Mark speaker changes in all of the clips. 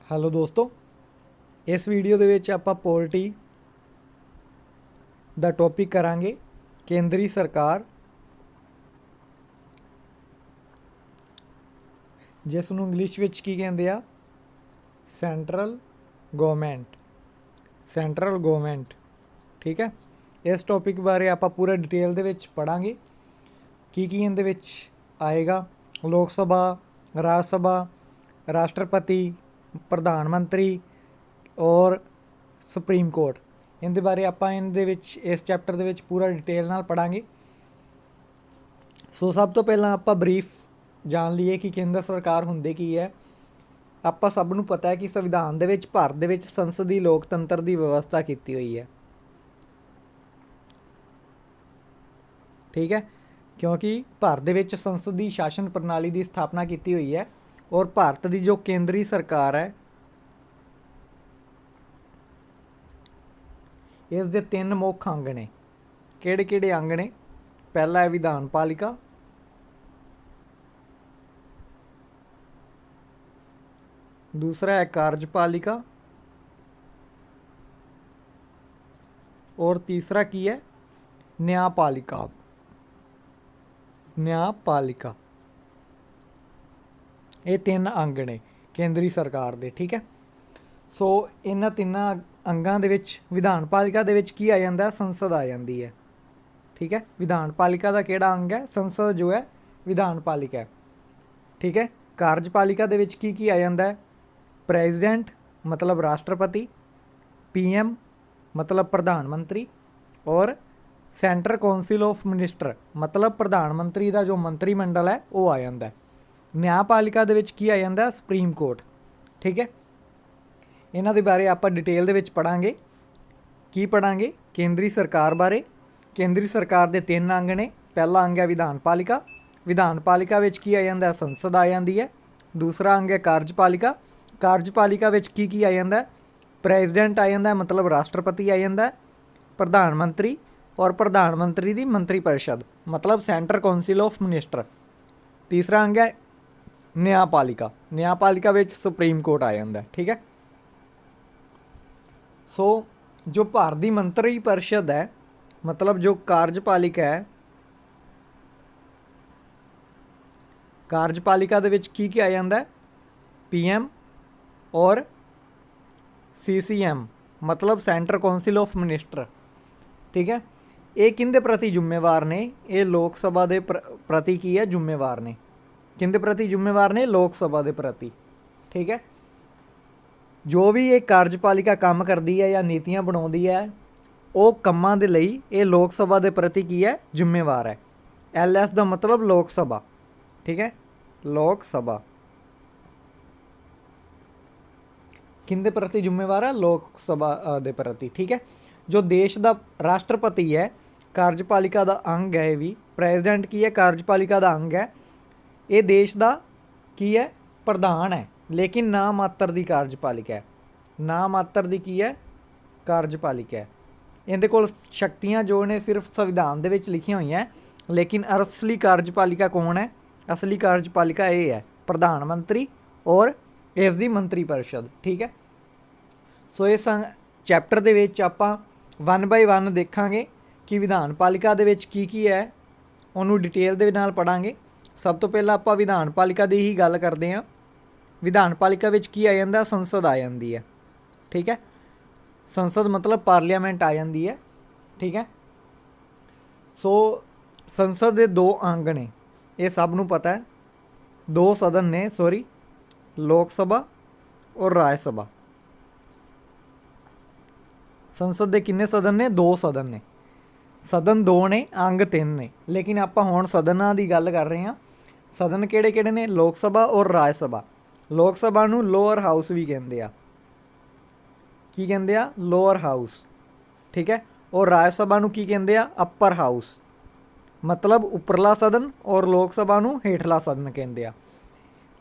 Speaker 1: Hello ਦੋਸਤੋ, ਇਸ video ਦੇ ਵਿੱਚ ਆਪਾਂ ਪੋਲਿਟੀ ਦਾ ਟੌਪਿਕ ਕਰਾਂਗੇ। ਕੇਂਦਰੀ ਸਰਕਾਰ, ਜਿਸ ਨੂੰ ਇੰਗਲਿਸ਼ ਵਿੱਚ ਕੀ ਕਹਿੰਦੇ ਆ, ਸੈਂਟਰਲ ਗਵਰਨਮੈਂਟ। ਠੀਕ ਹੈ, ਇਸ ਟੌਪਿਕ ਬਾਰੇ ਆਪਾਂ ਪੂਰਾ ਡਿਟੇਲ ਦੇ ਵਿੱਚ ਪੜਾਂਗੇ। ਕੀ ਇਹਦੇ ਵਿੱਚ ਆਏਗਾ, ਲੋਕ ਸਭਾ, ਰਾਜ ਸਭਾ, ਰਾਸ਼ਟਰਪਤੀ, ਪ੍ਰਧਾਨ ਮੰਤਰੀ ਔਰ ਸੁਪਰੀਮ ਕੋਰਟ, ਇਹਦੇ ਬਾਰੇ ਆਪਾਂ ਇਹਦੇ ਵਿੱਚ ਇਸ ਚੈਪਟਰ ਦੇ ਵਿੱਚ ਪੂਰਾ ਡਿਟੇਲ ਨਾਲ ਪੜਾਂਗੇ। ਸੋ ਸਭ ਤੋਂ ਪਹਿਲਾਂ ਆਪਾਂ ਬਰੀਫ ਜਾਣ ਲਈਏ ਕਿ ਕੇਂਦਰ ਸਰਕਾਰ ਹੁੰਦੇ ਕੀ ਹੈ। ਆਪਾਂ ਸਭ ਨੂੰ ਪਤਾ ਹੈ ਕਿ ਸੰਵਿਧਾਨ ਦੇ ਵਿੱਚ ਭਾਰਤ ਦੇ ਵਿੱਚ ਸੰਸਦੀ ਲੋਕਤੰਤਰ ਦੀ ਵਿਵਸਥਾ ਕੀਤੀ ਹੋਈ ਹੈ। ਠੀਕ ਹੈ, ਕਿਉਂਕਿ ਭਾਰਤ ਦੇ ਵਿੱਚ ਸੰਸਦੀ ਸ਼ਾਸਨ ਪ੍ਰਣਾਲੀ ਦੀ ਸਥਾਪਨਾ ਕੀਤੀ ਹੋਈ ਹੈ ਔਰ ਭਾਰਤ ਦੀ ਜੋ ਕੇਂਦਰੀ ਸਰਕਾਰ ਹੈ, ਇਸ ਦੇ 3 ਮੁੱਖ ਅੰਗ ਨੇ। ਕਿਹੜੇ ਅੰਗ ਨੇ? ਪਹਿਲਾ ਹੈ ਵਿਧਾਨ ਪਾਲਿਕਾ, ਦੂਸਰਾ ਹੈ ਕਾਰਜਪਾਲਿਕਾ ਔਰ ਤੀਸਰਾ ਕੀ ਹੈ? ਨਿਆਂਪਾਲਿਕਾ। ਇਹ 3 ਅੰਗ ਨੇ ਕੇਂਦਰੀ ਸਰਕਾਰ ਦੇ। ਠੀਕ ਹੈ, ਸੋ ਇਹਨਾਂ ਤਿੰਨਾਂ ਅੰਗਾਂ ਦੇ ਵਿੱਚ ਵਿਧਾਨ ਪਾਲਿਕਾ ਦੇ ਵਿੱਚ ਕੀ ਆ ਜਾਂਦਾ? ਸੰਸਦ ਆ ਜਾਂਦੀ ਹੈ। ਠੀਕ ਹੈ, ਵਿਧਾਨ ਪਾਲਿਕਾ ਦਾ ਕਿਹੜਾ ਅੰਗ ਹੈ? ਸੰਸਦ ਜੋ ਹੈ ਵਿਧਾਨ ਪਾਲਿਕਾ ਹੈ। ਠੀਕ ਹੈ, ਕਾਰਜਪਾਲਿਕਾ ਦੇ ਵਿੱਚ ਕੀ ਆ ਜਾਂਦਾ ਹੈ? ਪ੍ਰੈਜ਼ੀਡੈਂਟ ਮਤਲਬ ਰਾਸ਼ਟਰਪਤੀ, PM ਮਤਲਬ ਪ੍ਰਧਾਨ ਮੰਤਰੀ ਔਰ ਸੈਂਟਰ ਕੌਂਸਿਲ ਆਫ ਮਿਨਿਸਟਰ ਮਤਲਬ ਪ੍ਰਧਾਨ ਮੰਤਰੀ ਦਾ ਜੋ ਮੰਤਰੀ ਮੰਡਲ ਹੈ ਉਹ ਆ ਜਾਂਦਾ ਹੈ। ਨਿਆਂਪਾਲਿਕਾ ਦੇ ਵਿੱਚ ਕੀ ਆ ਜਾਂਦਾ? Supreme court. ਠੀਕ ਹੈ, ਇਹਨਾਂ ਦੇ ਬਾਰੇ ਆਪਾਂ ਡਿਟੇਲ ਦੇ ਵਿੱਚ ਪੜਾਂਗੇ। ਕੀ ਪੜਾਂਗੇ? ਕੇਂਦਰੀ ਸਰਕਾਰ ਬਾਰੇ। ਕੇਂਦਰੀ ਸਰਕਾਰ ਦੇ 3 ਅੰਗ ਨੇ। ਪਹਿਲਾ ਅੰਗ ਹੈ ਵਿਧਾਨ ਪਾਲਿਕਾ। ਵਿਧਾਨ ਪਾਲਿਕਾ ਵਿੱਚ ਕੀ ਆ ਜਾਂਦਾ? ਸੰਸਦ ਆ ਜਾਂਦੀ ਹੈ। ਦੂਸਰਾ ਅੰਗ ਹੈ ਕਾਰਜਪਾਲਿਕਾ। ਕਾਰਜਪਾਲਿਕਾ ਵਿੱਚ ਕੀ ਆ ਜਾਂਦਾ? ਪ੍ਰੈਜ਼ੀਡੈਂਟ ਆ ਜਾਂਦਾ, ਮਤਲਬ ਰਾਸ਼ਟਰਪਤੀ ਆ ਜਾਂਦਾ, ਪ੍ਰਧਾਨ ਮੰਤਰੀ ਔਰ ਪ੍ਰਧਾਨ ਮੰਤਰੀ ਦੀ ਮੰਤਰੀ ਪਰਿਸ਼ਦ ਮਤਲਬ ਸੈਂਟਰ ਕੌਂਸਿਲ ਆਫ ਮਿਨਿਸਟਰ। ਤੀਸਰਾ ਅੰਗ ਹੈ ਨਿਆਂਪਾਲਿਕਾ। ਨਿਆਂਪਾਲਿਕਾ ਵਿੱਚ ਸੁਪਰੀਮ ਕੋਰਟ ਆ ਜਾਂਦਾ। ਠੀਕ ਹੈ, ਸੋ ਜੋ ਭਾਰਤ ਦੀ ਮੰਤਰੀ ਪਰਿਸ਼ਦ ਹੈ, ਮਤਲਬ ਜੋ ਕਾਰਜਪਾਲਿਕਾ ਹੈ, ਕਾਰਜਪਾਲਿਕਾ ਦੇ ਵਿੱਚ ਕੀ ਆ ਜਾਂਦਾ? PM ਔਰ CCM ਮਤਲਬ ਸੈਂਟਰ ਕੌਂਸਿਲ ਆਫ ਮਿਨਿਸਟਰ। ਠੀਕ ਹੈ, ਇਹ ਕਿਹਦੇ ਪ੍ਰਤੀ ਜ਼ਿੰਮੇਵਾਰ ਨੇ? ਇਹ ਲੋਕ ਸਭਾ ਦੇ ਪ੍ਰਤੀ ਕੀ ਹੈ? ਜ਼ਿੰਮੇਵਾਰ ਨੇ। ਕਿਹਦੇ ਪ੍ਰਤੀ ਜ਼ਿੰਮੇਵਾਰ ਨੇ? ਲੋਕ ਸਭਾ ਦੇ ਪ੍ਰਤੀ। ਠੀਕ ਹੈ, ਜੋ ਵੀ ਇਹ ਕਾਰਜਪਾਲਿਕਾ ਕੰਮ ਕਰਦੀ ਹੈ ਜਾਂ ਨੀਤੀਆਂ ਬਣਾਉਂਦੀ ਹੈ, ਉਹ ਕੰਮਾਂ ਦੇ ਲਈ ਇਹ ਲੋਕ ਸਭਾ ਦੇ ਪ੍ਰਤੀ ਕੀ ਹੈ? ਜ਼ਿੰਮੇਵਾਰ ਹੈ। LS ਦਾ ਮਤਲਬ ਲੋਕ ਸਭਾ। ਠੀਕ ਹੈ, ਲੋਕ ਸਭਾ ਕਿਹਦੇ ਪ੍ਰਤੀ ਜ਼ਿੰਮੇਵਾਰ ਹੈ? ਲੋਕ ਸਭਾ ਦੇ ਪ੍ਰਤੀ। ਠੀਕ ਹੈ, ਜੋ ਦੇਸ਼ ਦਾ ਰਾਸ਼ਟਰਪਤੀ ਹੈ, ਕਾਰਜਪਾਲਿਕਾ ਦਾ ਅੰਗ ਹੈ। ਇਹ ਵੀ ਪ੍ਰੈਜ਼ੀਡੈਂਟ ਕੀ ਹੈ? ਕਾਰਜਪਾਲਿਕਾ ਦਾ ਅੰਗ ਹੈ। ਇਹ ਦੇਸ਼ ਦਾ ਕੀ ਹੈ? ਪ੍ਰਧਾਨ ਹੈ, ਲੇਕਿਨ ਨਾ ਮਾਤਰ ਦੀ ਕਾਰਜਪਾਲਿਕਾ ਹੈ। ਨਾ ਮਾਤਰ ਦੀ ਕੀ ਹੈ? ਕਾਰਜਪਾਲਿਕਾ ਹੈ। ਇਹਦੇ ਕੋਲ ਸ਼ਕਤੀਆਂ ਜੋ ਨੇ ਸਿਰਫ ਸੰਵਿਧਾਨ ਦੇ ਵਿੱਚ ਲਿਖੀਆਂ ਹੋਈਆਂ, ਲੇਕਿਨ ਅਸਲੀ ਕਾਰਜਪਾਲਿਕਾ ਕੌਣ ਹੈ? ਅਸਲੀ ਕਾਰਜਪਾਲਿਕਾ ਇਹ ਹੈ ਪ੍ਰਧਾਨ ਮੰਤਰੀ ਔਰ ਇਸ ਦੀ ਮੰਤਰੀ ਪਰਿਸ਼ਦ। ਠੀਕ ਹੈ, ਸੋ ਇਸ ਚੈਪਟਰ ਦੇ ਵਿੱਚ ਆਪਾਂ 1 ਬਾਈ 1 ਦੇਖਾਂਗੇ ਕਿ ਵਿਧਾਨ ਪਾਲਿਕਾ ਦੇ ਵਿੱਚ ਕੀ ਹੈ, ਉਹਨੂੰ ਡਿਟੇਲ ਦੇ ਨਾਲ ਪੜਾਂਗੇ। ਸਭ ਤੋਂ ਪਹਿਲਾਂ ਆਪਾਂ ਵਿਧਾਨ ਪਾਲਿਕਾ ਦੀ ਹੀ ਗੱਲ ਕਰਦੇ ਹਾਂ। ਵਿਧਾਨ ਪਾਲਿਕਾ ਵਿੱਚ ਕੀ ਆ ਜਾਂਦਾ? ਸੰਸਦ ਆ ਜਾਂਦੀ ਹੈ। ਠੀਕ ਹੈ, ਸੰਸਦ ਮਤਲਬ ਪਾਰਲੀਮੈਂਟ ਆ ਜਾਂਦੀ ਹੈ। ਠੀਕ ਹੈ, ਸੋ ਸੰਸਦ ਦੇ 2 ਅੰਗ ਨੇ, ਇਹ ਸਭ ਨੂੰ ਪਤਾ ਹੈ। 2 ਸਦਨ ਨੇ, ਲੋਕ ਸਭਾ ਔਰ ਰਾਜ ਸਭਾ। ਸੰਸਦ ਦੇ ਕਿੰਨੇ ਸਦਨ ਨੇ? 2 ਸਦਨ ਨੇ। ਸਦਨ 2 ਨੇ, ਅੰਗ 3 ਨੇ, ਲੇਕਿਨ ਆਪਾਂ ਹੁਣ ਸਦਨਾਂ ਦੀ ਗੱਲ ਕਰ ਰਹੇ ਹਾਂ। ਸਦਨ ਕਿਹੜੇ ਨੇ? ਲੋਕ ਸਭਾ ਔਰ ਰਾਜ ਸਭਾ। ਲੋਕ ਸਭਾ ਨੂੰ ਲੋਅਰ ਹਾਊਸ ਵੀ ਕਹਿੰਦੇ ਆ। ਕੀ ਕਹਿੰਦੇ ਆ? Lower house. ਠੀਕ ਹੈ, ਔਰ ਰਾਜ ਸਭਾ ਨੂੰ ਕੀ ਕਹਿੰਦੇ ਆ? ਅਪਰ ਹਾਊਸ ਮਤਲਬ ਉੱਪਰਲਾ ਸਦਨ, ਔਰ ਲੋਕ ਸਭਾ ਨੂੰ ਹੇਠਲਾ ਸਦਨ ਕਹਿੰਦੇ ਆ।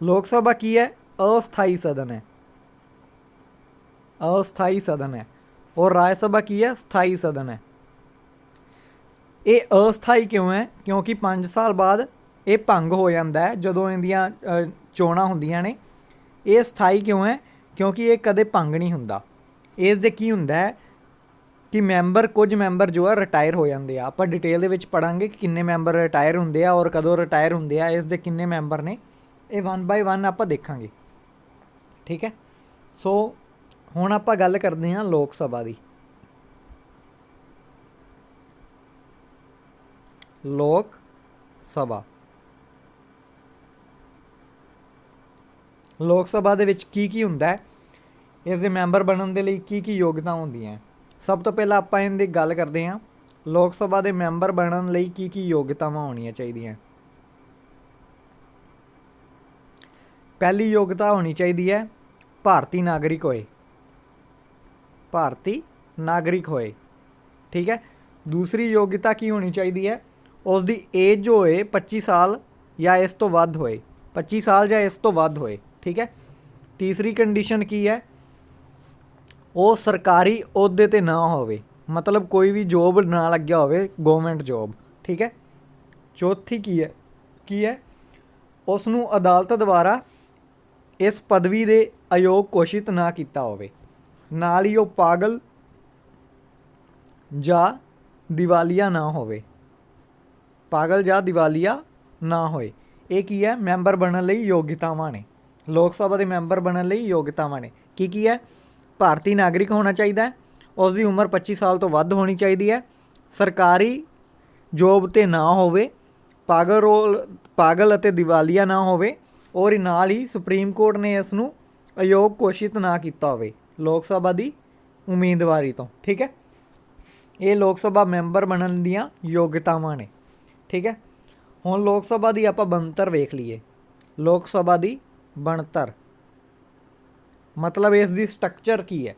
Speaker 1: ਲੋਕ ਸਭਾ ਕੀ ਹੈ? ਅਸਥਾਈ ਸਦਨ ਹੈ। ਅਸਥਾਈ ਸਦਨ ਹੈ। ਔਰ ਰਾਜ ਸਭਾ ਕੀ ਹੈ? ਸਥਾਈ ਸਦਨ ਹੈ। ਇਹ ਅਸਥਾਈ ਕਿਉਂ ਹੈ? ਕਿਉਂਕਿ 5 ਸਾਲ ਬਾਅਦ ਇਹ ਭੰਗ ਹੋ ਜਾਂਦਾ ਹੈ ਜਦੋਂ ਇਹਦੀਆਂ ਚੋਣਾਂ ਹੁੰਦੀਆਂ ਨੇ। ਇਹ ਸਥਾਈ ਕਿਉਂ ਹੈ? ਕਿਉਂਕਿ ਇਹ ਕਦੇ ਭੰਗ ਨਹੀਂ ਹੁੰਦਾ। ਇਸ ਦੇ ਕੀ ਹੁੰਦਾ ਹੈ ਕਿ ਕੁਝ ਮੈਂਬਰ ਜੋ ਆ ਰਿਟਾਇਰ ਹੋ ਜਾਂਦੇ ਆ। ਆਪਾਂ ਡਿਟੇਲ ਦੇ ਵਿੱਚ ਪੜਾਂਗੇ ਕਿ ਕਿੰਨੇ ਮੈਂਬਰ ਰਿਟਾਇਰ ਹੁੰਦੇ ਆ ਔਰ ਕਦੋਂ ਰਿਟਾਇਰ ਹੁੰਦੇ ਆ, ਇਸ ਦੇ ਕਿੰਨੇ ਮੈਂਬਰ ਨੇ, ਇਹ 1 ਬਾਏ 1 ਆਪਾਂ ਦੇਖਾਂਗੇ। ਠੀਕ ਹੈ, ਸੋ ਹੁਣ ਆਪਾਂ ਗੱਲ ਕਰਦੇ ਹਾਂ ਲੋਕ ਸਭਾ ਦੀ। ਲੋਕ ਸਭਾ ਦੇ ਵਿੱਚ ਕੀ ਹੁੰਦਾ ਹੈ, ਇਸ ਦੇ ਮੈਂਬਰ ਬਣਨ ਦੇ ਲਈ ਕੀ ਯੋਗਤਾ ਹੁੰਦੀਆਂ ਹੈ। ਸਭ ਤੋਂ ਪਹਿਲਾਂ ਆਪਾਂ ਇਹਦੀ ਗੱਲ ਕਰਦੇ ਹਾਂ ਲੋਕ ਸਭਾ ਦੇ ਮੈਂਬਰ ਬਣਨ ਲਈ ਕੀ ਯੋਗਤਾਵਾਂ ਹੋਣੀਆਂ ਚਾਹੀਦੀਆਂ। ਪਹਿਲੀ ਯੋਗਤਾ ਹੋਣੀ ਚਾਹੀਦੀ ਹੈ ਭਾਰਤੀ ਨਾਗਰਿਕ ਹੋਏ। ਠੀਕ ਹੈ, ਦੂਸਰੀ ਯੋਗਤਾ ਕੀ ਹੋਣੀ ਚਾਹੀਦੀ ਹੈ, ਉਸ ਦੀ ਏਜ ਜੋ ਹੋਏ 25 ਸਾਲ ਜਾਂ ਇਸ ਤੋਂ ਵੱਧ ਹੋਏ, 25 ਸਾਲ ਜਾਂ ਇਸ ਤੋਂ ਵੱਧ ਹੋਏ। ਠੀਕ ਹੈ, ਤੀਸਰੀ ਕੰਡੀਸ਼ਨ ਕੀ ਹੈ, ਉਹ ਸਰਕਾਰੀ ਅਹੁਦੇ 'ਤੇ ਨਾ ਹੋਵੇ, ਮਤਲਬ ਕੋਈ ਵੀ ਜੋਬ ਨਾ ਲੱਗਿਆ ਹੋਵੇ, ਗਵਰਨਮੈਂਟ ਜੋਬ। ਠੀਕ ਹੈ, ਚੌਥੀ ਕੀ ਹੈ ਉਸ ਨੂੰ ਅਦਾਲਤ ਦੁਆਰਾ ਇਸ ਪਦਵੀ ਦੇ ਅਯੋਗ ਘੋਸ਼ਿਤ ਨਾ ਕੀਤਾ ਹੋਵੇ। ਨਾਲ ਹੀ ਉਹ ਪਾਗਲ ਜਾਂ ਦਿਵਾਲੀਆ ਨਾ ਹੋਵੇ। ਇਹ ਕੀ ਹੈ, ਮੈਂਬਰ ਬਣਨ ਲਈ ਯੋਗਤਾਵਾਂ ਨੇ। ਲੋਕ ਸਭਾ ਦੇ ਮੈਂਬਰ ਬਣਨ ਲਈ ਯੋਗਤਾਵਾਂ ਨੇ ਕੀ ਹੈ, ਭਾਰਤੀ ਨਾਗਰਿਕ ਹੋਣਾ ਚਾਹੀਦਾ ਹੈ, ਉਸ ਦੀ ਉਮਰ 25 ਸਾਲ ਤੋਂ ਵੱਧ ਹੋਣੀ ਚਾਹੀਦੀ ਹੈ, ਸਰਕਾਰੀ ਜੋਬ 'ਤੇ ਨਾ ਹੋਵੇ, ਪਾਗਲ ਅਤੇ ਦਿਵਾਲੀਆ ਨਾ ਹੋਵੇ, ਔਰ ਨਾਲ ਹੀ ਸੁਪਰੀਮ ਕੋਰਟ ਨੇ ਇਸ ਨੂੰ ਅਯੋਗ ਘੋਸ਼ਿਤ ਨਾ ਕੀਤਾ ਹੋਵੇ ਲੋਕ ਸਭਾ ਦੀ ਉਮੀਦਵਾਰੀ ਤੋਂ। ਠੀਕ ਹੈ, ਇਹ ਲੋਕ ਸਭਾ ਮੈਂਬਰ ਬਣਨ ਦੀਆਂ ਯੋਗਤਾਵਾਂ ਨੇ। ਠੀਕ ਹੈ, ਹੁਣ ਲੋਕ ਸਭਾ ਦੀ ਆਪਾਂ ਬਣਤਰ ਵੇਖ ਲਈਏ। ਲੋਕ ਸਭਾ ਦੀ ਬਣਤਰ ਮਤਲਬ ਇਸ ਦੀ ਸਟਰਕਚਰ ਕੀ ਹੈ।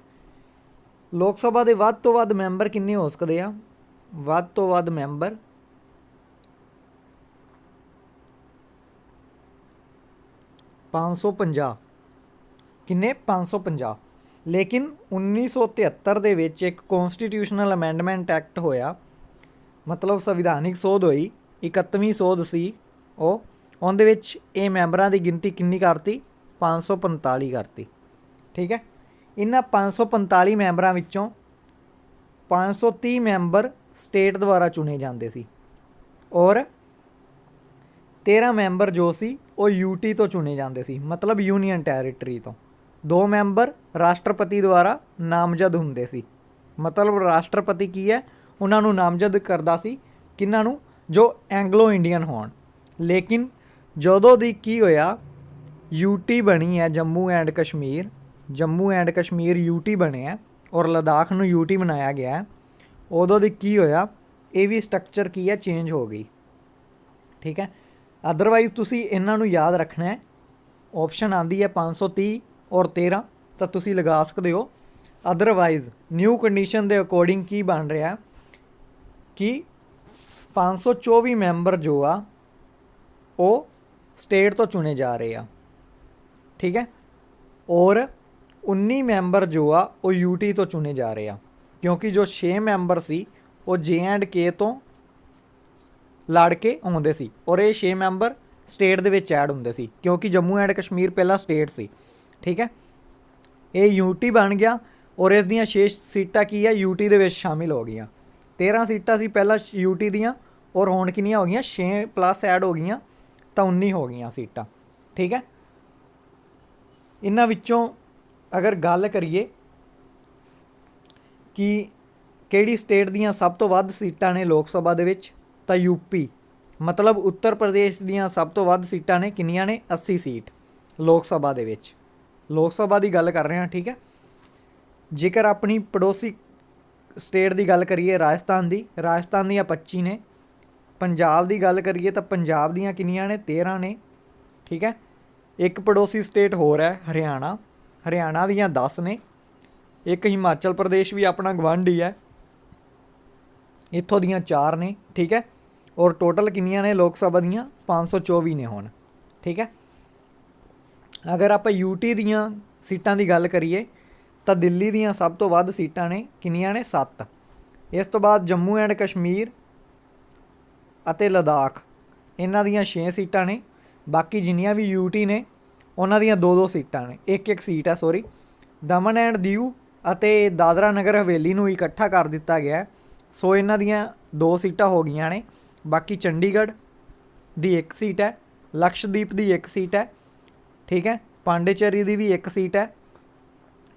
Speaker 1: ਲੋਕ ਸਭਾ ਦੇ ਵੱਧ ਤੋਂ ਵੱਧ ਮੈਂਬਰ ਕਿੰਨੇ ਹੋ ਸਕਦੇ ਆ, ਵੱਧ ਤੋਂ ਵੱਧ ਮੈਂਬਰ 550। ਕਿੰਨੇ? 550। ਲੇਕਿਨ 1973 ਦੇ ਵਿੱਚ ਇੱਕ ਕੌਂਸਟੀਟਿਊਸ਼ਨਲ ਅਮੈਂਡਮੈਂਟ ਐਕਟ ਹੋਇਆ, ਮਤਲਬ ਸੰਵਿਧਾਨਿਕ ਸੋਧ ਹੋਈ, 31ਵੀਂ ਸੋਧ ਸੀ ਉਹ। ਉਹਦੇ ਵਿੱਚ ਇਹ ਮੈਂਬਰਾਂ ਦੀ ਗਿਣਤੀ ਕਿੰਨੀ ਕਰਤੀ? 545 ਕਰਤੀ। ਠੀਕ ਹੈ, ਇਹਨਾਂ 545 ਮੈਂਬਰਾਂ ਵਿੱਚੋਂ 530 ਮੈਂਬਰ ਸਟੇਟ ਦੁਆਰਾ ਚੁਣੇ ਜਾਂਦੇ ਸੀ ਔਰ 13 ਮੈਂਬਰ ਜੋ ਸੀ ਉਹ ਯੂਟੀ ਤੋਂ ਚੁਣੇ ਜਾਂਦੇ ਸੀ, ਮਤਲਬ ਯੂਨੀਅਨ ਟੈਰੀਟਰੀ ਤੋਂ। 2 ਮੈਂਬਰ ਰਾਸ਼ਟਰਪਤੀ ਦੁਆਰਾ ਨਾਮਜ਼ਦ ਹੁੰਦੇ ਸੀ, ਮਤਲਬ ਰਾਸ਼ਟਰਪਤੀ ਕੀ ਹੈ, ਉਹਨਾਂ ਨੂੰ ਨਾਮਜ਼ਦ ਕਰਦਾ ਸੀ, ਕਿਹਨਾਂ ਨੂੰ? ਜੋ ਐਂਗਲੋ ਇੰਡੀਅਨ ਹੋਣ। ਲੇਕਿਨ ਜਦੋਂ ਦੀ ਕੀ ਹੋਇਆ, ਯੂਟੀ ਬਣੀ ਹੈ ਜੰਮੂ ਐਂਡ ਕਸ਼ਮੀਰ ਯੂਟੀ ਬਣਿਆ ਔਰ ਲਦਾਖ ਨੂੰ ਯੂਟੀ ਬਣਾਇਆ ਗਿਆ, ਉਦੋਂ ਦੀ ਕੀ ਹੋਇਆ, ਇਹ ਵੀ ਸਟਰਕਚਰ ਕੀ ਹੈ, ਚੇਂਜ ਹੋ ਗਈ। ਠੀਕ ਹੈ, ਅਦਰਵਾਈਜ਼ ਤੁਸੀਂ ਇਹਨਾਂ ਨੂੰ ਯਾਦ ਰੱਖਣਾ ਹੈ। ਆਪਸ਼ਨ ਆਉਂਦੀ ਹੈ 530 ਔਰ 13, ਤਾਂ ਤੁਸੀਂ ਲਗਾ ਸਕਦੇ ਹੋ। ਅਦਰਵਾਈਜ਼ ਨਿਊ ਕੰਡੀਸ਼ਨ ਦੇ ਅਕੋਰਡਿੰਗ ਕੀ ਬਣ ਰਿਹਾ ਕਿ 524 ਮੈਂਬਰ ਜੋ ਆ ਉਹ ਸਟੇਟ ਤੋਂ ਚੁਣੇ ਜਾ ਰਹੇ ਆ। ਠੀਕ ਹੈ, ਔਰ 19 ਮੈਂਬਰ ਜੋ ਆ ਉਹ ਯੂਟੀ ਤੋਂ ਚੁਣੇ ਜਾ ਰਹੇ ਆ, ਕਿਉਂਕਿ ਜੋ 6 ਮੈਂਬਰ ਸੀ ਉਹ J&K ਤੋਂ ਲੜ ਕੇ ਆਉਂਦੇ ਸੀ ਔਰ ਇਹ 6 ਮੈਂਬਰ ਸਟੇਟ ਦੇ ਵਿੱਚ ਐਡ ਹੁੰਦੇ ਸੀ, ਕਿਉਂਕਿ ਜੰਮੂ ਐਂਡ ਕਸ਼ਮੀਰ ਪਹਿਲਾਂ ਸਟੇਟ ਸੀ। ਠੀਕ ਹੈ, ਇਹ ਯੂਟੀ ਬਣ ਗਿਆ ਔਰ ਇਸ ਦੀਆਂ 6 ਸੀਟਾਂ ਕੀ ਹੈ, ਯੂਟੀ ਦੇ ਵਿੱਚ ਸ਼ਾਮਿਲ ਹੋ ਗਈਆਂ। 13 ਸੀਟਾਂ ਸੀ ਪਹਿਲਾਂ ਯੂਟੀ ਦੀਆਂ ਔਰ ਹੁਣ ਕਿੰਨੀਆਂ ਹੋ ਗਈਆਂ, 6 ਪਲੱਸ ਐਡ ਹੋ ਗਈਆਂ ਤਾਂ 19 ਹੋ ਗਈਆਂ ਸੀਟਾਂ। ਠੀਕ ਹੈ, ਇਹਨਾਂ ਵਿੱਚੋਂ ਅਗਰ ਗੱਲ ਕਰੀਏ ਕਿ ਕਿਹੜੀ ਸਟੇਟ ਦੀਆਂ ਸਭ ਤੋਂ ਵੱਧ ਸੀਟਾਂ ਨੇ ਲੋਕ ਸਭਾ ਦੇ ਵਿੱਚ, ਤਾਂ ਯੂਪੀ, ਮਤਲਬ ਉੱਤਰ ਪ੍ਰਦੇਸ਼ ਦੀਆਂ ਸਭ ਤੋਂ ਵੱਧ ਸੀਟਾਂ ਨੇ, ਕਿੰਨੀਆਂ ਨੇ? 80 ਸੀਟ ਲੋਕ ਸਭਾ ਦੇ ਵਿੱਚ। ਲੋਕ ਸਭਾ ਦੀ ਗੱਲ ਕਰ ਰਹੇ ਹਾਂ। ਠੀਕ ਹੈ, ਜੇਕਰ ਆਪਣੀ ਪੜੋਸੀ ਸਟੇਟ ਦੀ ਗੱਲ ਕਰੀਏ ਰਾਜਸਥਾਨ ਦੀਆਂ 25 ਨੇ। ਪੰਜਾਬ ਦੀ ਗੱਲ ਕਰੀਏ ਤਾਂ ਪੰਜਾਬ ਦੀਆਂ ਕਿੰਨੀਆਂ ਨੇ? 13 ਨੇ। ਠੀਕ ਹੈ, ਇੱਕ ਪੜੋਸੀ ਸਟੇਟ ਹੋਰ ਹੈ ਹਰਿਆਣਾ ਦੀਆਂ 10 ਨੇ। ਇੱਕ ਹਿਮਾਚਲ ਪ੍ਰਦੇਸ਼ ਵੀ ਆਪਣਾ ਗਵਾਂਢੀ ਹੈ, ਇੱਥੋਂ ਦੀਆਂ 4 ਨੇ। ਠੀਕ ਹੈ, ਔਰ ਟੋਟਲ ਕਿੰਨੀਆਂ ਨੇ ਲੋਕ ਸਭਾ ਦੀਆਂ? 524 ਨੇ ਹੁਣ। ਠੀਕ ਹੈ, ਅਗਰ ਆਪਾਂ ਯੂਟੀ ਦੀਆਂ ਸੀਟਾਂ ਦੀ ਗੱਲ ਕਰੀਏ ਤਾਂ ਦਿੱਲੀ ਦੀਆਂ ਸਭ ਤੋਂ ਵੱਧ ਸੀਟਾਂ ਨੇ, ਕਿੰਨੀਆਂ ਨੇ? 7। ਇਸ ਤੋਂ ਬਾਅਦ ਜੰਮੂ ਐਂਡ ਕਸ਼ਮੀਰ ਅਤੇ ਲਦਾਖ, ਇਹਨਾਂ ਦੀਆਂ 6 ਸੀਟਾਂ ਨੇ। ਬਾਕੀ ਜਿੰਨੀਆਂ ਵੀ ਯੂਟੀ ਨੇ ਉਹਨਾਂ ਦੀਆਂ 2-2 ਸੀਟਾਂ ਨੇ, ਇੱਕ ਸੀਟ ਹੈ ਸੌਰੀ। ਦਮਨ ਐਂਡ ਦਿਊ ਅਤੇ ਦਾਦਰਾ ਨਗਰ ਹਵੇਲੀ ਨੂੰ ਇਕੱਠਾ ਕਰ ਦਿੱਤਾ ਗਿਆ। ਸੋ ਇਹਨਾਂ ਦੀਆਂ 2 ਸੀਟਾਂ ਹੋ ਗਈਆਂ ਨੇ। ਬਾਕੀ ਚੰਡੀਗੜ੍ਹ ਦੀ 1 ਸੀਟ ਹੈ, ਲਕਸ਼ਦੀਪ ਦੀ 1 ਸੀਟ ਹੈ, ਠੀਕ ਹੈ, ਪਾਂਡੇਚੇਰੀ ਦੀ ਵੀ 1 ਸੀਟ ਹੈ,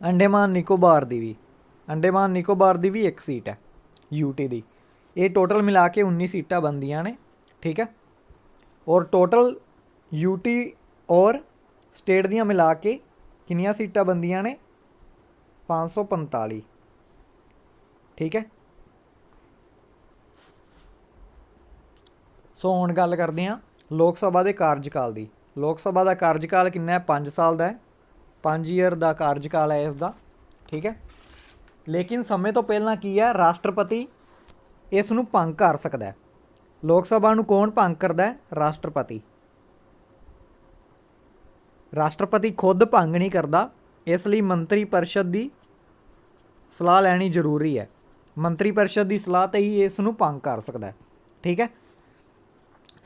Speaker 1: ਅੰਡੇਮਾਨ ਨਿਕੋਬਾਰ ਦੀ ਵੀ 1 ਸੀਟ ਹੈ यूटी ਦੀ। ਇਹ ਟੋਟਲ ਮਿਲਾ ਕੇ 19 ਸੀਟਾਂ ਬਣਦੀਆਂ ਨੇ, ਠੀਕ ਹੈ। ਔਰ ਟੋਟਲ यूटी ਔਰ ਸਟੇਟ ਦੀਆਂ ਮਿਲਾ ਕੇ ਕਿੰਨੀਆਂ ਸੀਟਾਂ ਬਣਦੀਆਂ ਨੇ? 545, ਠੀਕ ਹੈ। ਸੋ ਹੁਣ ਗੱਲ ਕਰਦੇ ਹਾਂ ਲੋਕ ਸਭਾ ਦੇ ਕਾਰਜਕਾਲ ਦੀ। ਲੋਕ ਸਭਾ ਦਾ ਕਾਰਜਕਾਲ ਕਿੰਨਾ ਹੈ? 5 ਸਾਲ ਦਾ ਹੈ। 5 ਈਅਰ ਦਾ ਕਾਰਜਕਾਲ ਹੈ ਇਸ ਦਾ, ਠੀਕ ਹੈ। ਲੇਕਿਨ ਸਮੇਂ ਤੋਂ ਪਹਿਲਾਂ ਕੀ ਹੈ? ਰਾਸ਼ਟਰਪਤੀ ਇਸ ਨੂੰ ਭੰਗ ਕਰ ਸਕਦਾ ਹੈ। ਲੋਕ ਸਭਾ ਨੂੰ ਕੌਣ ਭੰਗ ਕਰਦਾ ਹੈ? ਰਾਸ਼ਟਰਪਤੀ। ਰਾਸ਼ਟਰਪਤੀ ਖੁਦ ਭੰਗ ਨਹੀਂ ਕਰਦਾ, ਇਸ ਲਈ ਮੰਤਰੀ ਪਰਿਸ਼ਦ ਦੀ ਸਲਾਹ ਲੈਣੀ ਜ਼ਰੂਰੀ ਹੈ। ਮੰਤਰੀ ਪਰਿਸ਼ਦ ਦੀ ਸਲਾਹ 'ਤੇ ਹੀ ਇਸ ਨੂੰ ਭੰਗ ਕਰ ਸਕਦਾ ਹੈ, ਠੀਕ ਹੈ।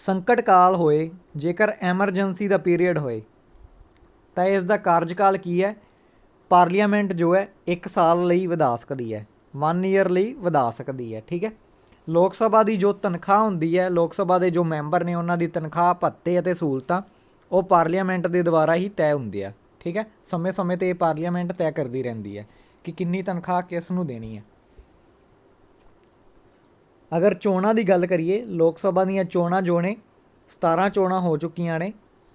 Speaker 1: ਸੰਕਟ ਕਾਲ ਹੋਏ, ਜੇਕਰ ਐਮਰਜੈਂਸੀ ਦਾ ਪੀਰੀਅਡ ਹੋਏ ਤਾਂ ਇਸ ਦਾ ਕਾਰਜਕਾਲ ਕੀ ਹੈ? ਪਾਰਲੀਮੈਂਟ ਜੋ ਹੈ 1 ਸਾਲ ਲਈ ਵਧਾ ਸਕਦੀ ਹੈ, 1 ਈਅਰ ਲਈ ਵਧਾ ਸਕਦੀ ਹੈ, ਠੀਕ ਹੈ। ਲੋਕ ਸਭਾ ਦੀ ਜੋ ਤਨਖਾਹ ਹੁੰਦੀ ਹੈ, ਲੋਕ ਸਭਾ ਦੇ ਜੋ ਮੈਂਬਰ ਨੇ ਉਹਨਾਂ ਦੀ ਤਨਖਾਹ, ਭੱਤੇ ਅਤੇ ਸਹੂਲਤਾਂ ਉਹ ਪਾਰਲੀਮੈਂਟ ਦੇ ਦੁਆਰਾ ਹੀ ਤੈਅ ਹੁੰਦੀ ਆ, ਠੀਕ ਹੈ। ਸਮੇਂ ਸਮੇਂ 'ਤੇ ਇਹ ਪਾਰਲੀਮੈਂਟ ਤੈਅ ਕਰਦੀ ਰਹਿੰਦੀ ਹੈ ਕਿ ਕਿੰਨੀ ਤਨਖਾਹ ਕਿਸ ਨੂੰ ਦੇਣੀ ਹੈ। ਅਗਰ ਚੋਣਾਂ ਦੀ ਗੱਲ ਕਰੀਏ, ਲੋਕ ਸਭਾ ਦੀਆਂ ਚੋਣਾਂ ਜੋ ਨੇ 17 ਚੋਣਾਂ ਹੋ ਚੁੱਕੀਆਂ ਨੇ।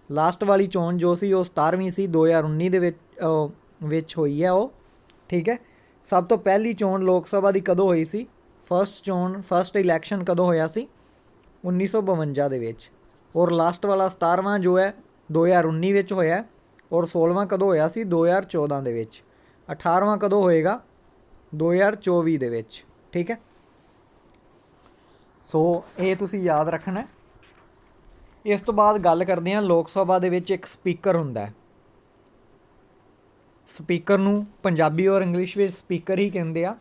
Speaker 1: ਲਾਸਟ ਵਾਲੀ ਚੋਣ ਜੋ ਸੀ ਉਹ 17ਵੀਂ ਸੀ, 2019 ਦੇ ਵਿੱਚ ਹੋਈ ਹੈ ਉਹ, ਠੀਕ ਹੈ। ਸਭ ਤੋਂ ਪਹਿਲੀ ਚੋਣ ਲੋਕ ਸਭਾ ਦੀ ਕਦੋਂ ਹੋਈ ਸੀ? ਫਸਟ ਇਲੈਕਸ਼ਨ ਕਦੋਂ ਹੋਇਆ ਸੀ? 1952 ਦੇ ਵਿੱਚ। ਔਰ ਲਾਸਟ ਵਾਲਾ 17ਵਾਂ ਜੋ ਹੈ 2019 ਵਿੱਚ ਹੋਇਆ। ਔਰ 16ਵਾਂ ਕਦੋਂ ਹੋਇਆ ਸੀ? 2014 ਦੇ ਵਿੱਚ। 18ਵਾਂ ਕਦੋਂ ਹੋਏਗਾ? 2024 ਦੇ ਵਿੱਚ, ਠੀਕ ਹੈ। ਸੋ ਇਹ ਤੁਸੀਂ ਯਾਦ ਰੱਖਣਾ। ਇਸ ਤੋਂ ਬਾਅਦ ਗੱਲ ਕਰਦੇ ਹਾਂ, ਲੋਕ ਸਭਾ ਦੇ ਵਿੱਚ ਇੱਕ ਸਪੀਕਰ ਹੁੰਦਾ ਹੈ। ਸਪੀਕਰ ਨੂੰ ਪੰਜਾਬੀ ਔਰ ਇੰਗਲਿਸ਼ ਵਿੱਚ ਸਪੀਕਰ ਹੀ ਕਹਿੰਦੇ ਆ।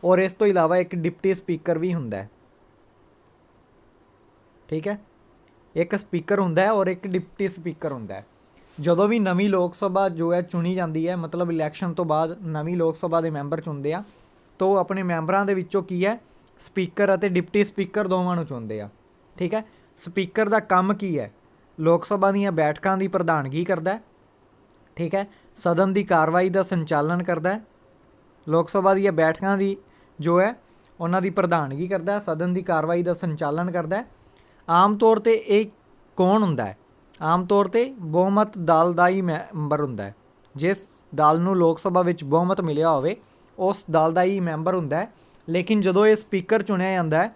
Speaker 1: ਔਰ ਇਸ ਤੋਂ ਇਲਾਵਾ ਇੱਕ ਡਿਪਟੀ ਸਪੀਕਰ ਵੀ ਹੁੰਦਾ ਹੈ, ਠੀਕ ਹੈ। ਇੱਕ ਸਪੀਕਰ ਹੁੰਦਾ ਹੈ ਔਰ ਇੱਕ ਡਿਪਟੀ ਸਪੀਕਰ ਹੁੰਦਾ ਹੈ। ਜਦੋਂ ਵੀ ਨਵੀਂ ਲੋਕ ਸਭਾ ਜੋ ਹੈ ਚੁਣੀ ਜਾਂਦੀ ਹੈ, ਮਤਲਬ ਇਲੈਕਸ਼ਨ ਤੋਂ ਬਾਅਦ ਨਵੀਂ ਲੋਕ ਸਭਾ ਦੇ ਮੈਂਬਰ ਚੁਣਦੇ ਆ, ਤਾਂ ਉਹ ਆਪਣੇ ਮੈਂਬਰਾਂ ਦੇ ਵਿੱਚੋਂ ਕੀ ਹੈ? ਸਪੀਕਰ ਅਤੇ ਡਿਪਟੀ ਸਪੀਕਰ ਦੋਵਾਂ ਨੂੰ ਚੁਣਦੇ ਆ, ਠੀਕ ਹੈ। ਸਪੀਕਰ ਦਾ ਕੰਮ ਕੀ ਹੈ? ਲੋਕ ਸਭਾ ਦੀਆਂ ਬੈਠਕਾਂ ਦੀ ਪ੍ਰਧਾਨਗੀ ਕਰਦਾ ਹੈ, ਠੀਕ ਹੈ। ਸਦਨ ਦੀ ਕਾਰਵਾਈ ਦਾ ਸੰਚਾਲਨ ਕਰਦਾ ਹੈ। ਲੋਕ ਸਭਾ ਦੀਆਂ ਬੈਠਕਾਂ ਦੀ ਜੋ ਹੈ ਉਹਨਾਂ ਦੀ ਪ੍ਰਧਾਨਗੀ ਕਰਦਾ ਹੈ, ਸਦਨ ਦੀ ਕਾਰਵਾਈ ਦਾ ਸੰਚਾਲਨ ਕਰਦਾ ਹੈ। ਆਮ ਤੌਰ 'ਤੇ ਇਹ ਕੌਣ ਹੁੰਦਾ ਹੈ? ਆਮ ਤੌਰ 'ਤੇ ਬਹੁਮਤ ਦਲ ਦਾ ਹੀ ਮੈਂਬਰ ਹੁੰਦਾ ਹੈ। ਜਿਸ ਦਲ ਨੂੰ ਲੋਕ ਸਭਾ ਵਿੱਚ ਬਹੁਮਤ ਮਿਲਿਆ ਹੋਵੇ ਉਸ ਦਲ ਦਾ ਹੀ ਮੈਂਬਰ ਹੁੰਦਾ ਹੈ। ਲੇਕਿਨ ਜਦੋਂ ਇਹ ਸਪੀਕਰ ਚੁਣਿਆ ਜਾਂਦਾ ਹੈ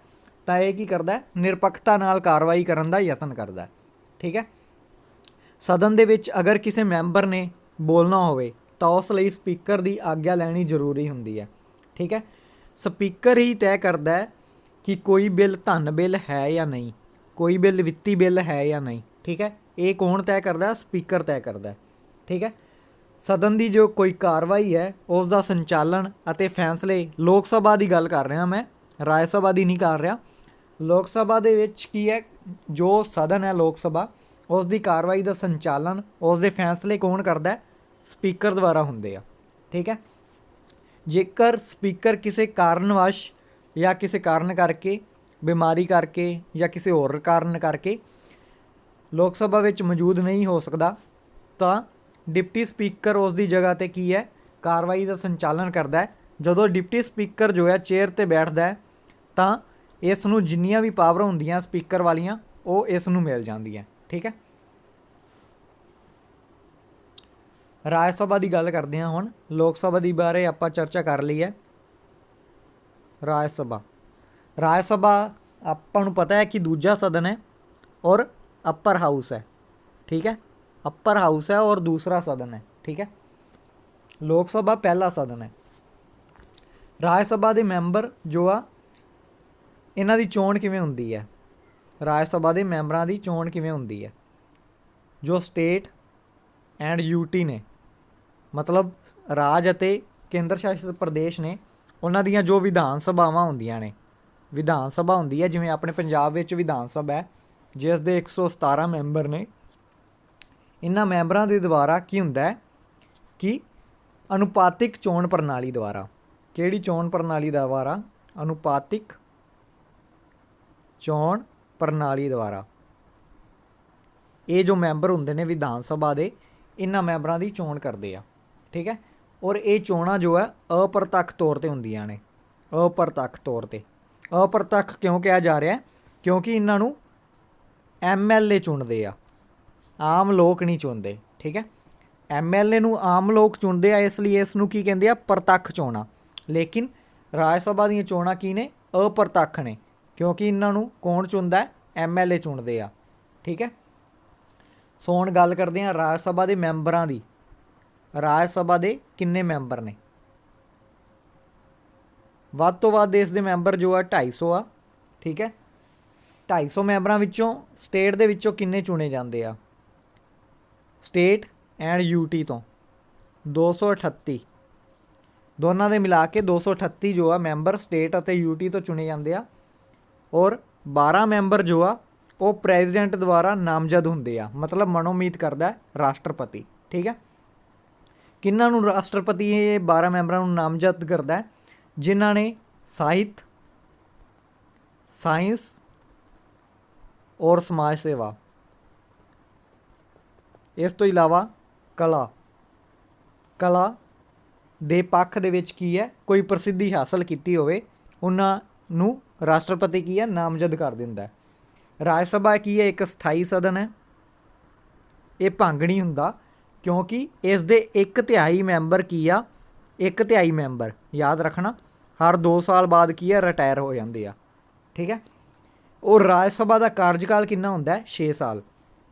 Speaker 1: ਤਾਂ ਇਹ ਕੀ ਕਰਦਾ ਹੈ? ਨਿਰਪੱਖਤਾ ਨਾਲ ਕਾਰਵਾਈ ਕਰਨ ਦਾ ਯਤਨ ਕਰਦਾ ਹੈ, ਠੀਕ ਹੈ। ਸਦਨ ਦੇ ਵਿੱਚ ਅਗਰ ਕਿਸੇ ਮੈਂਬਰ ਨੇ ਬੋਲਣਾ ਹੋਵੇ ਤਾਂ ਉਸ ਲਈ ਸਪੀਕਰ ਦੀ ਆਗਿਆ ਲੈਣੀ ਜ਼ਰੂਰੀ ਹੁੰਦੀ ਹੈ, ਠੀਕ ਹੈ। ਸਪੀਕਰ ਹੀ ਤੈਅ ਕਰਦਾ ਹੈ ਕਿ ਕੋਈ ਬਿੱਲ ਧਨ ਬਿੱਲ ਹੈ ਜਾਂ ਨਹੀਂ, ਕੋਈ ਬਿੱਲ ਵਿੱਤੀ ਬਿੱਲ ਹੈ ਜਾਂ ਨਹੀਂ, ਠੀਕ ਹੈ। ਇਹ ਕੌਣ ਤੈਅ ਕਰਦਾ? ਸਪੀਕਰ ਤੈਅ ਕਰਦਾ, ਠੀਕ ਹੈ। ਸਦਨ ਦੀ ਜੋ ਕੋਈ ਕਾਰਵਾਈ ਹੈ ਉਸ ਦਾ ਸੰਚਾਲਨ ਅਤੇ ਫੈਸਲੇ, ਲੋਕ ਸਭਾ ਦੀ ਗੱਲ ਕਰ ਰਿਹਾ ਮੈਂ, ਰਾਜ ਸਭਾ ਦੀ ਨਹੀਂ ਕਰ ਰਿਹਾ। ਲੋਕ ਸਭਾ ਦੇ ਵਿੱਚ ਕੀ ਹੈ? ਜੋ ਸਦਨ ਹੈ ਲੋਕ ਸਭਾ, ਉਸ ਦੀ ਕਾਰਵਾਈ ਦਾ ਸੰਚਾਲਨ, ਉਸ ਦੇ ਫੈਸਲੇ ਕੌਣ ਕਰਦਾ? ਸਪੀਕਰ ਦੁਆਰਾ ਹੁੰਦੇ ਆ, ਠੀਕ ਹੈ। ਜੇਕਰ ਸਪੀਕਰ ਕਿਸੇ ਕਾਰਨਵਸ਼ ਜਾਂ ਕਿਸੇ ਕਾਰਨ ਕਰਕੇ, ਬਿਮਾਰੀ ਕਰਕੇ ਜਾਂ ਕਿਸੇ ਹੋਰ ਕਾਰਨ ਕਰਕੇ ਲੋਕ ਸਭਾ ਵਿੱਚ ਮੌਜੂਦ ਨਹੀਂ ਹੋ ਸਕਦਾ ਤਾਂ ਡਿਪਟੀ ਸਪੀਕਰ ਉਸ ਦੀ ਜਗ੍ਹਾ 'ਤੇ ਕੀ ਹੈ? ਕਾਰਵਾਈ ਦਾ ਸੰਚਾਲਨ ਕਰਦਾ ਹੈ। ਜਦੋਂ ਡਿਪਟੀ ਸਪੀਕਰ ਜੋ ਹੈ ਚੇਅਰ 'ਤੇ ਬੈਠਦਾ ਹੈ ਤਾਂ ਇਸ ਨੂੰ ਜਿੰਨੀਆਂ ਵੀ ਪਾਵਰਾਂ ਹੁੰਦੀਆਂ ਸਪੀਕਰ ਵਾਲੀਆਂ ਉਹ ਇਸ ਨੂੰ ਮਿਲ ਜਾਂਦੀਆਂ, ਠੀਕ ਹੈ। ਰਾਜ ਸਭਾ ਦੀ ਗੱਲ ਕਰਦੇ ਹਾਂ ਹੁਣ। ਲੋਕ ਸਭਾ ਦੀ ਬਾਰੇ ਆਪਾਂ ਚਰਚਾ ਕਰ ਲਈ ਹੈ। ਰਾਜ ਸਭਾ ਆਪਾਂ ਨੂੰ ਪਤਾ ਹੈ ਕਿ ਦੂਜਾ ਸਦਨ ਹੈ ਔਰ ਅਪਰ ਹਾਊਸ ਹੈ, ਠੀਕ ਹੈ। ਅਪਰ ਹਾਊਸ ਹੈ ਔਰ ਦੂਸਰਾ ਸਦਨ ਹੈ, ਠੀਕ ਹੈ। ਲੋਕ ਸਭਾ ਪਹਿਲਾ ਸਦਨ ਹੈ। ਰਾਜ ਸਭਾ ਦੇ ਮੈਂਬਰ ਜੋ ਆ, ਇਹਨਾਂ ਦੀ ਚੋਣ ਕਿਵੇਂ ਹੁੰਦੀ ਹੈ? ਰਾਜ ਸਭਾ ਦੇ ਮੈਂਬਰਾਂ ਦੀ ਚੋਣ ਕਿਵੇਂ ਹੁੰਦੀ ਹੈ? ਜੋ ਸਟੇਟ ਐਂਡ यूटी ਨੇ, ਮਤਲਬ ਰਾਜ ਅਤੇ ਕੇਂਦਰ ਸ਼ਾਸਿਤ ਪ੍ਰਦੇਸ਼ ਨੇ, ਉਹਨਾਂ ਦੀਆਂ ਜੋ ਵਿਧਾਨ ਸਭਾਵਾਂ ਹੁੰਦੀਆਂ ਨੇ, ਵਿਧਾਨ ਸਭਾ ਹੁੰਦੀ ਹੈ ਜਿਵੇਂ ਆਪਣੇ ਪੰਜਾਬ ਵਿੱਚ ਵਿਧਾਨ ਸਭਾ ਹੈ ਜਿਸ ਦੇ 117 ਮੈਂਬਰ ਨੇ। ਇਹਨਾਂ ਮੈਂਬਰਾਂ ਦੇ ਦੁਆਰਾ ਕੀ ਹੁੰਦਾ ਹੈ ਕਿ ਅਨੁਪਾਤਿਕ ਚੋਣ ਪ੍ਰਣਾਲੀ ਦੁਆਰਾ। ਕਿਹੜੀ ਚੋਣ ਪ੍ਰਣਾਲੀ ਦੁਆਰਾ? ਅਨੁਪਾਤਿਕ ਚੋਣ ਪ੍ਰਣਾਲੀ ਦੁਆਰਾ। ਇਹ ਜੋ ਮੈਂਬਰ ਹੁੰਦੇ ਨੇ ਵਿਧਾਨ ਸਭਾ ਦੇ, ਇਹਨਾਂ ਮੈਂਬਰਾਂ ਦੀ ਚੋਣ ਕਰਦੇ ਆ, ਠੀਕ ਹੈ। ਔਰ ਇਹ ਚੋਣਾਂ ਜੋ ਹੈ ਅਪਰਤੱਖ ਤੌਰ 'ਤੇ ਹੁੰਦੀਆਂ ਨੇ, ਅਪਰਤੱਖ ਤੌਰ 'ਤੇ। ਅਪਰਤੱਖ ਕਿਉਂ ਕਿਹਾ ਜਾ ਰਿਹਾ? ਕਿਉਂਕਿ ਇਹਨਾਂ ਨੂੰ MLA ਚੁਣਦੇ ਆ, ਆਮ ਲੋਕ ਨਹੀਂ ਚੁਣਦੇ, ਠੀਕ ਹੈ। MLA ਨੂੰ ਆਮ ਲੋਕ ਚੁਣਦੇ ਆ, ਇਸ ਲਈ ਇਸ ਨੂੰ ਕੀ ਕਹਿੰਦੇ ਆ? ਪ੍ਰਤੱਖ ਚੋਣਾਂ। ਲੇਕਿਨ ਰਾਜ ਸਭਾ ਦੀਆਂ ਚੋਣਾਂ ਕੀ ਨੇ? ਅਪਰਤੱਖ ਨੇ, ਕਿਉਂਕਿ ਇਹਨਾਂ ਨੂੰ ਕੌਣ ਚੁਣਦਾ ਹੈ? MLA ਚੁਣਦੇ ਆ, ਠੀਕ ਹੈ। ਸੋ ਹੁਣ ਗੱਲ ਕਰਦੇ ਹਾਂ ਰਾਜ ਸਭਾ ਦੇ ਮੈਂਬਰਾਂ ਦੀ। ਰਾਜ ਸਭਾ ਦੇ ਕਿੰਨੇ ਮੈਂਬਰ ਨੇ? ਵੱਧ ਤੋਂ ਵੱਧ ਦੇਸ਼ ਦੇ ਮੈਂਬਰ ਜੋ ਆ 250 ਆ, ਠੀਕ ਹੈ। 250 ਮੈਂਬਰਾਂ ਵਿੱਚੋਂ ਸਟੇਟ ਦੇ ਵਿੱਚੋਂ ਕਿੰਨੇ ਚੁਣੇ ਜਾਂਦੇ ਆ? ਸਟੇਟ ਐਂਡ UT ਤੋਂ 238, ਦੋਨਾਂ ਦੇ ਮਿਲਾ ਕੇ 238 ਜੋ ਆ ਮੈਂਬਰ ਸਟੇਟ ਅਤੇ UT ਤੋਂ ਚੁਣੇ ਜਾਂਦੇ ਆ। ਔਰ 12 ਮੈਂਬਰ ਜੋ ਆ ਉਹ ਪ੍ਰੈਜ਼ੀਡੈਂਟ ਦੁਆਰਾ ਨਾਮਜ਼ਦ ਹੁੰਦੇ ਆ, ਮਤਲਬ ਮਨੋਨੀਤ ਕਰਦਾ ਹੈ ਰਾਸ਼ਟਰਪਤੀ, ਠੀਕ ਹੈ। ਕਿਹਨਾਂ ਨੂੰ ਰਾਸ਼ਟਰਪਤੀ ਇਹ 12 ਮੈਂਬਰਾਂ ਨੂੰ ਨਾਮਜ਼ਦ ਕਰਦਾ ਹੈ? ਜਿਨ੍ਹਾਂ ਨੇ ਸਾਹਿਤ, ਸਾਇੰਸ ਔਰ ਸਮਾਜ ਸੇਵਾ, ਇਸ ਤੋਂ ਇਲਾਵਾ ਕਲਾ ਦੇ ਪੱਖ ਦੇ ਵਿੱਚ ਕੀ ਹੈ, ਕੋਈ ਪ੍ਰਸਿੱਧੀ ਹਾਸਲ ਕੀਤੀ ਹੋਵੇ, ਉਹਨਾਂ ਨੂੰ ਰਾਸ਼ਟਰਪਤੀ ਕੀ ਹੈ? ਨਾਮਜ਼ਦ ਕਰ ਦਿੰਦਾ ਹੈ। ਰਾਜ ਸਭਾ ਕੀ ਹੈ? ਇੱਕ ਸਥਾਈ ਸਦਨ ਹੈ। ਇਹ ਭੰਗ ਨਹੀਂ ਹੁੰਦਾ, ਕਿਉਂਕਿ ਇਸ ਦੇ 1/3 ਮੈਂਬਰ ਕੀ ਆ? 1/3 ਮੈਂਬਰ ਯਾਦ ਰੱਖਣਾ, ਹਰ 2 ਸਾਲ ਬਾਅਦ ਕੀ ਹੈ? ਰਿਟਾਇਰ ਹੋ ਜਾਂਦੇ ਆ, ਠੀਕ ਹੈ। ਔਰ ਰਾਜ ਸਭਾ ਦਾ ਕਾਰਜਕਾਲ ਕਿੰਨਾ ਹੁੰਦਾ ਹੈ? 6 ਸਾਲ।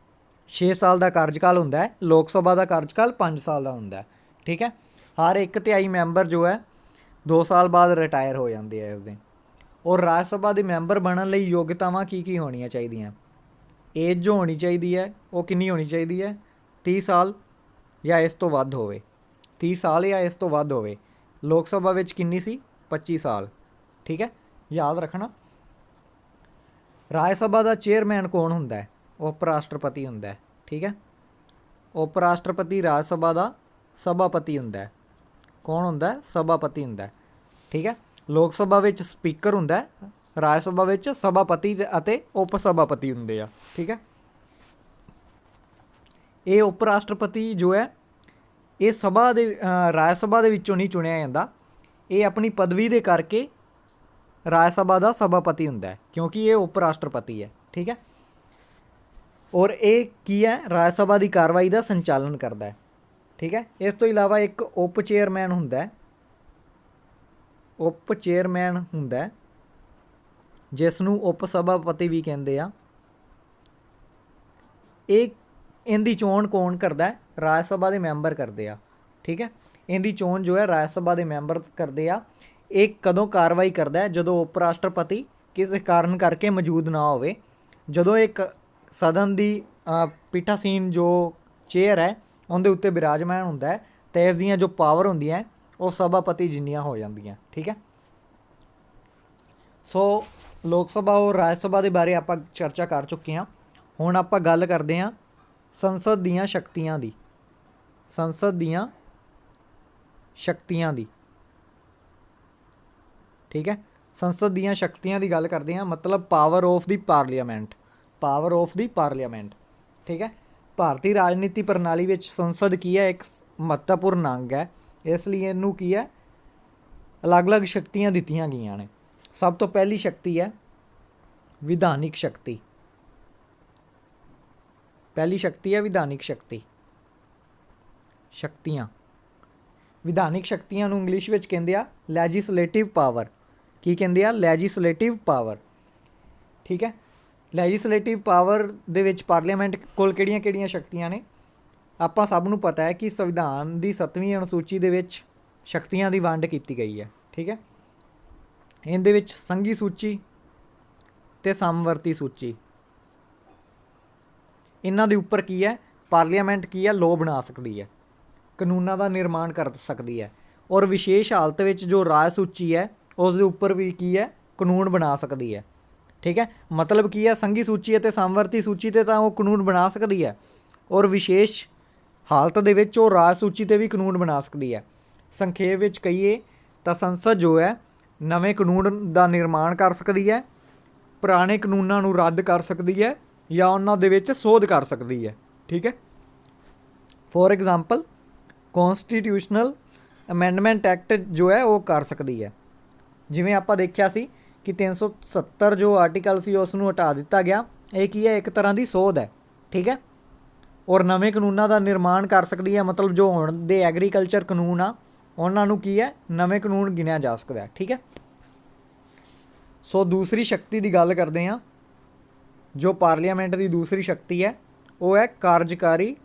Speaker 1: 6 ਸਾਲ ਦਾ ਕਾਰਜਕਾਲ ਹੁੰਦਾ ਹੈ। ਲੋਕ ਸਭਾ ਦਾ ਕਾਰਜਕਾਲ 5 ਸਾਲ ਦਾ ਹੁੰਦਾ ਹੈ, ਠੀਕ ਹੈ। ਹਰ 1/3 ਮੈਂਬਰ ਜੋ ਹੈ 2 ਸਾਲ ਬਾਅਦ ਰਿਟਾਇਰ ਹੋ ਜਾਂਦੇ ਆ ਇਸਦੇ। ਔਰ ਰਾਜ ਸਭਾ ਦੇ ਮੈਂਬਰ ਬਣਨ ਲਈ ਯੋਗਤਾਵਾਂ ਕੀ ਹੋਣੀਆਂ ਚਾਹੀਦੀਆਂ? ਏਜ ਜੋ ਹੋਣੀ ਚਾਹੀਦੀ ਹੈ ਉਹ ਕਿੰਨੀ ਹੋਣੀ ਚਾਹੀਦੀ ਹੈ? 30 ਸਾਲ ਜਾਂ ਇਸ ਤੋਂ ਵੱਧ ਹੋਵੇ, 30 ਸਾਲ ਜਾਂ ਇਸ ਤੋਂ ਵੱਧ ਹੋਵੇ। ਲੋਕ ਸਭਾ ਵਿੱਚ ਕਿੰਨੀ ਸੀ? 25 ਸਾਲ, ਠੀਕ ਹੈ, ਯਾਦ ਰੱਖਣਾ। ਰਾਜ ਸਭਾ ਦਾ ਚੇਅਰਮੈਨ ਕੌਣ ਹੁੰਦਾ ਹੈ? ਉਪ ਰਾਸ਼ਟਰਪਤੀ ਹੁੰਦਾ ਹੈ, ਠੀਕ ਹੈ। ਉਪ ਰਾਸ਼ਟਰਪਤੀ ਰਾਜ ਸਭਾ ਦਾ ਸਭਾਪਤੀ ਹੁੰਦਾ ਹੈ। ਕੌਣ ਹੁੰਦਾ ਹੈ? ਸਭਾਪਤੀ ਹੁੰਦਾ ਹੈ, ਠੀਕ ਹੈ। ਲੋਕ ਸਭਾ ਵਿੱਚ ਸਪੀਕਰ ਹੁੰਦਾ ਹੈ, ਰਾਜ ਸਭਾ ਵਿੱਚ ਸਭਾਪਤੀ ਅਤੇ ਉਪ ਸਭਾਪਤੀ ਹੁੰਦੇ ਆ, ਠੀਕ ਹੈ। ਇਹ ਉਪ ਰਾਸ਼ਟਰਪਤੀ ਜੋ ਹੈ ਇਹ ਸਭਾ ਦੇ ਰਾਜ ਸਭਾ ਦੇ ਵਿੱਚੋਂ ਨਹੀਂ ਚੁਣਿਆ ਜਾਂਦਾ, ਇਹ ਆਪਣੀ ਪਦਵੀ ਦੇ ਕਰਕੇ ਰਾਜ ਸਭਾ ਦਾ ਸਭਾਪਤੀ ਹੁੰਦਾ ਹੈ, ਕਿਉਂਕਿ ਇਹ ਉਪ ਰਾਸ਼ਟਰਪਤੀ ਹੈ, ਠੀਕ ਹੈ। ਔਰ ਇਹ ਕੀ ਹੈ? ਰਾਜ ਸਭਾ ਦੀ ਕਾਰਵਾਈ ਦਾ ਸੰਚਾਲਨ ਕਰਦਾ ਹੈ, ਠੀਕ ਹੈ। ਇਸ ਤੋਂ ਇਲਾਵਾ ਇੱਕ ਉਪ ਚੇਅਰਮੈਨ ਹੁੰਦਾ ਹੈ, ਉਪ ਚੇਅਰਮੈਨ ਹੁੰਦਾ ਜਿਸ ਨੂੰ ਉਪ ਸਭਾਪਤੀ ਵੀ ਕਹਿੰਦੇ ਆ। ਇਹਦੀ ਚੋਣ ਕੌਣ ਕਰਦਾ ਹੈ? ਰਾਜ ਸਭਾ ਦੇ ਮੈਂਬਰ ਕਰਦੇ ਆ, ਠੀਕ ਹੈ। ਇਹਦੀ ਚੋਣ ਜੋ ਹੈ ਰਾਜ ਸਭਾ ਦੇ ਮੈਂਬਰ ਕਰਦੇ ਆ। ਇਹ ਕਦੋਂ ਕਾਰਵਾਈ ਕਰਦਾ ਹੈ? ਜਦੋਂ ਉਪ ਰਾਸ਼ਟਰਪਤੀ ਕਿਸੇ ਕਾਰਨ ਕਰਕੇ ਮੌਜੂਦ ਨਾ ਹੋਵੇ। ਜਦੋਂ ਇੱਕ ਸਦਨ ਦੀ ਪੀਠਾਸੀਨ ਜੋ ਚੇਅਰ ਹੈ ਉਹਦੇ ਉੱਤੇ ਬਿਰਾਜਮਾਨ ਹੁੰਦਾ ਹੈ ਅਤੇ ਇਸ ਦੀਆਂ ਜੋ ਪਾਵਰ ਹੁੰਦੀਆਂ ਉਹ ਸਭਾਪਤੀ ਜਿੰਨੀਆਂ ਹੋ ਜਾਂਦੀਆਂ, ਠੀਕ ਹੈ। ਸੋ ਲੋਕ ਸਭਾ ਔਰ ਰਾਜ ਸਭਾ ਦੇ ਬਾਰੇ ਆਪਾਂ ਚਰਚਾ ਕਰ ਚੁੱਕੇ ਹਾਂ। ਹੁਣ ਆਪਾਂ ਗੱਲ ਕਰਦੇ ਹਾਂ ਸੰਸਦ ਦੀਆਂ ਸ਼ਕਤੀਆਂ ਦੀ। ਸੰਸਦ ਦੀਆਂ ਸ਼ਕਤੀਆਂ ਦੀ, ਠੀਕ ਹੈ। ਸੰਸਦ ਦੀਆਂ ਸ਼ਕਤੀਆਂ ਦੀ ਗੱਲ ਕਰਦੇ ਹਾਂ, ਮਤਲਬ power of the parliament, power of the parliament, ਠੀਕ ਹੈ। ਭਾਰਤੀ ਰਾਜਨੀਤੀ ਪ੍ਰਣਾਲੀ ਵਿੱਚ ਸੰਸਦ ਕੀ ਹੈ? ਇੱਕ ਮਹੱਤਵਪੂਰਨ ਅੰਗ ਹੈ, ਇਸ ਲਈ ਇਹਨੂੰ ਕੀ ਹੈ? ਅਲੱਗ-ਅਲੱਗ ਸ਼ਕਤੀਆਂ ਦਿੱਤੀਆਂ ਗਈਆਂ ਨੇ। ਸਭ ਤੋਂ ਪਹਿਲੀ ਸ਼ਕਤੀ ਹੈ ਵਿਧਾਨਿਕ ਸ਼ਕਤੀ। ਪਹਿਲੀ ਸ਼ਕਤੀ ਹੈ ਵਿਧਾਨਿਕ ਸ਼ਕਤੀ। ਸ਼ਕਤੀਆਂ, ਵਿਧਾਨਿਕ ਸ਼ਕਤੀਆਂ ਨੂੰ ਇੰਗਲਿਸ਼ ਵਿੱਚ ਕਹਿੰਦੇ ਆ ਲੈਜਿਸਲੇਟਿਵ ਪਾਵਰ। ਕੀ ਕਹਿੰਦੇ ਆ? ਲੈਜਿਸਲੇਟਿਵ ਪਾਵਰ, ਠੀਕ ਹੈ। ਲੈਜਿਸਲੇਟਿਵ ਪਾਵਰ ਦੇ ਵਿੱਚ ਪਾਰਲੀਮੈਂਟ ਕੋਲ ਕਿਹੜੀਆਂ-ਕਿਹੜੀਆਂ ਸ਼ਕਤੀਆਂ ਨੇ? ਆਪਾਂ ਸਭ ਨੂੰ ਪਤਾ ਹੈ ਕਿ ਸੰਵਿਧਾਨ ਦੀ 7ਵੀਂ ਅਨੁਸੂਚੀ ਦੇ ਵਿੱਚ ਸ਼ਕਤੀਆਂ ਦੀ ਵੰਡ ਕੀਤੀ ਗਈ ਹੈ, ਠੀਕ ਹੈ। ਇਹਦੇ ਵਿੱਚ ਸੰਘੀ ਸੂਚੀ ਅਤੇ ਸਮਵਰਤੀ ਸੂਚੀ, ਇਹਨਾਂ ਦੇ ਉੱਪਰ ਕੀ ਹੈ? ਪਾਰਲੀਮੈਂਟ ਕੀ ਹੈ? ਲਾਅ ਬਣਾ ਸਕਦੀ ਹੈ, ਕਾਨੂੰਨਾਂ ਦਾ ਨਿਰਮਾਣ ਕਰ ਸਕਦੀ ਹੈ। ਔਰ ਵਿਸ਼ੇਸ਼ ਹਾਲਤ ਵਿੱਚ ਜੋ ਰਾਜ ਸੂਚੀ ਹੈ ਉਸ ਦੇ ਉੱਪਰ ਵੀ ਕੀ ਹੈ? ਕਾਨੂੰਨ ਬਣਾ ਸਕਦੀ ਹੈ, ਠੀਕ ਹੈ। ਮਤਲਬ ਕੀ ਹੈ? ਸੰਘੀ ਸੂਚੀ ਅਤੇ ਸਮਵਰਤੀ ਸੂਚੀ 'ਤੇ ਤਾਂ ਉਹ ਕਾਨੂੰਨ ਬਣਾ ਸਕਦੀ ਹੈ, ਔਰ ਵਿਸ਼ੇਸ਼ ਹਾਲਤ ਦੇ ਵਿੱਚ ਉਹ ਰਾਜ ਸੂਚੀ 'ਤੇ ਵੀ ਕਾਨੂੰਨ ਬਣਾ ਸਕਦੀ ਹੈ। ਸੰਖੇਪ ਵਿੱਚ ਕਹੀਏ ਤਾਂ ਸੰਸਦ ਜੋ ਹੈ ਨਵੇਂ ਕਾਨੂੰਨ ਦਾ ਨਿਰਮਾਣ ਕਰ ਸਕਦੀ ਹੈ, ਪੁਰਾਣੇ ਕਾਨੂੰਨਾਂ ਨੂੰ ਰੱਦ ਕਰ ਸਕਦੀ ਹੈ ਜਾਂ ਉਹਨਾਂ ਦੇ ਵਿੱਚ ਸੋਧ ਕਰ ਸਕਦੀ ਹੈ। ਠੀਕ ਹੈ। ਫੋਰ ਐਗਜ਼ਾਮਪਲ ਕੌਂਸਟੀਟਿਊਸ਼ਨਲ ਅਮੈਂਡਮੈਂਟ ਐਕਟ ਜੋ ਹੈ ਉਹ ਕਰ ਸਕਦੀ ਹੈ। ਜਿਵੇਂ ਆਪਾਂ ਦੇਖਿਆ ਸੀ ਕਿ 370 ਜੋ ਆਰਟੀਕਲ ਸੀ ਉਸ ਨੂੰ ਹਟਾ ਦਿੱਤਾ ਗਿਆ। ਇਹ ਕੀ ਹੈ, ਇੱਕ ਤਰ੍ਹਾਂ ਦੀ ਸੋਧ ਹੈ। ਠੀਕ ਹੈ। ਔਰ ਨਵੇਂ ਕਾਨੂੰਨਾਂ ਦਾ ਨਿਰਮਾਣ ਕਰ ਸਕਦੀ ਹੈ, ਮਤਲਬ ਜੋ ਹੁਣ ਦੇ ਐਗਰੀਕਲਚਰ ਕਾਨੂੰਨ ਆ ਉਹਨਾਂ ਨੂੰ ਕੀ ਹੈ, ਨਵੇਂ ਕਾਨੂੰਨ ਗਿਣਿਆ ਜਾ ਸਕਦਾ ਹੈ। ਠੀਕ ਹੈ। ਸੋ ਦੂਸਰੀ ਸ਼ਕਤੀ ਦੀ ਗੱਲ ਕਰਦੇ ਹਾਂ। ਜੋ ਪਾਰਲੀਮੈਂਟ ਦੀ ਦੂਸਰੀ ਸ਼ਕਤੀ ਹੈ ਉਹ ਹੈ ਕਾਰਜਕਾਰੀ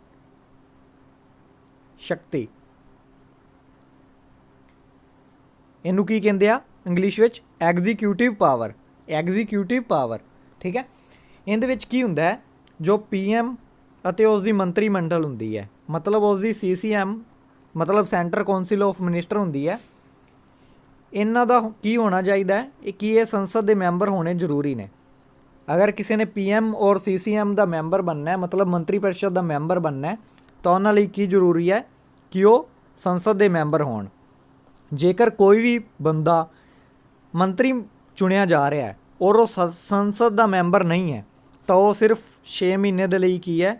Speaker 1: ਸ਼ਕਤੀ। ਇਹਨੂੰ ਕੀ ਕਹਿੰਦੇ ਆ ਇੰਗਲਿਸ਼ ਵਿੱਚ, ਐਗਜ਼ੀਕਿਊਟਿਵ ਪਾਵਰ। Executive power. ਠੀਕ ਹੈ। ਇਹਦੇ ਵਿੱਚ ਕੀ ਹੁੰਦਾ ਹੈ, ਜੋ PM ਅਤੇ ਉਸ ਦੀ ਮੰਤਰੀ ਮੰਡਲ ਹੁੰਦੀ ਹੈ, ਮਤਲਬ ਉਸ ਦੀ CCM ਮਤਲਬ ਸੈਂਟਰ ਕੌਂਸਿਲ ਆਫ ਮਿਨਿਸਟਰ ਹੁੰਦੀ ਹੈ। ਇਹਨਾਂ ਦਾ ਕੀ ਹੋਣਾ ਚਾਹੀਦਾ ਹੈ ਕਿ ਇਹ ਸੰਸਦ ਦੇ ਮੈਂਬਰ ਹੋਣੇ ਜ਼ਰੂਰੀ ਨੇ। ਅਗਰ ਕਿਸੇ ਨੇ PM ਔਰ CCM ਦਾ ਮੈਂਬਰ ਬਣਨਾ ਹੈ, ਮਤਲਬ ਮੰਤਰੀ ਪਰਿਸ਼ਦ ਦਾ ਮੈਂਬਰ ਬਣਨਾ ਹੈ, ਤਾਂ ਉਹਨਾਂ ਲਈ ਕੀ ਜ਼ਰੂਰੀ ਹੈ ਕਿ ਉਹ ਸੰਸਦ ਦੇ ਮੈਂਬਰ ਹੋਣ। ਜੇਕਰ ਕੋਈ ਵੀ ਬੰਦਾ ਮੰਤਰੀ ਚੁਣਿਆ ਜਾ ਰਿਹਾ ਹੈ ਔਰ ਉਹ ਸੰਸਦ ਦਾ ਮੈਂਬਰ ਨਹੀਂ ਹੈ ਤਾਂ ਉਹ ਸਿਰਫ 6 ਮਹੀਨੇ ਦੇ ਲਈ ਕੀ ਹੈ,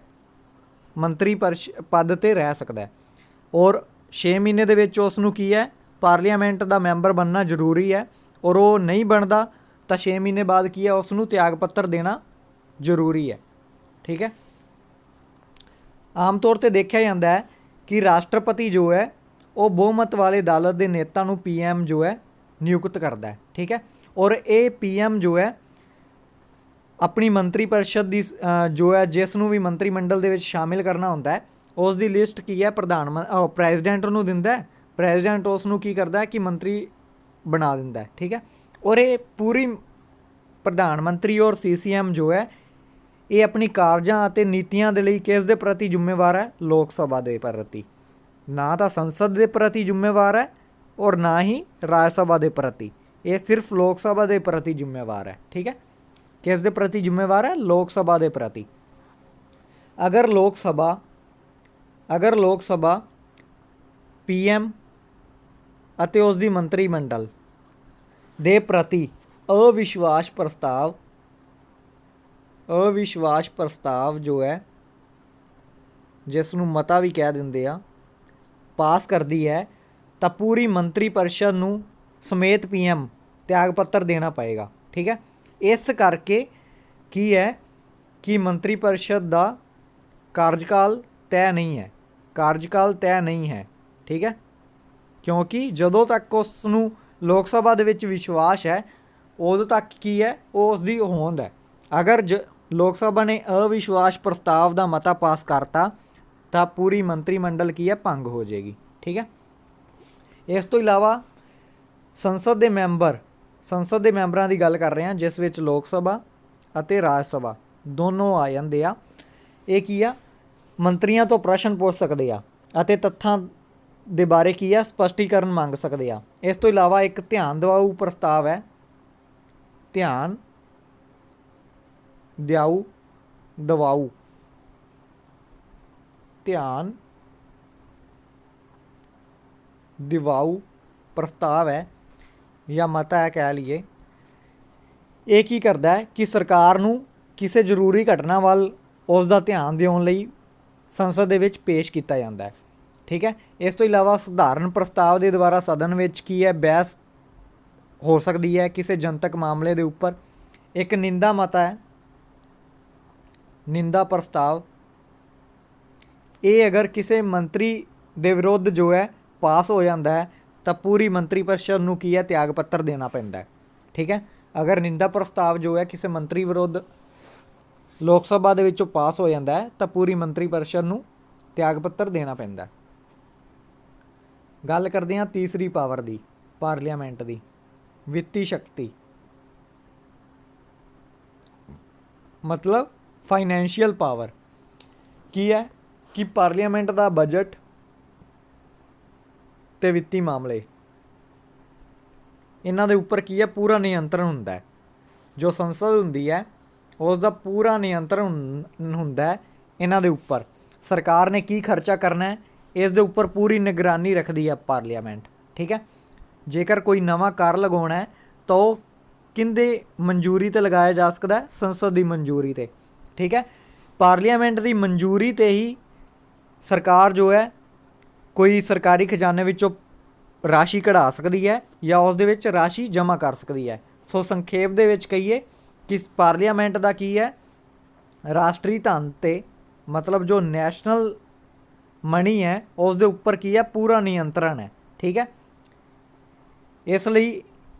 Speaker 1: ਮੰਤਰੀ ਪਦ 'ਤੇ ਰਹਿ ਸਕਦਾ ਹੈ। ਔਰ 6 ਮਹੀਨੇ ਦੇ ਵਿੱਚ ਉਸ ਨੂੰ ਕੀ ਹੈ, ਪਾਰਲੀਮੈਂਟ ਦਾ ਮੈਂਬਰ ਬਣਨਾ ਜ਼ਰੂਰੀ ਹੈ। ਔਰ ਉਹ ਨਹੀਂ ਬਣਦਾ ਤਾਂ 6 ਮਹੀਨੇ ਬਾਅਦ ਕੀ ਹੈ, ਉਸ ਨੂੰ ਤਿਆਗ ਪੱਤਰ ਦੇਣਾ ਜ਼ਰੂਰੀ ਹੈ। ਠੀਕ ਹੈ। ਆਮ ਤੌਰ 'ਤੇ ਦੇਖਿਆ ਜਾਂਦਾ ਹੈ ਕਿ ਰਾਸ਼ਟਰਪਤੀ ਜੋ ਹੈ ਉਹ ਬਹੁਮਤ ਵਾਲੇ ਅਦਾਲਤ ਦੇ ਨੇਤਾ ਨੂੰ PM ਜੋ ਹੈ ਨਿਯੁਕਤ ਕਰਦਾ ਹੈ। ਠੀਕ ਹੈ। ਔਰ ਇਹ PM ਜੋ ਹੈ ਆਪਣੀ ਮੰਤਰੀ ਪਰਿਸ਼ਦ ਦੀ ਜੋ ਹੈ ਜਿਸ ਨੂੰ ਵੀ ਮੰਤਰੀ ਮੰਡਲ ਦੇ ਵਿੱਚ ਸ਼ਾਮਿਲ ਕਰਨਾ ਹੁੰਦਾ ਹੈ, ਉਸ ਦੀ ਲਿਸਟ ਕੀ ਹੈ ਪ੍ਰੈਜ਼ੀਡੈਂਟ ਨੂੰ ਦਿੰਦਾ ਹੈ। ਪ੍ਰੈਜ਼ੀਡੈਂਟ ਉਸ ਨੂੰ ਕੀ ਕਰਦਾ ਹੈ ਕਿ ਮੰਤਰੀ ਬਣਾ ਦਿੰਦਾ ਹੈ। ਠੀਕ ਹੈ। ਔਰ ਇਹ ਪੂਰੀ ਪ੍ਰਧਾਨ ਮੰਤਰੀ ਔਰ CCM ਜੋ ਹੈ ਇਹ ਆਪਣੀ ਕਾਰਜਾਂ ਅਤੇ ਨੀਤੀਆਂ ਦੇ ਲਈ ਕਿਸ ਦੇ ਪ੍ਰਤੀ ਜ਼ਿੰਮੇਵਾਰ ਹੈ, ਲੋਕ ਸਭਾ ਦੇ ਪ੍ਰਤੀ। ਨਾ ਤਾਂ ਸੰਸਦ ਦੇ ਪ੍ਰਤੀ ਜ਼ਿੰਮੇਵਾਰ ਹੈ ਔਰ ਨਾ ਹੀ ਰਾਜ ਸਭਾ ਦੇ ਪ੍ਰਤੀ। ਇਹ ਸਿਰਫ ਲੋਕ ਸਭਾ ਦੇ ਪ੍ਰਤੀ ਜ਼ਿੰਮੇਵਾਰ ਹੈ। ਠੀਕ ਹੈ। ਕਿਸ ਦੇ ਪ੍ਰਤੀ ਜ਼ਿੰਮੇਵਾਰ ਹੈ, ਲੋਕ ਸਭਾ ਦੇ ਪ੍ਰਤੀ। ਅਗਰ ਲੋਕ ਸਭਾ PM ਅਤੇ ਉਸ ਦੀ ਮੰਤਰੀ ਮੰਡਲ ਦੇ ਪ੍ਰਤੀ ਅਵਿਸ਼ਵਾਸ ਪ੍ਰਸਤਾਵ ਜੋ ਹੈ ਜਿਸ ਨੂੰ ਮਤਾ ਵੀ ਕਹਿ ਦਿੰਦੇ ਆ, ਪਾਸ ਕਰਦੀ ਹੈ ਤਾਂ ਪੂਰੀ ਮੰਤਰੀ ਪਰਿਸ਼ਦ ਨੂੰ ਸਮੇਤ PM ਤਿਆਗ ਪੱਤਰ ਦੇਣਾ ਪਏਗਾ। ਠੀਕ ਹੈ। ਇਸ ਕਰਕੇ ਕੀ ਹੈ ਕਿ ਮੰਤਰੀ ਪਰਿਸ਼ਦ ਦਾ ਕਾਰਜਕਾਲ ਤੈਅ ਨਹੀਂ ਹੈ। ਠੀਕ ਹੈ। ਕਿਉਂਕਿ ਜਦੋਂ ਤੱਕ ਉਸ ਨੂੰ ਲੋਕ ਸਭਾ ਦੇ ਵਿੱਚ ਵਿਸ਼ਵਾਸ ਹੈ ਉਦੋਂ ਤੱਕ ਕੀ ਹੈ, ਉਹ ਉਸ ਦੀ ਹੋਂਦ ਹੈ। ਅਗਰ ਲੋਕ ਸਭਾ ਨੇ ਅਵਿਸ਼ਵਾਸ ਪ੍ਰਸਤਾਵ ਦਾ ਮਤਾ ਪਾਸ ਕਰਤਾ ਤਾਂ ਪੂਰੀ ਮੰਤਰੀ ਮੰਡਲ ਕੀ ਹੈ, ਭੰਗ ਹੋ ਜਾਏਗੀ। ਠੀਕ ਹੈ। ਇਸ ਤੋਂ ਇਲਾਵਾ ਸੰਸਦ ਦੇ ਮੈਂਬਰਾਂ ਦੀ ਗੱਲ ਕਰ ਰਹੇ ਹਾਂ ਜਿਸ ਵਿੱਚ ਲੋਕ ਸਭਾ ਅਤੇ ਰਾਜ ਸਭਾ ਦੋਨੋਂ ਆ ਜਾਂਦੇ ਆ। ਇਹ ਕੀ ਆ, ਮੰਤਰੀਆਂ ਤੋਂ ਪ੍ਰਸ਼ਨ ਪੁੱਛ ਸਕਦੇ ਆ ਅਤੇ ਤੱਥਾਂ ਦੇ ਬਾਰੇ ਕੀ ਆ, ਸਪਸ਼ਟੀਕਰਨ ਮੰਗ ਸਕਦੇ ਆ। ਇਸ ਤੋਂ ਇਲਾਵਾ ਇੱਕ ਧਿਆਨ ਦਿਵਾਊ ਪ੍ਰਸਤਾਵ ਹੈ, ਧਿਆਨ ਦਿਵਾਊ ਪ੍ਰਸਤਾਵ ਹੈ ਜਾਂ ਮਤਾ ਹੈ ਕਹਿ ਲਈਏ। ਇਹ ਕੀ ਕਰਦਾ ਹੈ ਕਿ ਸਰਕਾਰ ਨੂੰ ਕਿਸੇ ਜ਼ਰੂਰੀ ਘਟਨਾ ਵੱਲ ਉਸ ਦਾ ਧਿਆਨ ਦਿਵਾਉਣ ਲਈ ਸੰਸਦ ਦੇ ਵਿੱਚ ਪੇਸ਼ ਕੀਤਾ ਜਾਂਦਾ ਹੈ। ਠੀਕ ਹੈ। ਇਸ ਤੋਂ ਇਲਾਵਾ ਸਧਾਰਨ ਪ੍ਰਸਤਾਵ ਦੇ ਦੁਆਰਾ ਸਦਨ ਵਿੱਚ ਕੀ ਹੈ, ਬਹਿਸ ਹੋ ਸਕਦੀ ਹੈ ਕਿਸੇ ਜਨਤਕ ਮਾਮਲੇ ਦੇ ਉੱਪਰ। ਇੱਕ ਨਿੰਦਾ ਮਤਾ ਹੈ, ਨਿੰਦਾ ਪ੍ਰਸਤਾਵ। ਇਹ ਅਗਰ ਕਿਸੇ ਮੰਤਰੀ ਦੇ ਵਿਰੁੱਧ ਜੋ ਹੈ ਪਾਸ ਹੋ ਜਾਂਦਾ ਹੈ ਤਾਂ ਪੂਰੀ ਮੰਤਰੀ ਪਰਿਸ਼ਦ ਨੂੰ ਕੀ ਹੈ, ਤਿਆਗ ਪੱਤਰ ਦੇਣਾ ਪੈਂਦਾ ਹੈ। ਠੀਕ ਹੈ। ਅਗਰ ਨਿੰਦਾ ਪ੍ਰਸਤਾਵ ਜੋ ਹੈ ਕਿਸੇ ਮੰਤਰੀ ਵਿਰੁੱਧ ਲੋਕ ਸਭਾ ਦੇ ਵਿੱਚੋਂ ਪਾਸ ਹੋ ਜਾਂਦਾ ਹੈ ਤਾਂ ਪੂਰੀ ਮੰਤਰੀ ਪਰਿਸ਼ਦ ਨੂੰ ਤਿਆਗ ਪੱਤਰ ਦੇਣਾ ਪੈਂਦਾ। ਗੱਲ ਕਰਦੇ ਹਾਂ ਤੀਸਰੀ ਪਾਵਰ ਦੀ, ਪਾਰਲੀਮੈਂਟ ਦੀ, ਵਿੱਤੀ ਸ਼ਕਤੀ, ਮਤਲਬ ਫਾਈਨੈਂਸ਼ੀਅਲ ਪਾਵਰ। ਕੀ ਹੈ ਕਿ ਪਾਰਲੀਮੈਂਟ ਦਾ ਬਜਟ ਤੇ ਵਿੱਤੀ ਮਾਮਲੇ ਇਹਨਾਂ ਦੇ ਉੱਪਰ ਕੀ ਹੈ, ਪੂਰਾ ਨਿਯੰਤਰਣ ਹੁੰਦਾ ਹੈ। ਜੋ ਸੰਸਦ ਹੁੰਦੀ ਹੈ ਉਸ ਦਾ ਪੂਰਾ ਨਿਯੰਤਰਣ ਹੁੰਦਾ ਹੈ ਇਹਨਾਂ ਦੇ ਉੱਪਰ। ਸਰਕਾਰ ਨੇ ਕੀ ਖਰਚਾ ਕਰਨਾ ਹੈ ਇਸ ਦੇ ਉੱਪਰ ਪੂਰੀ ਨਿਗਰਾਨੀ ਰੱਖਦੀ ਹੈ ਪਾਰਲੀਮੈਂਟ, ਠੀਕ ਹੈ। ਜੇਕਰ ਕੋਈ ਨਵਾਂ ਕਰ ਲਗਾਉਣਾ ਹੈ ਤਾਂ ਉਹ ਕਿਹਦੇ ਮਨਜ਼ੂਰੀ ਤੇ ਲਗਾਇਆ ਜਾ ਸਕਦਾ ਹੈ? ਸੰਸਦ ਦੀ ਮਨਜ਼ੂਰੀ ਤੇ, ਠੀਕ ਹੈ। ਪਾਰਲੀਮੈਂਟ ਦੀ ਮਨਜ਼ੂਰੀ ਤੇ ਹੀ ਸਰਕਾਰ ਜੋ ਹੈ ਕੋਈ ਸਰਕਾਰੀ ਖਜ਼ਾਨੇ ਵਿੱਚੋਂ ਰਾਸ਼ੀ ਕਢਾ ਸਕਦੀ ਹੈ ਜਾਂ ਉਸ ਦੇ ਵਿੱਚ ਰਾਸ਼ੀ ਜਮ੍ਹਾਂ ਕਰ ਸਕਦੀ ਹੈ। ਸੋ ਸੰਖੇਪ ਦੇ ਵਿੱਚ ਕਹੀਏ ਕਿ ਪਾਰਲੀਮੈਂਟ ਦਾ ਕੀ ਹੈ, ਰਾਸ਼ਟਰੀ ਧਨ ਤੇ ਮਤਲਬ ਜੋ ਨੈਸ਼ਨਲ ਮਨੀ ਹੈ ਉਸ ਦੇ ਉੱਪਰ ਕੀ ਹੈ, ਪੂਰਾ ਨਿਯੰਤਰਣ ਹੈ, ਠੀਕ ਹੈ। ਇਸ ਲਈ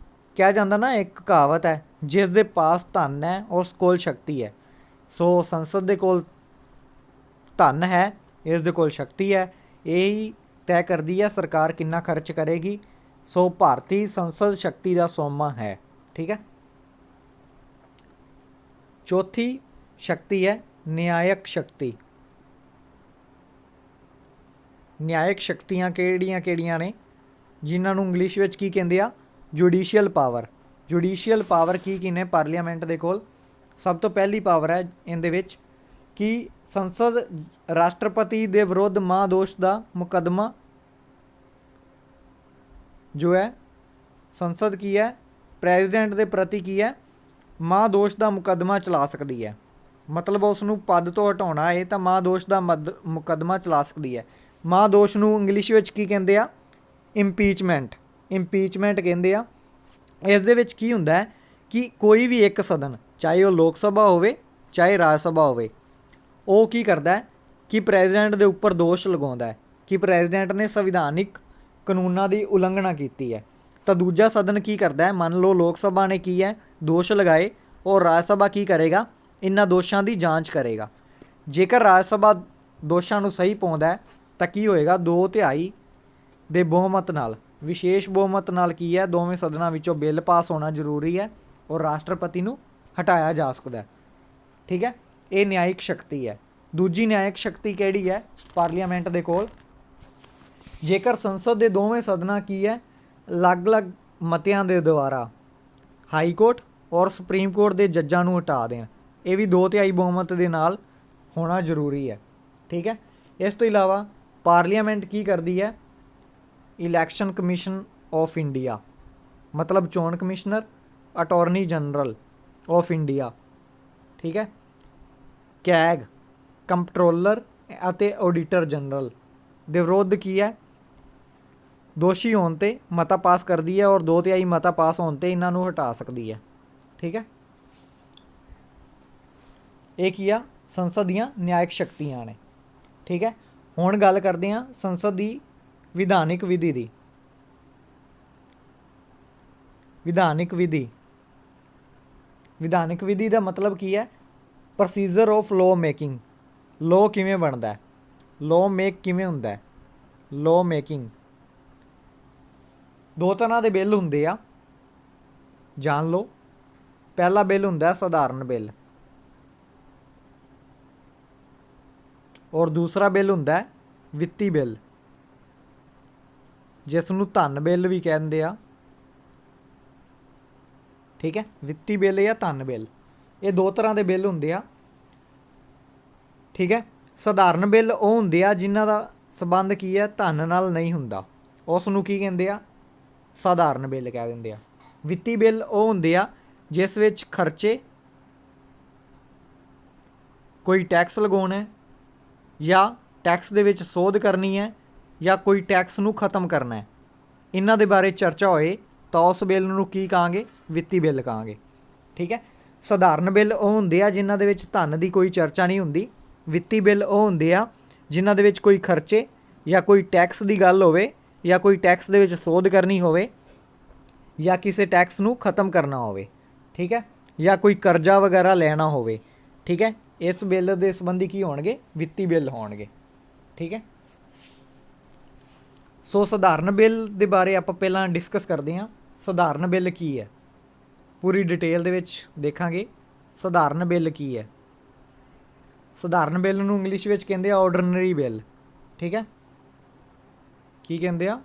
Speaker 1: ਕਿਹਾ ਜਾਂਦਾ ਨਾ, ਇੱਕ ਕਹਾਵਤ ਹੈ, ਜਿਸ ਦੇ ਪਾਸ ਧਨ ਹੈ ਉਸ ਕੋਲ ਸ਼ਕਤੀ ਹੈ। ਸੋ ਸੰਸਦ ਦੇ ਕੋਲ ਧਨ ਹੈ, ਇਸ ਦੇ ਕੋਲ ਸ਼ਕਤੀ ਹੈ, ਇਹ ਹੀ ਤੈਅ ਕਰਦੀ ਹੈ ਸਰਕਾਰ ਕਿੰਨਾ ਖਰਚ ਕਰੇਗੀ। ਸੋ ਭਾਰਤੀ ਸੰਸਦ ਸ਼ਕਤੀ ਦਾ ਸੋਮਾ ਹੈ, ਠੀਕ ਹੈ। ਚੌਥੀ ਸ਼ਕਤੀ ਹੈ ਨਿਆਇਕ ਸ਼ਕਤੀ। ਨਿਆਇਕ ਸ਼ਕਤੀਆਂ ਕਿਹੜੀਆਂ ਕਿਹੜੀਆਂ ਨੇ, ਜਿਨ੍ਹਾਂ ਨੂੰ ਇੰਗਲਿਸ਼ ਵਿੱਚ ਕੀ ਕਹਿੰਦੇ ਆ? Judicial power. ਜੁਡੀਸ਼ੀਅਲ ਪਾਵਰ ਕੀ ਨੇ ਪਾਰਲੀਮੈਂਟ ਦੇ ਕੋਲ? ਸਭ ਤੋਂ ਪਹਿਲੀ ਪਾਵਰ ਹੈ ਇਹਦੇ ਵਿੱਚ ਕਿ ਸੰਸਦ ਰਾਸ਼ਟਰਪਤੀ ਦੇ ਵਿਰੁੱਧ ਮਹਾਦੋਸ਼ ਦਾ ਮੁਕੱਦਮਾ ਜੋ ਹੈ, ਸੰਸਦ ਕੀ ਹੈ, ਪ੍ਰੈਜ਼ੀਡੈਂਟ ਦੇ ਪ੍ਰਤੀ ਕੀ ਹੈ, ਮਹਾਦੋਸ਼ ਦਾ ਮੁਕੱਦਮਾ ਚਲਾ ਸਕਦੀ ਹੈ। ਮਤਲਬ ਉਸ ਨੂੰ ਪਦ ਤੋਂ ਹਟਾਉਣਾ ਹੈ ਤਾਂ ਮਹਾਦੋਸ਼ ਦਾ ਮੁਕੱਦਮਾ ਚਲਾ ਸਕਦੀ ਹੈ। ਮਹਾਦੋਸ਼ ਨੂੰ ਇੰਗਲਿਸ਼ ਵਿੱਚ ਕੀ ਕਹਿੰਦੇ ਆ? ਇੰਪੀਚਮੈਂਟ। ਇੰਪੀਚਮੈਂਟ ਕਹਿੰਦੇ ਆ। ਇਸ ਦੇ ਵਿੱਚ ਕੀ ਹੁੰਦਾ ਹੈ ਕਿ ਕੋਈ ਵੀ ਇੱਕ ਸਦਨ, ਚਾਹੇ ਉਹ ਲੋਕ ਸਭਾ ਹੋਵੇ ਚਾਹੇ ਰਾਜ ਸਭਾ ਹੋਵੇ, ਉਹ ਕੀ ਕਰਦਾ ਹੈ ਕਿ ਪ੍ਰੈਜ਼ੀਡੈਂਟ ਦੇ ਉੱਪਰ ਦੋਸ਼ ਲਗਾਉਂਦਾ ਹੈ ਕਿ ਪ੍ਰੈਜ਼ੀਡੈਂਟ ਨੇ ਸੰਵਿਧਾਨਿਕ ਕਾਨੂੰਨਾਂ ਦੀ ਉਲੰਘਣਾ ਕੀਤੀ ਹੈ। ਤਾਂ ਦੂਜਾ ਸਦਨ ਕੀ ਕਰਦਾ ਹੈ? ਮੰਨ ਲਓ ਲੋਕ ਸਭਾ ਨੇ ਕੀ ਹੈ, ਦੋਸ਼ ਲਗਾਏ, ਔਰ ਰਾਜ ਸਭਾ ਕੀ ਕਰੇਗਾ? ਇਹਨਾਂ ਦੋਸ਼ਾਂ ਦੀ ਜਾਂਚ ਕਰੇਗਾ। ਜੇਕਰ ਰਾਜ ਸਭਾ ਦੋਸ਼ਾਂ ਨੂੰ ਸਹੀ ਪਾਉਂਦਾ ਹੈ ਤਾਂ ਕੀ ਹੋਏਗਾ? 2/3 ਦੇ ਬਹੁਮਤ ਨਾਲ, ਵਿਸ਼ੇਸ਼ ਬਹੁਮਤ ਨਾਲ ਕੀ ਹੈ, ਦੋਵੇਂ ਸਦਨਾਂ ਵਿੱਚੋਂ ਬਿੱਲ ਪਾਸ ਹੋਣਾ ਜ਼ਰੂਰੀ ਹੈ ਔਰ ਰਾਸ਼ਟਰਪਤੀ ਨੂੰ ਹਟਾਇਆ ਜਾ ਸਕਦਾ, ਠੀਕ ਹੈ। ਇਹ ਨਿਆਇਕ ਸ਼ਕਤੀ ਹੈ। ਦੂਜੀ ਨਿਆਇਕ ਸ਼ਕਤੀ ਕਿਹੜੀ ਹੈ ਪਾਰਲੀਮੈਂਟ ਦੇ ਕੋਲ? ਜੇਕਰ ਸੰਸਦ ਦੇ ਦੋਵੇਂ ਸਦਨਾਂ ਕੀ ਹੈ, ਅਲੱਗ-ਅਲੱਗ ਮਤਿਆਂ ਦੇ ਦੁਆਰਾ ਹਾਈ ਕੋਰਟ ਔਰ ਸੁਪਰੀਮ ਕੋਰਟ ਦੇ ਜੱਜਾਂ ਨੂੰ ਹਟਾ ਦੇਣ, ਇਹ ਵੀ 2/3 ਬਹੁਮਤ ਦੇ ਨਾਲ ਹੋਣਾ ਜ਼ਰੂਰੀ ਹੈ, ਠੀਕ ਹੈ। ਇਸ ਤੋਂ ਇਲਾਵਾ ਪਾਰਲੀਮੈਂਟ ਕੀ ਕਰਦੀ ਹੈ? ਇਲੈਕਸ਼ਨ ਕਮਿਸ਼ਨ ਆਫ ਇੰਡੀਆ, ਮਤਲਬ ਚੋਣ commissioner, attorney general of India, ਠੀਕ ਹੈ, ਕੈਗ, ਕੰਪਟਰੋਲਰ ਅਤੇ ਆਡੀਟਰ ਜਨਰਲ ਦੇ ਵਿਰੁੱਧ ਕੀ ਹੈ, ਦੋਸ਼ੀ ਹੋਣ 'ਤੇ ਮਤਾ ਪਾਸ ਕਰਦੀ ਹੈ ਔਰ 2/3 ਮਤਾ ਪਾਸ ਹੋਣ 'ਤੇ ਇਹਨਾਂ ਨੂੰ ਹਟਾ ਸਕਦੀ ਹੈ, ਠੀਕ ਹੈ। ਇਹ ਕੀ ਆ? ਸੰਸਦ ਦੀਆਂ ਨਿਆਇਕ ਸ਼ਕਤੀਆਂ ਨੇ, ਠੀਕ ਹੈ। ਹੁਣ ਗੱਲ ਕਰਦੇ ਹਾਂ ਸੰਸਦ ਦੀ ਵਿਧਾਨਿਕ ਵਿਧੀ ਦੀ। ਵਿਧਾਨਿਕ ਵਿਧੀ, ਵਿਧਾਨਿਕ ਵਿਧੀ ਦਾ ਮਤਲਬ ਕੀ ਹੈ? Procedure of law making. Law ਕਿਵੇਂ ਬਣਦਾ ਹੈ, ਲਾਅ ਮੇਕ ਕਿਵੇਂ ਹੁੰਦਾ ਹੈ? ਲਾਅ ਮੇਕਿੰਗ, ਦੋ ਤਰ੍ਹਾਂ ਦੇ ਬਿੱਲ ਹੁੰਦੇ ਆ, ਜਾਣ ਲਓ। ਪਹਿਲਾ ਬਿੱਲ ਹੁੰਦਾ ਸਧਾਰਨ ਬਿੱਲ ਔਰ ਦੂਸਰਾ ਬਿੱਲ ਹੁੰਦਾ ਵਿੱਤੀ ਬਿੱਲ, ਜਿਸ ਨੂੰ ਧਨ ਬਿੱਲ ਵੀ ਕਹਿੰਦੇ ਆ, ਠੀਕ ਹੈ। ਵਿੱਤੀ ਬਿੱਲ ਜਾਂ ਧਨ ਬਿੱਲ, ਇਹ ਦੋ ਤਰ੍ਹਾਂ ਦੇ ਬਿੱਲ ਹੁੰਦੇ ਆ, ਠੀਕ ਹੈ। ਸਧਾਰਨ ਬਿੱਲ ਉਹ ਹੁੰਦੇ ਆ ਜਿਨ੍ਹਾਂ ਦਾ ਸੰਬੰਧ ਕੀ ਹੈ, ਧਨ ਨਾਲ ਨਹੀਂ ਹੁੰਦਾ, ਉਸ ਨੂੰ ਕੀ ਕਹਿੰਦੇ ਆ? ਸਧਾਰਨ ਬਿੱਲ ਕਹਿ ਦਿੰਦੇ ਆ। ਵਿੱਤੀ ਬਿੱਲ ਉਹ ਹੁੰਦੇ ਆ ਜਿਸ ਵਿੱਚ ਖਰਚੇ, ਕੋਈ ਟੈਕਸ ਲਗਾਉਣਾ ਜਾਂ ਟੈਕਸ ਦੇ ਵਿੱਚ ਸੋਧ ਕਰਨੀ ਹੈ ਜਾਂ ਕੋਈ ਟੈਕਸ ਨੂੰ ਖ਼ਤਮ ਕਰਨਾ ਹੈ, ਇਹਨਾਂ ਦੇ ਬਾਰੇ ਚਰਚਾ ਹੋਏ ਤਾਂ ਉਸ ਬਿੱਲ ਨੂੰ ਕੀ ਕਹਾਂਗੇ? ਵਿੱਤੀ ਬਿੱਲ ਕਹਾਂਗੇ, ਠੀਕ ਹੈ। ਸਧਾਰਨ ਬਿੱਲ ਉਹ ਹੁੰਦੇ ਆ ਜਿਨ੍ਹਾਂ ਦੇ ਵਿੱਚ ਧਨ ਦੀ ਕੋਈ ਚਰਚਾ ਨਹੀਂ ਹੁੰਦੀ। ਵਿੱਤੀ ਬਿੱਲ ਉਹ ਹੁੰਦੇ ਆ ਜਿਨ੍ਹਾਂ ਦੇ ਵਿੱਚ ਕੋਈ ਖਰਚੇ ਜਾਂ ਕੋਈ ਟੈਕਸ ਦੀ ਗੱਲ ਹੋਵੇ ਜਾਂ ਕੋਈ ਟੈਕਸ ਦੇ ਵਿੱਚ ਸੋਧ ਕਰਨੀ ਹੋਵੇ ਜਾਂ ਕਿਸੇ ਟੈਕਸ ਨੂੰ ਖ਼ਤਮ ਕਰਨਾ ਹੋਵੇ, ਠੀਕ ਹੈ, ਜਾਂ ਕੋਈ ਕਰਜ਼ਾ ਵਗੈਰਾ ਲੈਣਾ ਹੋਵੇ, ਠੀਕ ਹੈ। ਇਸ ਬਿੱਲ ਦੇ ਸੰਬੰਧੀ ਕੀ ਹੋਣਗੇ? ਵਿੱਤੀ ਬਿੱਲ ਹੋਣਗੇ, ਠੀਕ ਹੈ। ਸੋ ਸਧਾਰਨ ਬਿੱਲ ਦੇ ਬਾਰੇ ਆਪਾਂ ਪਹਿਲਾਂ ਡਿਸਕਸ ਕਰਦੇ ਹਾਂ। ਸਧਾਰਨ ਬਿੱਲ ਕੀ ਹੈ, ਪੂਰੀ ਡਿਟੇਲ ਦੇ ਵਿੱਚ ਦੇਖਾਂਗੇ ਸਧਾਰਨ ਬਿੱਲ ਕੀ ਹੈ। ਸਧਾਰਨ ਬਿੱਲ ਨੂੰ ਇੰਗਲਿਸ਼ ਵਿੱਚ ਕਹਿੰਦੇ ਆ ਆਰਡੀਨਰੀ ਬਿੱਲ, ਠੀਕ ਹੈ। ਕੀ ਕਹਿੰਦੇ ਆ?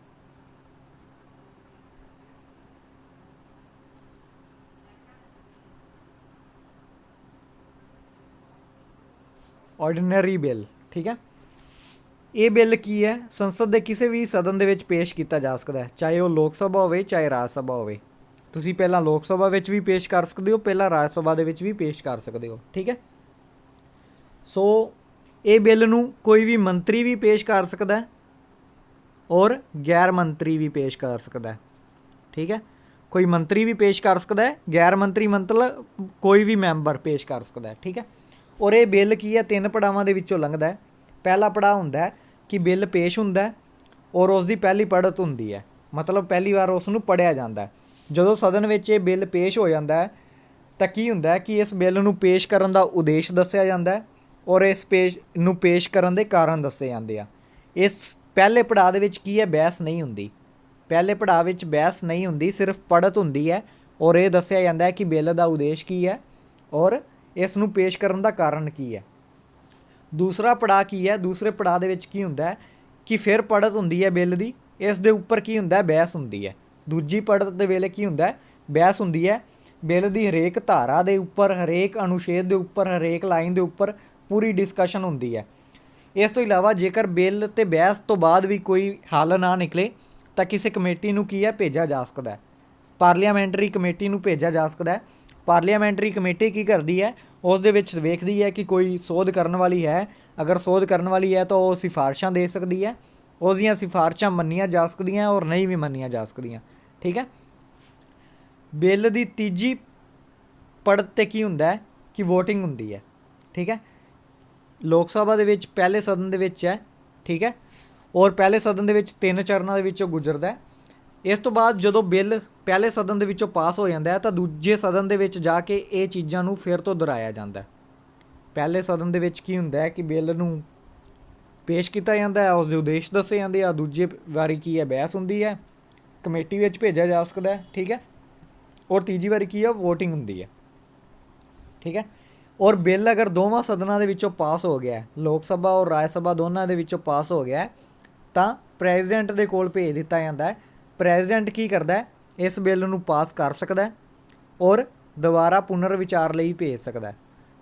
Speaker 1: ਆਰਡੀਨਰੀ ਬਿੱਲ, ਠੀਕ ਹੈ। ਇਹ ਬਿੱਲ ਕੀ ਹੈ, ਸੰਸਦ ਦੇ ਕਿਸੇ ਵੀ ਸਦਨ ਦੇ ਵਿੱਚ ਪੇਸ਼ ਕੀਤਾ ਜਾ ਸਕਦਾ ਹੈ, ਚਾਹੇ ਉਹ ਲੋਕ ਸਭਾ ਹੋਵੇ ਚਾਹੇ ਰਾਜ ਸਭਾ ਹੋਵੇ। ਤੁਸੀਂ ਪਹਿਲਾਂ ਲੋਕ ਸਭਾ ਵਿੱਚ ਵੀ ਪੇਸ਼ ਕਰ ਸਕਦੇ ਹੋ, ਪਹਿਲਾਂ ਰਾਜ ਸਭਾ ਦੇ ਵਿੱਚ ਵੀ ਪੇਸ਼ ਕਰ ਸਕਦੇ ਹੋ, ਠੀਕ ਹੈ। ਸੋ ਇਹ ਬਿੱਲ ਨੂੰ ਕੋਈ ਵੀ ਮੰਤਰੀ ਵੀ ਪੇਸ਼ ਕਰ ਸਕਦਾ ਹੈ ਔਰ ਗੈਰ ਮੰਤਰੀ ਵੀ ਪੇਸ਼ ਕਰ ਸਕਦਾ ਹੈ, ਠੀਕ ਹੈ। ਕੋਈ ਮੰਤਰੀ ਵੀ ਪੇਸ਼ ਕਰ ਸਕਦਾ ਹੈ, ਗੈਰ ਮੰਤਰੀ ਮਤਲਬ ਕੋਈ ਵੀ ਮੈਂਬਰ ਪੇਸ਼ ਕਰ ਸਕਦਾ ਹੈ, ਠੀਕ ਹੈ। ਔਰ ਇਹ ਬਿੱਲ ਕੀ ਹੈ, 3 ਪੜਾਵਾਂ ਦੇ ਵਿੱਚੋਂ ਲੰਘਦਾ ਹੈ। ਪਹਿਲਾ ਪੜਾਅ ਹੁੰਦਾ ਹੈ ਕਿ ਬਿੱਲ ਪੇਸ਼ ਹੁੰਦਾ ਹੈ ਔਰ ਉਸ ਦੀ ਪਹਿਲੀ ਪੜ੍ਹਤ ਹੁੰਦੀ ਹੈ, ਮਤਲਬ ਪਹਿਲੀ ਵਾਰ ਉਸ ਨੂੰ ਪੜ੍ਹਿਆ ਜਾਂਦਾ ਹੈ। ਜਦੋਂ ਸਦਨ ਵਿੱਚ ਇਹ ਬਿੱਲ ਪੇਸ਼ ਹੋ ਜਾਂਦਾ ਹੈ ਤਾਂ ਕੀ ਹੁੰਦਾ ਹੈ ਕਿ ਇਸ ਬਿੱਲ ਨੂੰ ਪੇਸ਼ ਕਰਨ ਦਾ ਉਦੇਸ਼ ਦੱਸਿਆ ਜਾਂਦਾ ਹੈ ਔਰ ਇਸ ਪੇਸ਼ ਕਰਨ ਦੇ ਕਾਰਨ ਦੱਸੇ ਜਾਂਦੇ ਆ। ਇਸ ਪਹਿਲੇ ਪੜਾਅ ਦੇ ਵਿੱਚ ਕੀ ਹੈ, ਬਹਿਸ ਨਹੀਂ ਹੁੰਦੀ। ਪਹਿਲੇ ਪੜਾਅ ਵਿੱਚ ਬਹਿਸ ਨਹੀਂ ਹੁੰਦੀ, ਸਿਰਫ ਪੜ੍ਹਤ ਹੁੰਦੀ ਹੈ ਔਰ ਇਹ ਦੱਸਿਆ ਜਾਂਦਾ ਹੈ ਕਿ ਬਿੱਲ ਦਾ ਉਦੇਸ਼ ਕੀ ਹੈ ਔਰ ਇਸ ਨੂੰ ਪੇਸ਼ ਕਰਨ ਦਾ ਕਾਰਨ ਕੀ ਹੈ। ਦੂਸਰਾ ਪੜਾਅ ਕੀ ਹੈ, ਦੂਸਰੇ ਪੜਾਅ ਦੇ ਵਿੱਚ ਕੀ ਹੁੰਦਾ ਹੈ ਕਿ ਫਿਰ ਪੜ੍ਹਤ ਹੁੰਦੀ ਹੈ ਬਿੱਲ ਦੀ, ਇਸ ਦੇ ਉੱਪਰ ਕੀ ਹੁੰਦਾ ਹੈ, ਬਹਿਸ ਹੁੰਦੀ ਹੈ। ਦੂਜੀ ਪੜ੍ਹਤ ਦੇ ਵੇਲੇ ਕੀ ਹੁੰਦਾ ਹੈ, ਬਹਿਸ ਹੁੰਦੀ ਹੈ। ਬਿੱਲ ਦੀ ਹਰੇਕ ਧਾਰਾ ਦੇ ਉੱਪਰ, ਹਰੇਕ ਅਨੁਛੇਦ ਦੇ ਉੱਪਰ, ਹਰੇਕ ਲਾਈਨ ਦੇ ਉੱਪਰ ਪੂਰੀ ਡਿਸਕਸ਼ਨ ਹੁੰਦੀ ਹੈ। ਇਸ ਤੋਂ ਇਲਾਵਾ ਜੇਕਰ ਬਿੱਲ ਤੇ ਬਹਿਸ ਤੋਂ ਬਾਅਦ ਵੀ ਕੋਈ ਹੱਲ ਨਾ ਨਿਕਲੇ ਤਾਂ ਕਿਸੇ ਕਮੇਟੀ ਨੂੰ ਕੀ ਹੈ, ਭੇਜਿਆ ਜਾ ਸਕਦਾ ਹੈ, ਪਾਰਲੀਆਮੈਂਟਰੀ ਕਮੇਟੀ ਨੂੰ ਭੇਜਿਆ ਜਾ ਸਕਦਾ ਹੈ। ਪਾਰਲੀਆਮੈਂਟਰੀ ਕਮੇਟੀ ਕੀ ਕਰਦੀ ਹੈ, ਉਸ ਦੇ ਵਿੱਚ ਵੇਖਦੀ ਹੈ ਕਿ ਕੋਈ ਸੋਧ ਕਰਨ ਵਾਲੀ ਹੈ, ਅਗਰ ਸੋਧ ਕਰਨ ਵਾਲੀ ਹੈ ਤਾਂ ਉਹ ਸਿਫਾਰਸ਼ਾਂ ਦੇ ਸਕਦੀ ਹੈ, ਉਸ ਦੀਆਂ ਸਿਫਾਰਸ਼ਾਂ ਮੰਨੀਆਂ ਜਾ ਸਕਦੀਆਂ ਔਰ ਨਹੀਂ ਵੀ ਮੰਨੀਆਂ ਜਾ ਸਕਦੀਆਂ, ਠੀਕ ਹੈ। ਬਿੱਲ ਦੀ ਤੀਜੀ ਪੜ੍ਹਤ 'ਤੇ ਕੀ ਹੁੰਦਾ ਹੈ ਕਿ ਵੋਟਿੰਗ ਹੁੰਦੀ ਹੈ, ਠੀਕ ਹੈ। ਲੋਕ ਸਭਾ ਦੇ ਵਿੱਚ ਪਹਿਲੇ ਸਦਨ ਦੇ ਵਿੱਚ ਹੈ, ਠੀਕ ਹੈ, ਔਰ ਪਹਿਲੇ ਸਦਨ ਦੇ ਵਿੱਚ 3 ਚਰਨਾਂ ਦੇ ਵਿੱਚੋਂ ਗੁਜ਼ਰਦਾ ਹੈ। ਇਸ ਤੋਂ ਬਾਅਦ ਜਦੋਂ ਬਿੱਲ ਪਹਿਲੇ ਸਦਨ ਦੇ ਵਿੱਚੋਂ ਪਾਸ ਹੋ ਜਾਂਦਾ ਹੈ ਤਾਂ ਦੂਜੇ ਸਦਨ ਦੇ ਵਿੱਚ ਜਾ ਕੇ ਇਹ ਚੀਜ਼ਾਂ ਨੂੰ ਫਿਰ ਤੋਂ ਦੁਹਰਾਇਆ ਜਾਂਦਾ ਹੈ। ਪਹਿਲੇ ਸਦਨ ਦੇ ਵਿੱਚ ਕੀ ਹੁੰਦਾ ਹੈ ਕਿ ਬਿੱਲ ਨੂੰ ਪੇਸ਼ ਕੀਤਾ ਜਾਂਦਾ ਹੈ, ਉਸ ਦੇ ਉਦੇਸ਼ ਦੱਸੇ ਜਾਂਦੇ ਆ। ਦੂਜੇ ਵਾਰੀ ਕੀ ਹੈ, ਬਹਿਸ ਹੁੰਦੀ ਹੈ, ਕਮੇਟੀ ਵਿੱਚ ਭੇਜਿਆ ਜਾ ਸਕਦਾ ਹੈ, ਠੀਕ ਹੈ। ਔਰ ਤੀਜੀ ਵਾਰੀ ਕੀ ਹੈ, ਵੋਟਿੰਗ ਹੁੰਦੀ ਹੈ, ਠੀਕ ਹੈ। ਔਰ ਬਿੱਲ ਅਗਰ ਦੋਵਾਂ ਸਦਨਾਂ ਦੇ ਵਿੱਚੋਂ ਪਾਸ ਹੋ ਗਿਆ, ਲੋਕ ਸਭਾ ਔਰ ਰਾਜ ਸਭਾ ਦੋਨਾਂ ਦੇ ਵਿੱਚੋਂ ਪਾਸ ਹੋ ਗਿਆ, ਤਾਂ ਪ੍ਰੈਜ਼ੀਡੈਂਟ ਦੇ ਕੋਲ ਭੇਜ ਦਿੱਤਾ ਜਾਂਦਾ ਹੈ। ਪ੍ਰੈਜ਼ੀਡੈਂਟ ਕੀ ਕਰਦਾ ਹੈ, ਇਸ ਬਿੱਲ ਨੂੰ ਪਾਸ ਕਰ ਸਕਦਾ ਔਰ ਦੁਬਾਰਾ ਪੁਨਰ ਵਿਚਾਰ ਲਈ ਭੇਜ ਸਕਦਾ,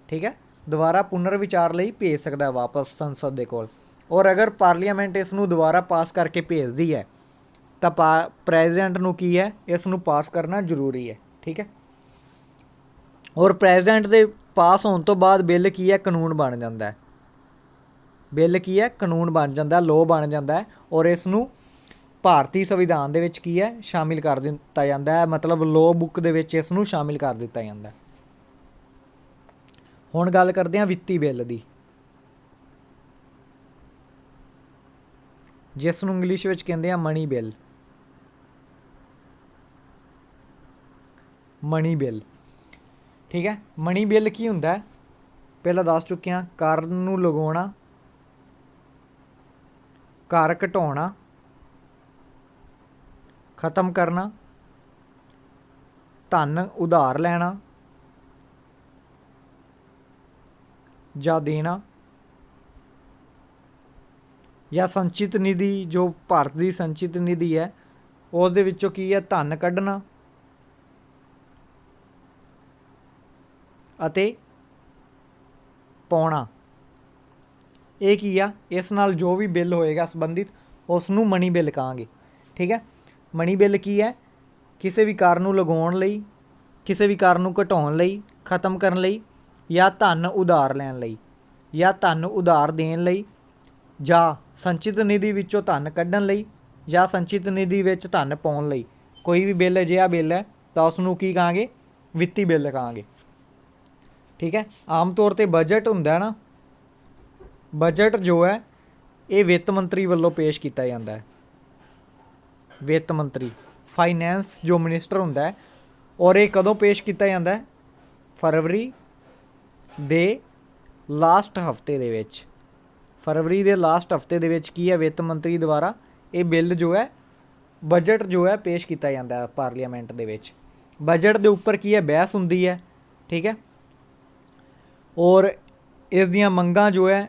Speaker 1: ਠੀਕ ਹੈ। ਦੁਬਾਰਾ ਪੁਨਰ ਵਿਚਾਰ ਲਈ ਭੇਜ ਸਕਦਾ ਵਾਪਸ ਸੰਸਦ ਦੇ ਕੋਲ। ਔਰ ਅਗਰ ਪਾਰਲੀਮੈਂਟ ਇਸ ਨੂੰ ਦੁਬਾਰਾ ਪਾਸ ਕਰਕੇ ਭੇਜਦੀ ਹੈ ਤਾਂ ਪ੍ਰੈਜ਼ੀਡੈਂਟ ਨੂੰ ਕੀ ਹੈ, ਇਸ ਨੂੰ ਪਾਸ ਕਰਨਾ ਜ਼ਰੂਰੀ ਹੈ, ਠੀਕ ਹੈ। ਔਰ ਪ੍ਰੈਜ਼ੀਡੈਂਟ ਦੇ ਪਾਸ ਹੋਣ ਤੋਂ ਬਾਅਦ ਬਿੱਲ ਕੀ ਹੈ, ਕਾਨੂੰਨ ਬਣ ਜਾਂਦਾ ਹੈ। ਬਿੱਲ ਕੀ ਹੈ, ਕਾਨੂੰਨ ਬਣ ਜਾਂਦਾ, ਲੋਅ ਬਣ ਜਾਂਦਾ ਹੈ ਔਰ ਇਸ ਨੂੰ ਭਾਰਤੀ ਸੰਵਿਧਾਨ ਦੇ ਵਿੱਚ ਕੀ ਹੈ, ਸ਼ਾਮਿਲ ਕਰ ਦਿੱਤਾ ਜਾਂਦਾ ਹੈ, ਮਤਲਬ ਲੋਅ ਬੁੱਕ ਦੇ ਵਿੱਚ ਇਸ ਨੂੰ ਸ਼ਾਮਿਲ ਕਰ ਦਿੱਤਾ ਜਾਂਦਾ। ਹੁਣ ਗੱਲ ਕਰਦੇ ਹਾਂ ਵਿੱਤੀ ਬਿੱਲ ਦੀ, ਜਿਸ ਨੂੰ ਇੰਗਲਿਸ਼ ਵਿੱਚ ਕਹਿੰਦੇ ਆ ਮਨੀ ਬਿੱਲ। ਮਨੀ ਬਿੱਲ, ਠੀਕ ਹੈ। ਮਨੀ ਬਿੱਲ ਕੀ ਹੁੰਦਾ ਹੈ, ਪਹਿਲਾਂ ਦੱਸ ਚੁੱਕੇ ਹਾਂ। ਕਰ ਨੂੰ ਲਗਾਉਣਾ, ਕਰ ਘਟਾਉਣਾ, ਖਤਮ ਕਰਨਾ, ਧਨ ਉਧਾਰ ਲੈਣਾ ਜਾਂ ਦੇਣਾ, ਜਾਂ ਸੰਚਿਤ ਨਿਧੀ, ਜੋ ਭਾਰਤ ਦੀ ਸੰਚਿਤ ਨਿਧੀ ਹੈ ਉਸ ਦੇ ਵਿੱਚੋਂ ਕੀ ਹੈ, ਧਨ ਕੱਢਣਾ ਅਤੇ ਪਾਉਣਾ। ਇਹ ਕੀ ਆ, ਇਸ ਨਾਲ ਜੋ ਵੀ ਬਿੱਲ ਹੋਏਗਾ ਸੰਬੰਧਿਤ, ਉਸ ਨੂੰ ਮਨੀ ਬਿੱਲ ਕਹਾਂਗੇ, ਠੀਕ ਹੈ। ਮਨੀ ਬਿੱਲ ਕੀ ਹੈ, ਕਿਸੇ ਵੀ ਕਾਰ ਨੂੰ ਲਗਾਉਣ ਲਈ, ਕਿਸੇ ਵੀ ਕਾਰ ਨੂੰ ਘਟਾਉਣ ਲਈ, ਖਤਮ ਕਰਨ ਲਈ, ਜਾਂ ਧਨ ਉਧਾਰ ਲੈਣ ਲਈ, ਜਾਂ ਧਨ ਉਧਾਰ ਦੇਣ ਲਈ, ਜਾਂ ਸੰਚਿਤ ਨਿਧੀ ਵਿੱਚੋਂ ਧਨ ਕੱਢਣ ਲਈ, ਜਾਂ ਸੰਚਿਤ ਨਿਧੀ ਵਿੱਚ ਧਨ ਪਾਉਣ ਲਈ। ਕੋਈ ਵੀ ਬਿੱਲ ਅਜਿਹਾ ਬਿੱਲ ਹੈ ਤਾਂ ਉਸ ਨੂੰ ਕੀ ਕਹਾਂਗੇ, ਵਿੱਤੀ ਬਿੱਲ ਕਹਾਂਗੇ, ਠੀਕ ਹੈ। ਆਮ ਤੌਰ 'ਤੇ ਬਜਟ ਹੁੰਦਾ ਨਾ, ਬਜਟ ਜੋ ਹੈ ਇਹ ਵਿੱਤ ਮੰਤਰੀ ਵੱਲੋਂ ਪੇਸ਼ ਕੀਤਾ ਜਾਂਦਾ ਹੈ। ਵਿੱਤ ਮੰਤਰੀ, ਫਾਈਨੈਂਸ ਜੋ ਮਿਨਿਸਟਰ ਹੁੰਦਾ ਹੈ, ਔਰ ਇਹ ਕਦੋਂ ਪੇਸ਼ ਕੀਤਾ ਜਾਂਦਾ ਹੈ, ਫਰਵਰੀ ਦੇ ਲਾਸਟ ਹਫਤੇ ਦੇ ਵਿੱਚ। ਫਰਵਰੀ ਦੇ ਲਾਸਟ ਹਫਤੇ ਦੇ ਵਿੱਚ ਕੀ ਹੈ, ਵਿੱਤ ਮੰਤਰੀ ਦੁਆਰਾ ਇਹ ਬਿੱਲ ਜੋ ਹੈ, ਬਜਟ ਜੋ ਹੈ ਪੇਸ਼ ਕੀਤਾ ਜਾਂਦਾ ਹੈ ਪਾਰਲੀਮੈਂਟ ਦੇ ਵਿੱਚ। ਬਜਟ ਦੇ ਉੱਪਰ ਕੀ ਹੈ, ਬਹਿਸ ਹੁੰਦੀ ਹੈ, ਠੀਕ ਹੈ। ਔਰ ਇਸ ਦੀਆਂ ਮੰਗਾਂ ਜੋ ਹੈ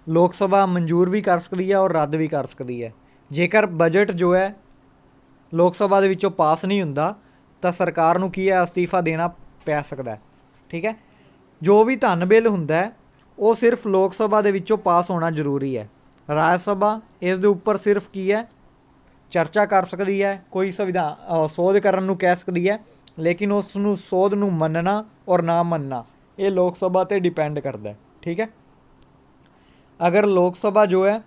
Speaker 1: ਲੋਕ ਸਭਾ ਮਨਜ਼ੂਰ ਵੀ ਕਰ ਸਕਦੀ ਹੈ ਔਰ ਰੱਦ ਵੀ ਕਰ ਸਕਦੀ ਹੈ। ਜੇਕਰ ਬਜਟ ਜੋ ਹੈ ਲੋਕ ਸਭਾ ਦੇ ਵਿੱਚੋਂ ਪਾਸ ਨਹੀਂ ਹੁੰਦਾ ਤਾਂ ਸਰਕਾਰ ਨੂੰ ਕੀ ਹੈ, ਅਸਤੀਫਾ ਦੇਣਾ ਪੈ ਸਕਦਾ, ਠੀਕ ਹੈ। ਜੋ ਵੀ ਧਨ ਬਿੱਲ ਹੁੰਦਾ ਹੈ ਉਹ ਸਿਰਫ ਲੋਕ ਸਭਾ ਦੇ ਵਿੱਚੋਂ ਪਾਸ ਹੋਣਾ ਜ਼ਰੂਰੀ ਹੈ। ਰਾਜ ਸਭਾ ਇਸ ਦੇ ਉੱਪਰ ਸਿਰਫ ਕੀ ਹੈ, ਚਰਚਾ ਕਰ ਸਕਦੀ ਹੈ, ਕੋਈ ਸੰਵਿਧਾਨ ਸੋਧ ਕਰਨ ਨੂੰ ਕਹਿ ਸਕਦੀ ਹੈ, ਲੇਕਿਨ ਉਸ ਨੂੰ ਸੋਧ ਨੂੰ ਮੰਨਣਾ ਔਰ ਨਾ ਮੰਨਣਾ ਇਹ ਲੋਕ ਸਭਾ 'ਤੇ ਡਿਪੈਂਡ ਕਰਦਾ ਹੈ। ਠੀਕ ਹੈ, ਅਗਰ ਲੋਕ ਸਭਾ ਜੋ ਹੈ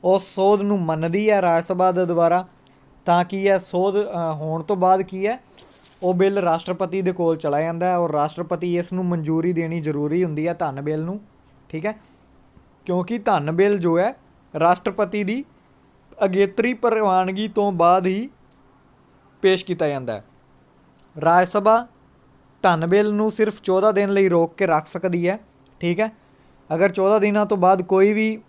Speaker 1: ਉਹ ਸੋਧ ਨੂੰ ਮੰਨਦੀ ਹੈ ਰਾਜ ਸਭਾ ਦੇ ਦੁਆਰਾ, ਤਾਂ ਕੀ ਹੈ, ਸੋਧ ਹੋਣ ਤੋਂ ਬਾਅਦ ਕੀ ਹੈ, ਉਹ ਬਿੱਲ ਰਾਸ਼ਟਰਪਤੀ ਦੇ ਕੋਲ ਚਲਾ ਜਾਂਦਾ ਹੈ ਔਰ ਰਾਸ਼ਟਰਪਤੀ ਇਸ ਨੂੰ ਮਨਜ਼ੂਰੀ ਦੇਣੀ ਜ਼ਰੂਰੀ ਹੁੰਦੀ ਹੈ ਧਨ ਬਿੱਲ ਨੂੰ। ਠੀਕ ਹੈ, ਕਿਉਂਕਿ ਧਨ ਬਿੱਲ ਜੋ ਹੈ ਰਾਸ਼ਟਰਪਤੀ ਦੀ ਅਗੇਤਰੀ ਪ੍ਰਵਾਨਗੀ ਤੋਂ ਬਾਅਦ ਹੀ ਪੇਸ਼ ਕੀਤਾ ਜਾਂਦਾ ਹੈ। ਰਾਜ ਸਭਾ ਧਨ ਬਿੱਲ ਨੂੰ ਸਿਰਫ 14 ਦਿਨ ਲਈ ਰੋਕ ਕੇ ਰੱਖ ਸਕਦੀ ਹੈ। ਠੀਕ ਹੈ, ਅਗਰ 14 ਦਿਨਾਂ ਤੋਂ ਬਾਅਦ ਕੋਈ ਵੀ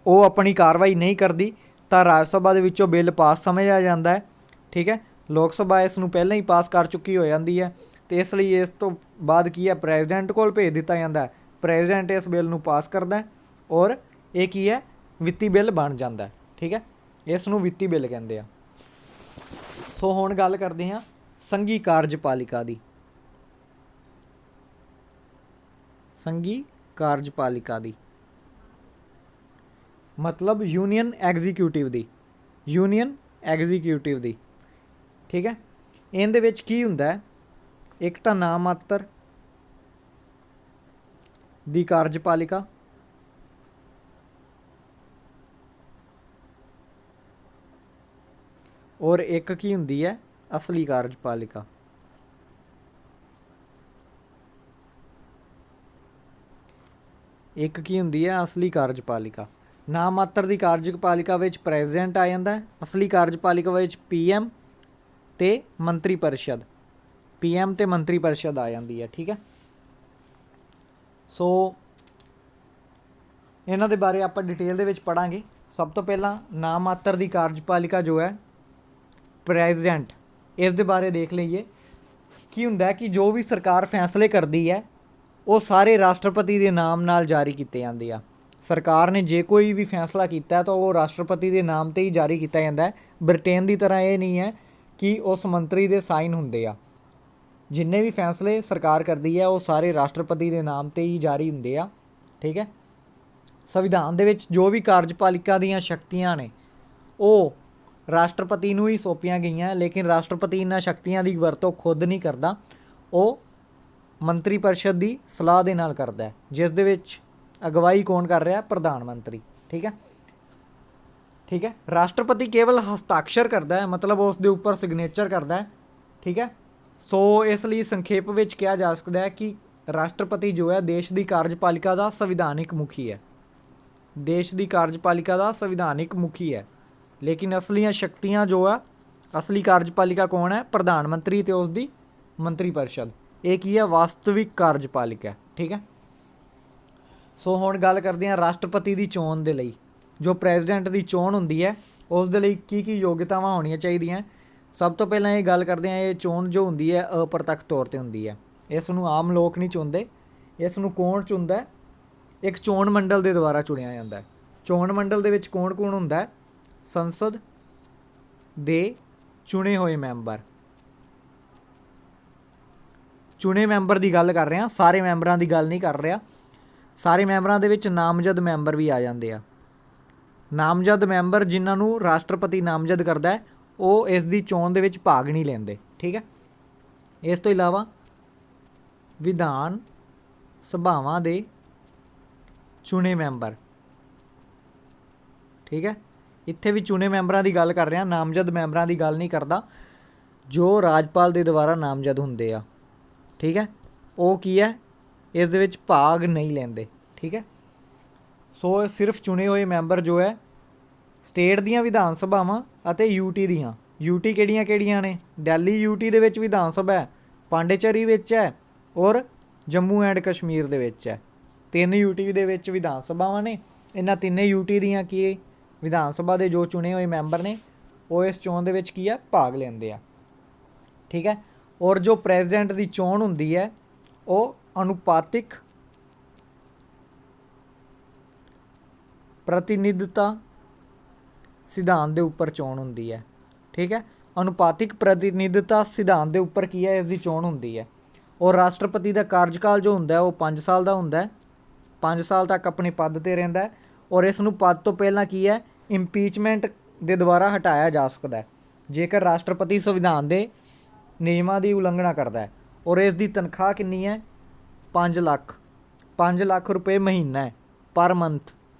Speaker 1: ਉਹ ਆਪਣੀ ਕਾਰਵਾਈ ਨਹੀਂ ਕਰਦੀ ਤਾਂ ਰਾਜ ਸਭਾ ਦੇ ਵਿੱਚੋਂ ਬਿੱਲ ਪਾਸ ਸਮਝਿਆ ਜਾਂਦਾ ਹੈ। ਠੀਕ ਹੈ, ਲੋਕ ਸਭਾ ਇਸ ਨੂੰ ਪਹਿਲਾਂ ਹੀ ਪਾਸ ਕਰ ਚੁੱਕੀ ਹੋ ਜਾਂਦੀ ਹੈ ਅਤੇ ਇਸ ਲਈ ਇਸ ਤੋਂ ਬਾਅਦ ਕੀ ਹੈ, ਪ੍ਰੈਜ਼ੀਡੈਂਟ ਕੋਲ ਭੇਜ ਦਿੱਤਾ ਜਾਂਦਾ ਹੈ। ਪ੍ਰੈਜ਼ੀਡੈਂਟ ਇਸ ਬਿੱਲ ਨੂੰ ਪਾਸ ਕਰਦਾ ਔਰ ਇਹ ਕੀ ਹੈ, ਵਿੱਤੀ ਬਿੱਲ ਬਣ ਜਾਂਦਾ। ਠੀਕ ਹੈ, ਇਸ ਨੂੰ ਵਿੱਤੀ ਬਿੱਲ ਕਹਿੰਦੇ ਆ। ਸੋ ਹੁਣ ਗੱਲ ਕਰਦੇ ਹਾਂ ਸੰਘੀ ਕਾਰਜਪਾਲਿਕਾ ਦੀ। ਸੰਘੀ ਕਾਰਜਪਾਲਿਕਾ ਦੀ ਮਤਲਬ ਯੂਨੀਅਨ ਐਗਜ਼ੀਕਿਊਟਿਵ ਦੀ, ਯੂਨੀਅਨ ਐਗਜ਼ੀਕਿਊਟਿਵ ਦੀ। ਠੀਕ ਹੈ, ਇਹਦੇ ਵਿੱਚ ਕੀ ਹੁੰਦਾ ਹੈ, ਇੱਕ ਤਾਂ ਨਾਮ ਮਾਤਰ ਦੀ ਕਾਰਜਪਾਲਿਕਾ, ਔਰ ਇੱਕ ਕੀ ਹੁੰਦੀ ਹੈ, ਅਸਲੀ ਕਾਰਜਪਾਲਿਕਾ। ਇੱਕ ਕੀ ਹੁੰਦੀ ਹੈ, ਅਸਲੀ ਕਾਰਜਪਾਲਿਕਾ। ਨਾਮ ਮਾਤਰ ਦੀ ਕਾਰਜਪਾਲਿਕਾ ਵਿੱਚ ਪ੍ਰੈਜ਼ੀਡੈਂਟ ਆ ਜਾਂਦਾ ਹੈ, ਅਸਲੀ ਕਾਰਜਪਾਲਿਕਾ ਵਿੱਚ PM ਤੇ ਮੰਤਰੀ ਪਰਿਸ਼ਦ, PM ਤੇ ਮੰਤਰੀ ਪਰਿਸ਼ਦ ਆ ਜਾਂਦੀ ਹੈ। ਠੀਕ ਹੈ, ਸੋ ਇਹਨਾਂ ਦੇ ਬਾਰੇ ਆਪਾਂ ਡਿਟੇਲ ਦੇ ਵਿੱਚ ਪੜ੍ਹਾਂਗੇ। ਸਭ ਤੋਂ ਪਹਿਲਾਂ ਨਾਮ ਮਾਤਰ ਦੀ ਕਾਰਜਪਾਲਿਕਾ ਜੋ ਹੈ ਪ੍ਰੈਜ਼ੀਡੈਂਟ, ਇਸ ਦੇ ਬਾਰੇ ਦੇਖ ਲਈਏ। ਕੀ ਹੁੰਦਾ ਕਿ ਜੋ ਵੀ ਸਰਕਾਰ ਫੈਸਲੇ ਕਰਦੀ ਹੈ ਉਹ ਸਾਰੇ ਰਾਸ਼ਟਰਪਤੀ ਦੇ ਨਾਮ ਨਾਲ ਜਾਰੀ ਕੀਤੇ ਜਾਂਦੇ ਆ। ਸਰਕਾਰ ਨੇ ਜੇ ਕੋਈ ਵੀ ਫੈਸਲਾ ਕੀਤਾ ਤਾਂ ਉਹ ਰਾਸ਼ਟਰਪਤੀ ਦੇ ਨਾਮ 'ਤੇ ਹੀ ਜਾਰੀ ਕੀਤਾ ਜਾਂਦਾ ਹੈ। ਬ੍ਰਿਟੇਨ ਦੀ ਤਰ੍ਹਾਂ ਇਹ ਨਹੀਂ ਹੈ ਕਿ ਉਸ ਮੰਤਰੀ ਦੇ ਸਾਈਨ ਹੁੰਦੇ ਆ। ਜਿੰਨੇ ਵੀ ਫੈਸਲੇ ਸਰਕਾਰ ਕਰਦੀ ਹੈ ਉਹ ਸਾਰੇ ਰਾਸ਼ਟਰਪਤੀ ਦੇ ਨਾਮ 'ਤੇ ਹੀ ਜਾਰੀ ਹੁੰਦੇ ਆ। ਠੀਕ ਹੈ, ਸੰਵਿਧਾਨ ਦੇ ਵਿੱਚ ਜੋ ਵੀ ਕਾਰਜਪਾਲਿਕਾ ਦੀਆਂ ਸ਼ਕਤੀਆਂ ਨੇ ਉਹ ਰਾਸ਼ਟਰਪਤੀ ਨੂੰ ਹੀ ਸੌਂਪੀਆਂ ਗਈਆਂ, ਲੇਕਿਨ ਰਾਸ਼ਟਰਪਤੀ ਇਹਨਾਂ ਸ਼ਕਤੀਆਂ ਦੀ ਵਰਤੋਂ ਖੁਦ ਨਹੀਂ ਕਰਦਾ, ਉਹ ਮੰਤਰੀ ਪਰਿਸ਼ਦ ਦੀ ਸਲਾਹ ਦੇ ਨਾਲ ਕਰਦਾ ਹੈ, ਜਿਸ ਦੇ ਵਿੱਚ ਅਗਵਾਈ ਕੌਣ ਕਰ ਰਿਹਾ, ਪ੍ਰਧਾਨ ਮੰਤਰੀ। ਠੀਕ ਹੈ, ਠੀਕ ਹੈ, ਰਾਸ਼ਟਰਪਤੀ ਕੇਵਲ ਹਸਤਾਖਰ ਕਰਦਾ ਹੈ, ਮਤਲਬ ਉਸ ਦੇ ਉੱਪਰ ਸਿਗਨੇਚਰ ਕਰਦਾ ਹੈ। ਠੀਕ ਹੈ, ਸੋ ਇਸ ਲਈ ਸੰਖੇਪ ਵਿੱਚ ਕਿਹਾ ਜਾ ਸਕਦਾ ਹੈ ਕਿ ਰਾਸ਼ਟਰਪਤੀ ਜੋ ਹੈ ਦੇਸ਼ ਦੀ ਕਾਰਜਪਾਲਿਕਾ ਦਾ ਸੰਵਿਧਾਨਿਕ ਮੁਖੀ ਹੈ, ਦੇਸ਼ ਦੀ ਕਾਰਜਪਾਲਿਕਾ ਦਾ ਸੰਵਿਧਾਨਿਕ ਮੁਖੀ ਹੈ। ਲੇਕਿਨ ਅਸਲੀਆਂ ਸ਼ਕਤੀਆਂ ਜੋ ਆ, ਅਸਲੀ ਕਾਰਜਪਾਲਿਕਾ ਕੌਣ ਹੈ, ਪ੍ਰਧਾਨ ਮੰਤਰੀ ਅਤੇ ਉਸ ਦੀ ਮੰਤਰੀ ਪਰਿਸ਼ਦ। ਇਹ ਕੀ ਹੈ, ਵਾਸਤਵਿਕ ਕਾਰਜਪਾਲਿਕਾ। ਠੀਕ ਹੈ, ਸੋ ਹੁਣ ਗੱਲ ਕਰਦੇ ਹਾਂ ਰਾਸ਼ਟਰਪਤੀ ਦੀ ਚੋਣ ਦੇ ਲਈ। ਜੋ ਪ੍ਰੈਜ਼ੀਡੈਂਟ ਦੀ ਚੋਣ ਹੁੰਦੀ ਹੈ ਉਸ ਦੇ ਲਈ ਕੀ ਕੀ ਯੋਗਤਾਵਾਂ ਹੋਣੀਆਂ ਚਾਹੀਦੀਆਂ। ਸਭ ਤੋਂ ਪਹਿਲਾਂ ਇਹ ਗੱਲ ਕਰਦੇ ਹਾਂ, ਇਹ ਚੋਣ ਜੋ ਹੁੰਦੀ ਹੈ ਅਪਰਤੱਖ ਤੌਰ 'ਤੇ ਹੁੰਦੀ ਹੈ। ਇਸ ਨੂੰ ਆਮ ਲੋਕ ਨਹੀਂ ਚੁਣਦੇ, ਇਸ ਨੂੰ ਕੌਣ ਚੁਣਦਾ, ਇੱਕ ਚੋਣ ਮੰਡਲ ਦੇ ਦੁਆਰਾ ਚੁਣਿਆ ਜਾਂਦਾ ਹੈ। ਚੋਣ ਮੰਡਲ ਦੇ ਵਿੱਚ ਕੌਣ ਕੌਣ ਹੁੰਦਾ ਹੈ, ਸੰਸਦ ਦੇ ਚੁਣੇ ਹੋਏ ਮੈਂਬਰ। ਚੁਣੇ ਮੈਂਬਰ ਦੀ ਗੱਲ ਕਰ ਰਹੇ ਹਾਂ, ਸਾਰੇ ਮੈਂਬਰਾਂ ਦੀ ਗੱਲ ਨਹੀਂ ਕਰ ਰਿਹਾ। ਸਾਰੇ ਮੈਂਬਰਾਂ ਦੇ ਵਿੱਚ ਨਾਮਜ਼ਦ ਮੈਂਬਰ ਵੀ ਆ ਜਾਂਦੇ ਆ। ਨਾਮਜ਼ਦ ਮੈਂਬਰ ਜਿਨ੍ਹਾਂ ਨੂੰ ਰਾਸ਼ਟਰਪਤੀ ਨਾਮਜ਼ਦ ਕਰਦਾ ਹੈ ਉਹ ਇਸ ਦੀ ਚੋਣ ਦੇ ਵਿੱਚ ਭਾਗ ਨਹੀਂ ਲੈਂਦੇ। ਠੀਕ ਹੈ, ਇਸ ਤੋਂ ਇਲਾਵਾ ਵਿਧਾਨ ਸਭਾਵਾਂ ਦੇ ਚੁਣੇ ਮੈਂਬਰ। ਠੀਕ ਹੈ, ਇੱਥੇ ਵੀ ਚੁਣੇ ਮੈਂਬਰਾਂ ਦੀ ਗੱਲ ਕਰ ਰਿਹਾ, ਨਾਮਜ਼ਦ ਮੈਂਬਰਾਂ ਦੀ ਗੱਲ ਨਹੀਂ ਕਰਦਾ, ਜੋ ਰਾਜਪਾਲ ਦੇ ਦੁਆਰਾ ਨਾਮਜ਼ਦ ਹੁੰਦੇ ਆ। ਠੀਕ ਹੈ, ਉਹ ਕੀ ਹੈ, ਇਸ ਦੇ ਵਿੱਚ ਭਾਗ ਨਹੀਂ ਲੈਂਦੇ। ਠੀਕ ਹੈ, ਸੋ ਸਿਰਫ ਚੁਣੇ ਹੋਏ ਮੈਂਬਰ ਜੋ ਹੈ ਸਟੇਟ ਦੀਆਂ ਵਿਧਾਨ ਸਭਾਵਾਂ ਅਤੇ UT ਦੀਆਂ। UT ਕਿਹੜੀਆਂ ਕਿਹੜੀਆਂ ਨੇ, ਦਿੱਲੀ UT ਦੇ ਵਿੱਚ ਵਿਧਾਨ ਸਭਾ ਹੈ, ਪਾਂਡੇਚਰੀ ਵਿੱਚ ਹੈ ਔਰ ਜੰਮੂ ਐਂਡ ਕਸ਼ਮੀਰ ਦੇ ਵਿੱਚ ਹੈ। 3 UT ਦੇ ਵਿੱਚ ਵਿਧਾਨ ਸਭਾਵਾਂ ਨੇ। ਇਹਨਾਂ ਤਿੰਨੇ UT ਦੀਆਂ ਕੀ ਵਿਧਾਨ ਸਭਾ ਦੇ ਜੋ ਚੁਣੇ ਹੋਏ ਮੈਂਬਰ ਨੇ ਉਹ ਇਸ ਚੋਣ ਦੇ ਵਿੱਚ ਕੀ ਹੈ, ਭਾਗ ਲੈਂਦੇ ਆ। ਠੀਕ ਹੈ, ਔਰ ਜੋ ਪ੍ਰੈਜ਼ੀਡੈਂਟ ਦੀ ਚੋਣ ਹੁੰਦੀ ਹੈ ਉਹ ਅਨੁਪਾਤਿਕ ਪ੍ਰਤੀਨਿਧਤਾ ਸਿਧਾਂਤ ਦੇ ਉੱਪਰ ਚੋਣ ਹੁੰਦੀ ਹੈ। ਠੀਕ ਹੈ, ਅਨੁਪਾਤਿਕ ਪ੍ਰਤੀਨਿਧਤਾ ਸਿਧਾਂਤ ਦੇ ਉੱਪਰ ਕੀ ਹੈ, ਇਸ ਦੀ ਚੋਣ ਹੁੰਦੀ ਹੈ। ਔਰ ਰਾਸ਼ਟਰਪਤੀ ਦਾ ਕਾਰਜਕਾਲ ਜੋ ਹੁੰਦਾ ਹੈ ਉਹ 5 ਸਾਲ ਦਾ ਹੁੰਦਾ ਹੈ, 5 ਸਾਲ ਤੱਕ ਆਪਣੇ ਪਦ 'ਤੇ ਰਹਿੰਦਾ ਹੈ। ਔਰ ਇਸ ਨੂੰ ਪਦ ਤੋਂ ਪਹਿਲਾਂ ਕੀ ਹੈ ਇੰਪੀਚਮੈਂਟ ਦੇ ਦੁਆਰਾ ਹਟਾਇਆ ਜਾ ਸਕਦਾ ਹੈ ਜੇਕਰ ਰਾਸ਼ਟਰਪਤੀ ਸੰਵਿਧਾਨ ਦੇ ਨਿਯਮਾਂ ਦੀ ਉਲੰਘਣਾ ਕਰਦਾ ਹੈ। ਔਰ ਇਸ ਦੀ ਤਨਖਾਹ ਕਿੰਨੀ ਹੈ 5 ਲੱਖ 5 ਲੱਖ ਰੁਪਏ ਮਹੀਨਾ ਹੈ ਪਰ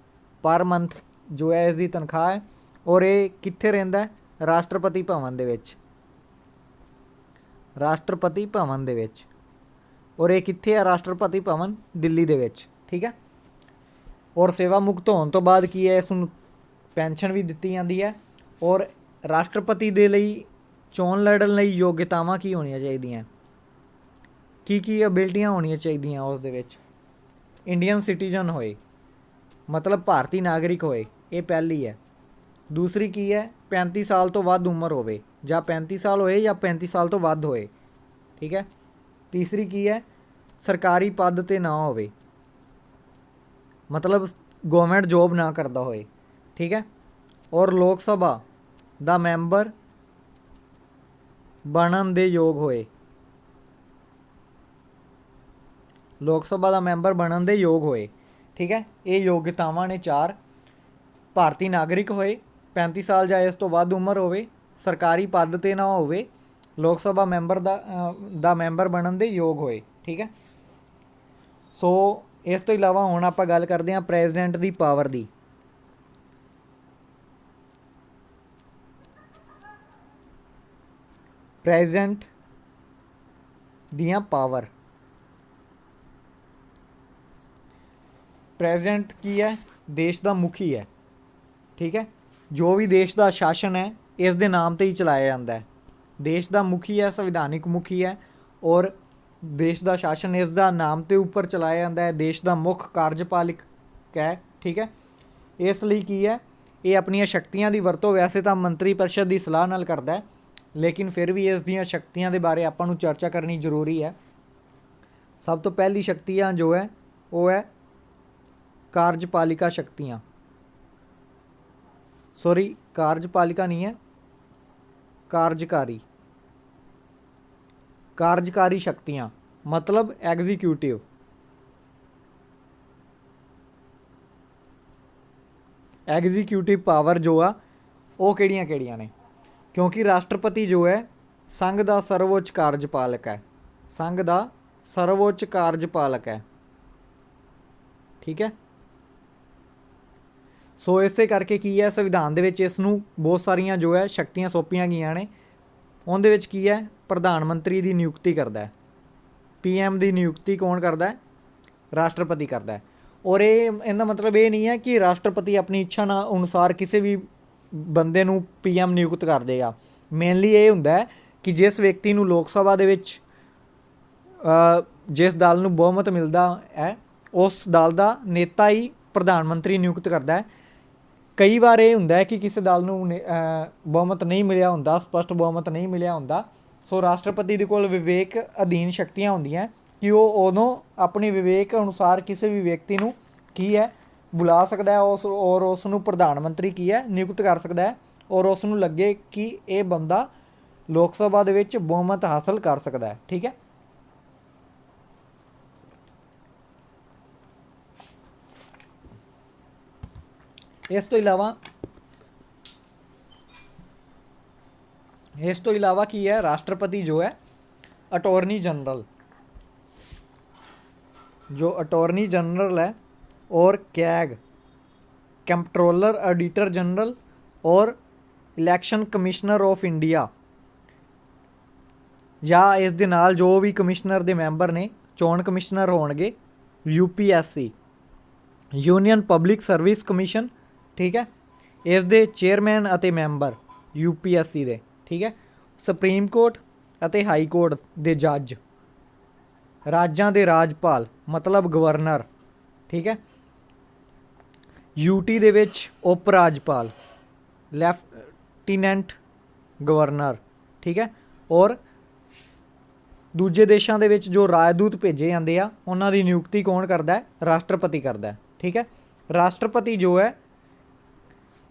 Speaker 1: ਮੰਥ ਜੋ ਹੈ ਇਸ ਦੀ ਤਨਖਾਹ ਹੈ। ਔਰ ਇਹ ਕਿੱਥੇ ਰਹਿੰਦਾ ਹੈ ਰਾਸ਼ਟਰਪਤੀ ਭਵਨ ਦੇ ਵਿੱਚ ਔਰ ਇਹ ਕਿੱਥੇ ਹੈ ਰਾਸ਼ਟਰਪਤੀ ਭਵਨ ਦਿੱਲੀ ਦੇ ਵਿੱਚ ਠੀਕ ਹੈ। ਔਰ ਸੇਵਾ ਮੁਕਤ ਹੋਣ ਤੋਂ ਬਾਅਦ ਕੀ ਹੈ ਇਸ ਨੂੰ ਪੈਨਸ਼ਨ ਵੀ ਦਿੱਤੀ ਜਾਂਦੀ ਹੈ। ਔਰ ਰਾਸ਼ਟਰਪਤੀ ਦੇ ਲਈ ਚੋਣ ਲੜਨ ਲਈ ਯੋਗਤਾਵਾਂ ਕੀ ਹੋਣੀਆਂ ਚਾਹੀਦੀਆਂ ਕੀ ਅਬਿਲਟੀਆਂ ਹੋਣੀਆਂ ਚਾਹੀਦੀਆਂ ਉਸ ਦੇ ਵਿੱਚ ਇੰਡੀਅਨ ਸਿਟੀਜ਼ਨ ਹੋਏ ਮਤਲਬ ਭਾਰਤੀ ਨਾਗਰਿਕ ਹੋਏ ਇਹ ਪਹਿਲੀ ਹੈ। ਦੂਸਰੀ ਕੀ ਹੈ 35 ਸਾਲ ਤੋਂ ਵੱਧ ਉਮਰ ਹੋਵੇ ਜਾਂ 35 ਸਾਲ ਹੋਏ ਜਾਂ 35 ਸਾਲ ਤੋਂ ਵੱਧ ਹੋਏ ਠੀਕ ਹੈ। ਤੀਸਰੀ ਕੀ ਹੈ ਸਰਕਾਰੀ ਪਦ 'ਤੇ ਨਾ ਹੋਵੇ ਮਤਲਬ ਗਵਰਨਮੈਂਟ ਜੋਬ ਨਾ ਕਰਦਾ ਹੋਏ ਠੀਕ ਹੈ। ਔਰ ਲੋਕ ਸਭਾ ਦਾ ਮੈਂਬਰ ਬਣਨ ਦੇ ਯੋਗ ਹੋਏ ਠੀਕ ਹੈ। ਇਹ ਯੋਗਤਾਵਾਂ ਨੇ 4 ਭਾਰਤੀ ਨਾਗਰਿਕ ਹੋਏ 35 ਸਾਲ ਜਾਂ ਇਸ ਤੋਂ ਵੱਧ ਉਮਰ ਹੋਵੇ ਸਰਕਾਰੀ ਪਦ 'ਤੇ ਨਾ ਹੋਵੇ ਲੋਕ ਸਭਾ ਮੈਂਬਰ ਦਾ ਮੈਂਬਰ ਬਣਨ ਦੇ ਯੋਗ ਹੋਏ ਠੀਕ ਹੈ। ਸੋ ਇਸ ਤੋਂ ਇਲਾਵਾ ਹੁਣ ਆਪਾਂ ਗੱਲ ਕਰਦੇ ਹਾਂ ਪ੍ਰੈਜ਼ੀਡੈਂਟ ਦੀ ਪਾਵਰ ਦੀ। ਪ੍ਰੈਜ਼ੀਡੈਂਟ ਦੀਆਂ ਪਾਵਰ ਪ੍ਰੈਜ਼ੀਡੈਂਟ ਕੀ ਹੈ ਦੇਸ਼ ਦਾ ਮੁਖੀ ਹੈ ਠੀਕ ਹੈ। ਜੋ ਵੀ ਦੇਸ਼ ਦਾ ਸ਼ਾਸਨ ਹੈ ਇਸ ਦੇ ਨਾਮ 'ਤੇ ਹੀ ਚਲਾਇਆ ਜਾਂਦਾ ਹੈ। ਦੇਸ਼ ਦਾ ਮੁਖੀ ਹੈ ਸੰਵਿਧਾਨਿਕ ਮੁਖੀ ਹੈ ਔਰ ਦੇਸ਼ ਦਾ ਸ਼ਾਸਨ ਇਸ ਦਾ ਨਾਮ 'ਤੇ ਉੱਪਰ ਚਲਾਇਆ ਜਾਂਦਾ ਹੈ। ਦੇਸ਼ ਦਾ ਮੁੱਖ ਕਾਰਜਪਾਲਕ ਹੈ ਠੀਕ ਹੈ। ਇਸ ਲਈ ਕੀ ਹੈ ਇਹ ਆਪਣੀਆਂ ਸ਼ਕਤੀਆਂ ਦੀ ਵਰਤੋਂ ਵੈਸੇ ਤਾਂ ਮੰਤਰੀ ਪਰਿਸ਼ਦ ਦੀ ਸਲਾਹ ਨਾਲ ਕਰਦਾ ਹੈ ਲੇਕਿਨ ਫਿਰ ਵੀ ਇਸ ਦੀਆਂ ਸ਼ਕਤੀਆਂ ਦੇ ਬਾਰੇ ਆਪਾਂ ਨੂੰ ਚਰਚਾ ਕਰਨੀ ਜ਼ਰੂਰੀ ਹੈ। ਸਭ ਤੋਂ ਪਹਿਲੀ ਸ਼ਕਤੀਆਂ ਜੋ ਹੈ ਉਹ ਹੈ ਕਾਰਜਪਾਲਿਕਾ ਸ਼ਕਤੀਆਂ ਕਾਰਜਪਾਲਿਕਾ ਨਹੀਂ ਹੈ ਕਾਰਜਕਾਰੀ ਸ਼ਕਤੀਆਂ ਮਤਲਬ ਐਗਜ਼ੀਕਿਊਟਿਵ ਪਾਵਰ ਜੋ ਆ ਉਹ ਕਿਹੜੀਆਂ ਨੇ ਕਿਉਂਕਿ ਰਾਸ਼ਟਰਪਤੀ ਜੋ ਹੈ ਸੰਘ ਦਾ ਸਰਵਉੱਚ ਕਾਰਜਪਾਲਕ ਹੈ ਠੀਕ ਹੈ। ਸੋ ਇਸੇ ਕਰਕੇ ਕੀ ਹੈ ਸੰਵਿਧਾਨ ਦੇ ਵਿੱਚ ਇਸ ਨੂੰ ਬਹੁਤ ਸਾਰੀਆਂ ਜੋ ਹੈ ਸ਼ਕਤੀਆਂ ਸੌਂਪੀਆਂ ਗਈਆਂ ਨੇ। ਉਹਦੇ ਵਿੱਚ ਕੀ ਹੈ ਪ੍ਰਧਾਨ ਮੰਤਰੀ ਦੀ ਨਿਯੁਕਤੀ ਕਰਦਾ ਹੈ PM ਦੀ ਨਿਯੁਕਤੀ ਕੌਣ ਕਰਦਾ ਹੈ ਰਾਸ਼ਟਰਪਤੀ ਕਰਦਾ ਹੈ। ਔਰ ਇਹਦਾ ਮਤਲਬ ਇਹ ਨਹੀਂ ਹੈ ਕਿ ਰਾਸ਼ਟਰਪਤੀ ਆਪਣੀ ਇੱਛਾ ਨਾਲ ਅਨੁਸਾਰ ਕਿਸੇ ਵੀ ਬੰਦੇ ਨੂੰ PM ਨਿਯੁਕਤ ਕਰ ਦੇਗਾ। ਮੇਨਲੀ ਇਹ ਹੁੰਦਾ ਹੈ ਕਿ ਜਿਸ ਵਿਅਕਤੀ ਨੂੰ ਲੋਕ ਸਭਾ ਦੇ ਵਿੱਚ ਜਿਸ ਦਲ ਨੂੰ ਬਹੁਮਤ ਮਿਲਦਾ ਹੈ ਉਸ ਦਲ ਦਾ ਨੇਤਾ ਹੀ ਪ੍ਰਧਾਨ ਮੰਤਰੀ ਨਿਯੁਕਤ ਕਰਦਾ ਹੈ। ਕਈ ਵਾਰ ਇਹ ਹੁੰਦਾ ਹੈ ਕਿ ਕਿਸੇ ਦਲ ਨੂੰ ਬਹੁਮਤ ਨਹੀਂ ਮਿਲਿਆ ਹੁੰਦਾ ਸਪਸ਼ਟ ਬਹੁਮਤ ਨਹੀਂ ਮਿਲਿਆ ਹੁੰਦਾ ਸੋ ਰਾਸ਼ਟਰਪਤੀ ਦੇ ਕੋਲ ਵਿਵੇਕ ਅਧੀਨ ਸ਼ਕਤੀਆਂ ਹੁੰਦੀਆਂ ਕਿ ਉਹ ਉਦੋਂ ਆਪਣੇ ਵਿਵੇਕ ਅਨੁਸਾਰ ਕਿਸੇ ਵੀ ਵਿਅਕਤੀ ਨੂੰ ਕੀ ਹੈ ਬੁਲਾ ਸਕਦਾ ਹੈ ਉਸ ਨੂੰ ਪ੍ਰਧਾਨ ਮੰਤਰੀ ਕੀ ਹੈ ਨਿਯੁਕਤ ਕਰ ਸਕਦਾ ਹੈ ਔਰ ਉਸ ਨੂੰ ਲੱਗੇ ਕਿ ਇਹ ਬੰਦਾ ਲੋਕ ਸਭਾ ਦੇ ਵਿੱਚ ਬਹੁਮਤ ਹਾਸਲ ਕਰ ਸਕਦਾ ਹੈ ਠੀਕ ਹੈ। ਇਸ ਤੋਂ ਇਲਾਵਾ ਕੀ ਹੈ ਰਾਸ਼ਟਰਪਤੀ ਜੋ ਹੈ ਅਟਾਰਨੀ ਜਨਰਲ ਹੈ ਔਰ ਕੰਪਟਰੋਲਰ ਆਡੀਟਰ ਜਨਰਲ ਔਰ ਇਲੈਕਸ਼ਨ ਕਮਿਸ਼ਨਰ ਆਫ ਇੰਡੀਆ ਜਾਂ ਇਸ ਦੇ ਨਾਲ ਜੋ ਵੀ ਕਮਿਸ਼ਨਰ ਦੇ ਮੈਂਬਰ ਨੇ ਚੋਣ ਕਮਿਸ਼ਨਰ ਹੋਣਗੇ UPSC union public service commission ਠੀਕ ਹੈ। ਇਸ ਦੇ ਚੇਅਰਮੈਨ ਅਤੇ ਮੈਂਬਰ UPSC ਦੇ ਠੀਕ ਹੈ। ਸੁਪਰੀਮ ਕੋਰਟ ਅਤੇ ਹਾਈ ਕੋਰਟ ਦੇ ਜੱਜ ਰਾਜਾਂ ਦੇ ਰਾਜਪਾਲ ਮਤਲਬ ਗਵਰਨਰ ਠੀਕ ਹੈ। UT ਦੇ ਵਿੱਚ ਉਪ ਰਾਜਪਾਲ ਲੈਫਟੀਨੈਂਟ ਗਵਰਨਰ ਠੀਕ ਹੈ। ਔਰ ਦੂਜੇ ਦੇਸ਼ਾਂ ਦੇ ਵਿੱਚ ਜੋ ਰਾਜਦੂਤ ਭੇਜੇ ਜਾਂਦੇ ਆ ਉਹਨਾਂ ਦੀ ਨਿਯੁਕਤੀ ਕੌਣ ਕਰਦਾ ਹੈ ਰਾਸ਼ਟਰਪਤੀ ਕਰਦਾ ਠੀਕ ਹੈ। ਰਾਸ਼ਟਰਪਤੀ ਜੋ ਹੈ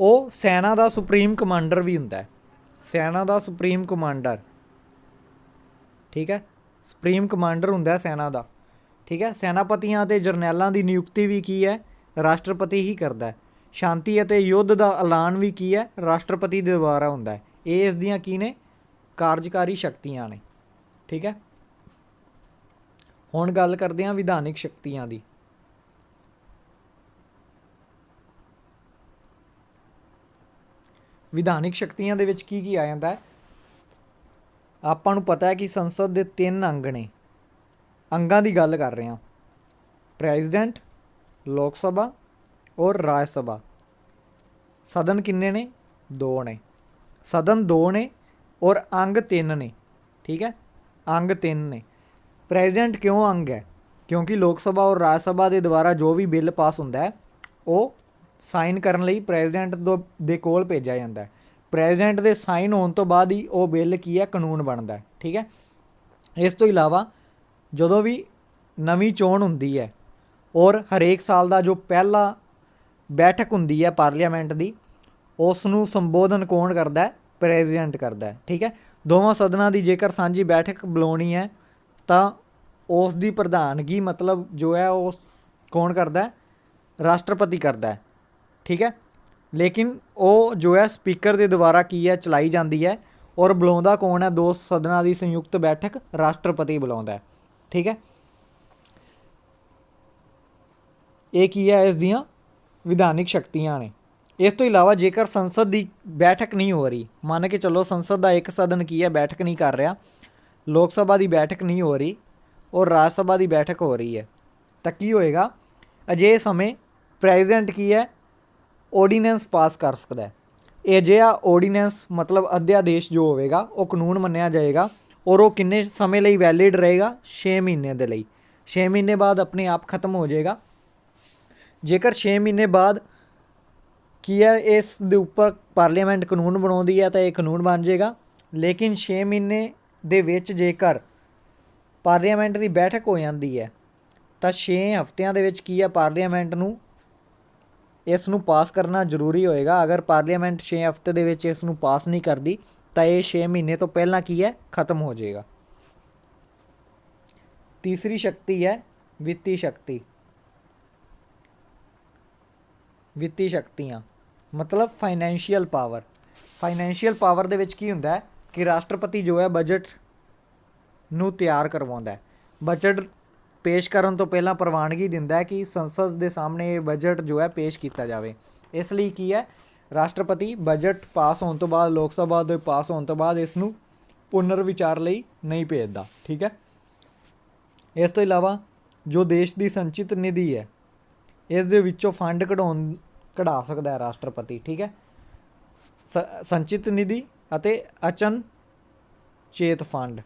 Speaker 1: ਉਹ ਸੈਨਾ ਦਾ ਸੁਪਰੀਮ ਕਮਾਂਡਰ ਵੀ ਹੁੰਦਾ ਹੈ ਠੀਕ ਹੈ। ਸੁਪਰੀਮ ਕਮਾਂਡਰ ਹੁੰਦਾ ਹੈ ਸੈਨਾ ਦਾ ਠੀਕ ਹੈ। ਸੈਨਾਪਤੀਆਂ ਅਤੇ ਜਰਨੈਲਾਂ ਦੀ ਨਿਯੁਕਤੀ ਵੀ ਕੀ ਹੈ ਰਾਸ਼ਟਰਪਤੀ ਹੀ ਕਰਦਾ ਹੈ। ਸ਼ਾਂਤੀ ਅਤੇ ਯੁੱਧ ਦਾ ਐਲਾਨ ਵੀ ਕੀ ਹੈ, ਰਾਸ਼ਟਰਪਤੀ ਦੇ ਦੁਆਰਾ ਹੁੰਦਾ ਹੈ। ਇਹ ਇਸ ਦੀਆਂ ਕੀ ਨੇ, ਕਾਰਜਕਾਰੀ ਸ਼ਕਤੀਆਂ ਨੇ। ਠੀਕ ਹੈ, ਹੁਣ ਗੱਲ ਕਰਦੇ ਹਾਂ ਵਿਧਾਨਿਕ ਸ਼ਕਤੀਆਂ ਦੀ। ਵਿਧਾਨਿਕ ਸ਼ਕਤੀਆਂ ਦੇ ਵਿੱਚ ਕੀ ਕੀ ਆ ਜਾਂਦਾ ਹੈ? ਆਪਾਂ ਨੂੰ ਪਤਾ ਹੈ ਕਿ ਸੰਸਦ ਦੇ 3 ਅੰਗ ਨੇ। ਅੰਗਾਂ ਦੀ ਗੱਲ ਕਰ ਰਹੇ ਹਾਂ, ਪ੍ਰੈਜ਼ੀਡੈਂਟ, ਲੋਕ ਸਭਾ ਔਰ ਰਾਜ ਸਭਾ। ਸਦਨ ਕਿੰਨੇ ਨੇ? 2 ਨੇ। ਸਦਨ 2 ਨੇ ਔਰ ਅੰਗ 3 ਨੇ। ਠੀਕ ਹੈ, ਅੰਗ 3 ਨੇ। ਪ੍ਰੈਜ਼ੀਡੈਂਟ ਕਿਉਂ ਅੰਗ ਹੈ? ਕਿਉਂਕਿ ਲੋਕ ਸਭਾ ਔਰ ਰਾਜ ਸਭਾ ਦੇ ਦੁਆਰਾ ਜੋ ਵੀ ਬਿੱਲ ਪਾਸ ਹੁੰਦਾ ਹੈ ਉਹ ਸਾਈਨ ਕਰਨ ਲਈ ਪ੍ਰੈਜ਼ੀਡੈਂਟ ਦੇ ਕੋਲ ਭੇਜਿਆ ਜਾਂਦਾ ਹੈ। ਪ੍ਰੈਜ਼ੀਡੈਂਟ ਦੇ ਸਾਈਨ ਹੋਣ ਤੋਂ ਬਾਅਦ ਹੀ ਉਹ ਬਿੱਲ ਕੀ ਹੈ, ਕਾਨੂੰਨ ਬਣਦਾ ਹੈ। ਠੀਕ ਹੈ, ਇਸ ਤੋਂ ਇਲਾਵਾ ਜਦੋਂ ਵੀ ਨਵੀਂ ਚੋਣ ਹੁੰਦੀ ਹੈ ਔਰ ਹਰੇਕ ਸਾਲ ਦਾ ਜੋ ਪਹਿਲਾ ਬੈਠਕ ਹੁੰਦੀ ਹੈ ਪਾਰਲੀਮੈਂਟ ਦੀ, ਉਸ ਨੂੰ ਸੰਬੋਧਨ ਕੌਣ ਕਰਦਾ ਹੈ? ਪ੍ਰੈਜ਼ੀਡੈਂਟ ਕਰਦਾ ਹੈ। ਠੀਕ ਹੈ, ਦੋਵਾਂ ਸਦਨਾਂ ਦੀ ਜੇਕਰ ਸਾਂਝੀ ਬੈਠਕ ਬੁਲਾਉਣੀ ਹੈ ਤਾਂ ਉਸ ਦੀ ਪ੍ਰਧਾਨਗੀ ਮਤਲਬ ਜੋ ਹੈ ਉਹ ਕੌਣ ਕਰਦਾ ਹੈ? ਰਾਸ਼ਟਰਪਤੀ ਕਰਦਾ ਹੈ। ਠੀਕ ਹੈ, ਲੇਕਿਨ ਉਹ ਜੋ ਹੈ ਸਪੀਕਰ ਦੇ ਦੁਆਰਾ ਕੀ ਹੈ, ਚਲਾਈ ਜਾਂਦੀ ਹੈ। ਔਰ ਬੁਲਾਉਂਦਾ ਕੌਣ ਹੈ? 2 ਸਦਨਾਂ ਦੀ ਸੰਯੁਕਤ ਬੈਠਕ ਰਾਸ਼ਟਰਪਤੀ ਬੁਲਾਉਂਦਾ ਹੈ। ਠੀਕ ਹੈ, ਇਹ ਕੀ ਹੈ, ਇਸ ਦੀਆਂ ਵਿਧਾਨਿਕ ਸ਼ਕਤੀਆਂ ਨੇ। ਇਸ ਤੋਂ ਇਲਾਵਾ ਜੇਕਰ ਸੰਸਦ ਦੀ ਬੈਠਕ ਨਹੀਂ ਹੋ ਰਹੀ, ਮੰਨ ਕੇ ਚੱਲੋ ਸੰਸਦ ਦਾ ਇੱਕ ਸਦਨ ਕੀ ਹੈ, ਬੈਠਕ ਨਹੀਂ ਕਰ ਰਿਹਾ, ਲੋਕ ਸਭਾ ਦੀ ਬੈਠਕ ਨਹੀਂ ਹੋ ਰਹੀ ਔਰ ਰਾਜ ਸਭਾ ਦੀ ਬੈਠਕ ਹੋ ਰਹੀ ਹੈ, ਤਾਂ ਕੀ ਹੋਏਗਾ? ਅਜਿਹੇ ਸਮੇਂ ਪ੍ਰੈਜ਼ੀਡੈਂਟ ਕੀ ਹੈ, ਓਰਡੀਨੈਂਸ ਪਾਸ ਕਰ ਸਕਦਾ ਹੈ। ਇਹ ਅਜਿਹਾ ਓਰਡੀਨੈਂਸ ਮਤਲਬ ਅਧਿਆਦੇਸ਼ ਜੋ ਹੋਵੇਗਾ ਉਹ ਕਾਨੂੰਨ ਮੰਨਿਆ ਜਾਏਗਾ ਔਰ ਉਹ ਕਿੰਨੇ ਸਮੇਂ ਲਈ ਵੈਲਿਡ ਰਹੇਗਾ? 6 ਮਹੀਨੇ ਦੇ ਲਈ। 6 ਮਹੀਨੇ ਬਾਅਦ ਆਪਣੇ ਆਪ ਖਤਮ ਹੋ ਜਾਏਗਾ। ਜੇਕਰ 6 ਮਹੀਨੇ ਬਾਅਦ ਕੀ ਹੈ, ਇਸ ਦੇ ਉੱਪਰ ਪਾਰਲੀਮੈਂਟ ਕਾਨੂੰਨ ਬਣਾਉਂਦੀ ਹੈ ਤਾਂ ਇਹ ਕਾਨੂੰਨ ਬਣ ਜਾਏਗਾ। ਲੇਕਿਨ 6 ਮਹੀਨੇ ਦੇ ਵਿੱਚ ਜੇਕਰ ਪਾਰਲੀਮੈਂਟ ਦੀ ਬੈਠਕ ਹੋ ਜਾਂਦੀ ਹੈ ਤਾਂ 6 ਹਫ਼ਤਿਆਂ ਦੇ ਵਿੱਚ ਕੀ ਹੈ, ਪਾਰਲੀਮੈਂਟ ਨੂੰ ਇਸ ਨੂੰ ਪਾਸ ਕਰਨਾ ਜ਼ਰੂਰੀ ਹੋਏਗਾ। ਅਗਰ ਪਾਰਲੀਮੈਂਟ 6 ਹਫ਼ਤੇ ਦੇ ਵਿੱਚ ਇਸ ਨੂੰ ਪਾਸ ਨਹੀਂ ਕਰਦੀ ਤਾਂ ਇਹ 6 ਮਹੀਨੇ ਤੋਂ ਪਹਿਲਾਂ ਕੀ ਹੈ, ਖਤਮ ਹੋ ਜਾਏਗਾ। ਤੀਸਰੀ ਸ਼ਕਤੀ ਹੈ ਵਿੱਤੀ ਸ਼ਕਤੀ। ਵਿੱਤੀ ਸ਼ਕਤੀਆਂ ਮਤਲਬ ਫਾਈਨੈਂਸ਼ੀਅਲ ਪਾਵਰ। ਫਾਈਨੈਂਸ਼ੀਅਲ ਪਾਵਰ ਦੇ ਵਿੱਚ ਕੀ ਹੁੰਦਾ ਹੈ ਕਿ ਰਾਸ਼ਟਰਪਤੀ ਜੋ ਹੈ ਬਜਟ ਨੂੰ ਤਿਆਰ ਕਰਵਾਉਂਦਾ ਹੈ। ਬਜਟ ਪੇਸ਼ ਕਰਨ ਤੋਂ ਪਹਿਲਾਂ ਪ੍ਰਵਾਨਗੀ ਦਿੰਦਾ ਹੈ ਕਿ ਸੰਸਦ ਦੇ ਸਾਹਮਣੇ ਇਹ ਬਜਟ ਜੋ ਹੈ ਪੇਸ਼ ਕੀਤਾ ਜਾਵੇ। ਇਸ ਲਈ ਕੀ ਹੈ, ਰਾਸ਼ਟਰਪਤੀ ਬਜਟ ਪਾਸ ਹੋਣ ਤੋਂ ਬਾਅਦ, ਲੋਕ ਸਭਾ ਦੇ ਪਾਸ ਹੋਣ ਤੋਂ ਬਾਅਦ ਇਸ ਨੂੰ ਪੁਨਰ ਵਿਚਾਰ ਲਈ ਨਹੀਂ ਭੇਜਦਾ। ਠੀਕ ਹੈ, ਇਸ ਤੋਂ ਇਲਾਵਾ ਜੋ ਦੇਸ਼ ਦੀ ਸੰਚਿਤ ਨਿਧੀ ਹੈ ਇਸ ਦੇ ਵਿੱਚੋਂ ਫੰਡ ਕਢਾ ਸਕਦਾ ਹੈ ਰਾਸ਼ਟਰਪਤੀ। ਠੀਕ ਹੈ, ਸੰਚਿਤ ਨਿਧੀ ਅਤੇ ਅਚਨਚੇਤ ਫੰਡ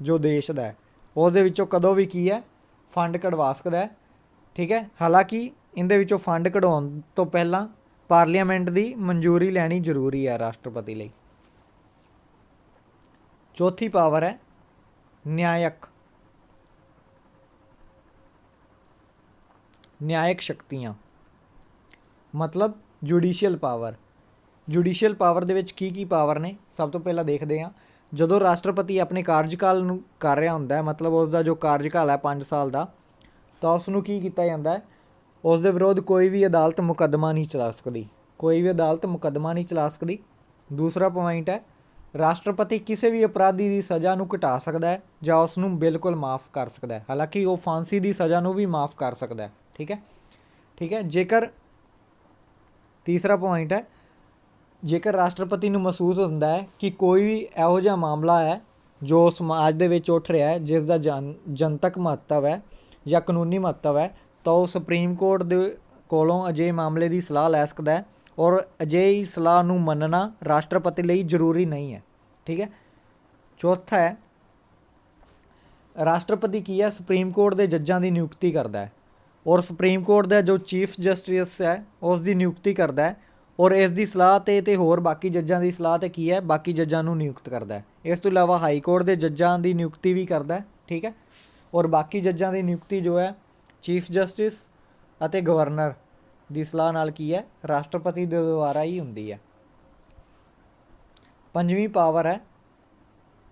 Speaker 1: ਜੋ ਦੇਸ਼ ਦਾ ਹੈ ਉਸ ਦੇ ਵਿੱਚੋਂ ਕਦੋਂ ਵੀ ਕੀ ਹੈ, ਫੰਡ ਕਢਵਾ ਸਕਦਾ ਹੈ। ਠੀਕ ਹੈ, ਹਾਲਾਂਕਿ ਇਹਦੇ ਵਿੱਚੋਂ ਫੰਡ ਕਢਾਉਣ ਤੋਂ ਪਹਿਲਾਂ ਪਾਰਲੀਮੈਂਟ ਦੀ ਮਨਜ਼ੂਰੀ ਲੈਣੀ ਜ਼ਰੂਰੀ ਹੈ ਰਾਸ਼ਟਰਪਤੀ ਲਈ। ਚੌਥੀ ਪਾਵਰ ਹੈ ਨਿਆਇਕ ਸ਼ਕਤੀਆਂ ਮਤਲਬ ਜੁਡੀਸ਼ੀਅਲ ਪਾਵਰ। ਜੁਡੀਸ਼ੀਅਲ ਪਾਵਰ ਦੇ ਵਿੱਚ ਕੀ ਪਾਵਰ ਨੇ? ਸਭ ਤੋਂ ਪਹਿਲਾਂ ਦੇਖਦੇ ਹਾਂ, ਜਦੋਂ ਰਾਸ਼ਟਰਪਤੀ ਆਪਣੇ ਕਾਰਜਕਾਲ ਨੂੰ ਕਰ ਰਿਹਾ ਹੁੰਦਾ ਹੈ, ਮਤਲਬ ਉਸ ਦਾ ਜੋ ਕਾਰਜਕਾਲ ਹੈ 5 ਸਾਲ ਦਾ, ਤਾਂ ਉਸ ਨੂੰ ਕੀ ਕੀਤਾ ਜਾਂਦਾ ਹੈ, ਉਸ ਦੇ ਵਿਰੁੱਧ ਕੋਈ ਵੀ ਅਦਾਲਤ ਮੁਕੱਦਮਾ ਨਹੀਂ ਚਲਾ ਸਕਦੀ। ਕੋਈ ਵੀ ਅਦਾਲਤ ਮੁਕੱਦਮਾ ਨਹੀਂ ਚਲਾ ਸਕਦੀ। ਦੂਸਰਾ ਪੁਆਇੰਟ ਹੈ, ਰਾਸ਼ਟਰਪਤੀ ਕਿਸੇ ਵੀ ਅਪਰਾਧੀ ਦੀ ਸਜ਼ਾ ਨੂੰ ਘਟਾ ਸਕਦਾ ਹੈ ਜਾਂ ਉਸ ਨੂੰ ਬਿਲਕੁਲ ਮਾफ़ ਕਰ ਸਕਦਾ ਹੈ। ਹਾਲਾਂਕਿ ਉਹ ਫਾਂਸੀ ਦੀ ਸਜ਼ਾ ਨੂੰ ਵੀ ਮਾफ़ ਕਰ ਸਕਦਾ ਹੈ। ਠੀਕ ਹੈ, ਠੀਕ ਹੈ, ਜੇਕਰ ਤੀਸਰਾ ਪੁਆਇੰਟ ਹੈ, ਜੇਕਰ ਰਾਸ਼ਟਰਪਤੀ ਨੂੰ ਮਹਿਸੂਸ ਹੁੰਦਾ ਹੈ ਕਿ ਕੋਈ ਵੀ ਇਹੋ ਜਿਹਾ ਮਾਮਲਾ ਹੈ ਜੋ ਸਮਾਜ ਦੇ ਵਿੱਚ ਉੱਠ ਰਿਹਾ ਹੈ ਜਿਸ ਦਾ ਜਨਤਕ ਮਹੱਤਵ ਹੈ ਜਾਂ ਕਾਨੂੰਨੀ ਮਹੱਤਵ ਹੈ, ਤਾਂ ਉਹ ਸੁਪਰੀਮ ਕੋਰਟ ਦੇ ਕੋਲੋਂ ਅਜਿਹੇ ਮਾਮਲੇ ਦੀ ਸਲਾਹ ਲੈ ਸਕਦਾ ਹੈ ਔਰ ਅਜਿਹੀ ਸਲਾਹ ਨੂੰ ਮੰਨਣਾ ਰਾਸ਼ਟਰਪਤੀ ਲਈ ਜ਼ਰੂਰੀ ਨਹੀਂ ਹੈ। ਠੀਕ ਹੈ, ਚੌਥਾ ਹੈ, ਰਾਸ਼ਟਰਪਤੀ ਕੀ ਹੈ, ਸੁਪਰੀਮ ਕੋਰਟ ਦੇ ਜੱਜਾਂ ਦੀ ਨਿਯੁਕਤੀ ਕਰਦਾ ਹੈ ਔਰ ਸੁਪਰੀਮ ਕੋਰਟ ਦਾ ਜੋ ਚੀਫ ਜਸਟਿਸ ਹੈ ਉਸ ਦੀ ਨਿਯੁਕਤੀ ਕਰਦਾ ਹੈ ਔਰ ਇਸ ਦੀ ਸਲਾਹ 'ਤੇ ਹੋਰ ਬਾਕੀ ਜੱਜਾਂ ਦੀ ਸਲਾਹ 'ਤੇ ਕੀ ਹੈ, ਬਾਕੀ ਜੱਜਾਂ ਨੂੰ ਨਿਯੁਕਤ ਕਰਦਾ ਹੈ। ਇਸ ਤੋਂ ਇਲਾਵਾ ਹਾਈ ਕੋਰਟ ਦੇ ਜੱਜਾਂ ਦੀ ਨਿਯੁਕਤੀ ਵੀ ਕਰਦਾ ਹੈ। ਠੀਕ ਹੈ, ਔਰ ਬਾਕੀ ਜੱਜਾਂ ਦੀ ਨਿਯੁਕਤੀ ਜੋ ਹੈ ਚੀਫ ਜਸਟਿਸ ਅਤੇ ਗਵਰਨਰ ਦੀ ਸਲਾਹ ਨਾਲ ਕੀ ਹੈ, ਰਾਸ਼ਟਰਪਤੀ ਦੇ ਦੁਆਰਾ ਹੀ ਹੁੰਦੀ ਹੈ। ਪੰਜਵੀਂ ਪਾਵਰ ਹੈ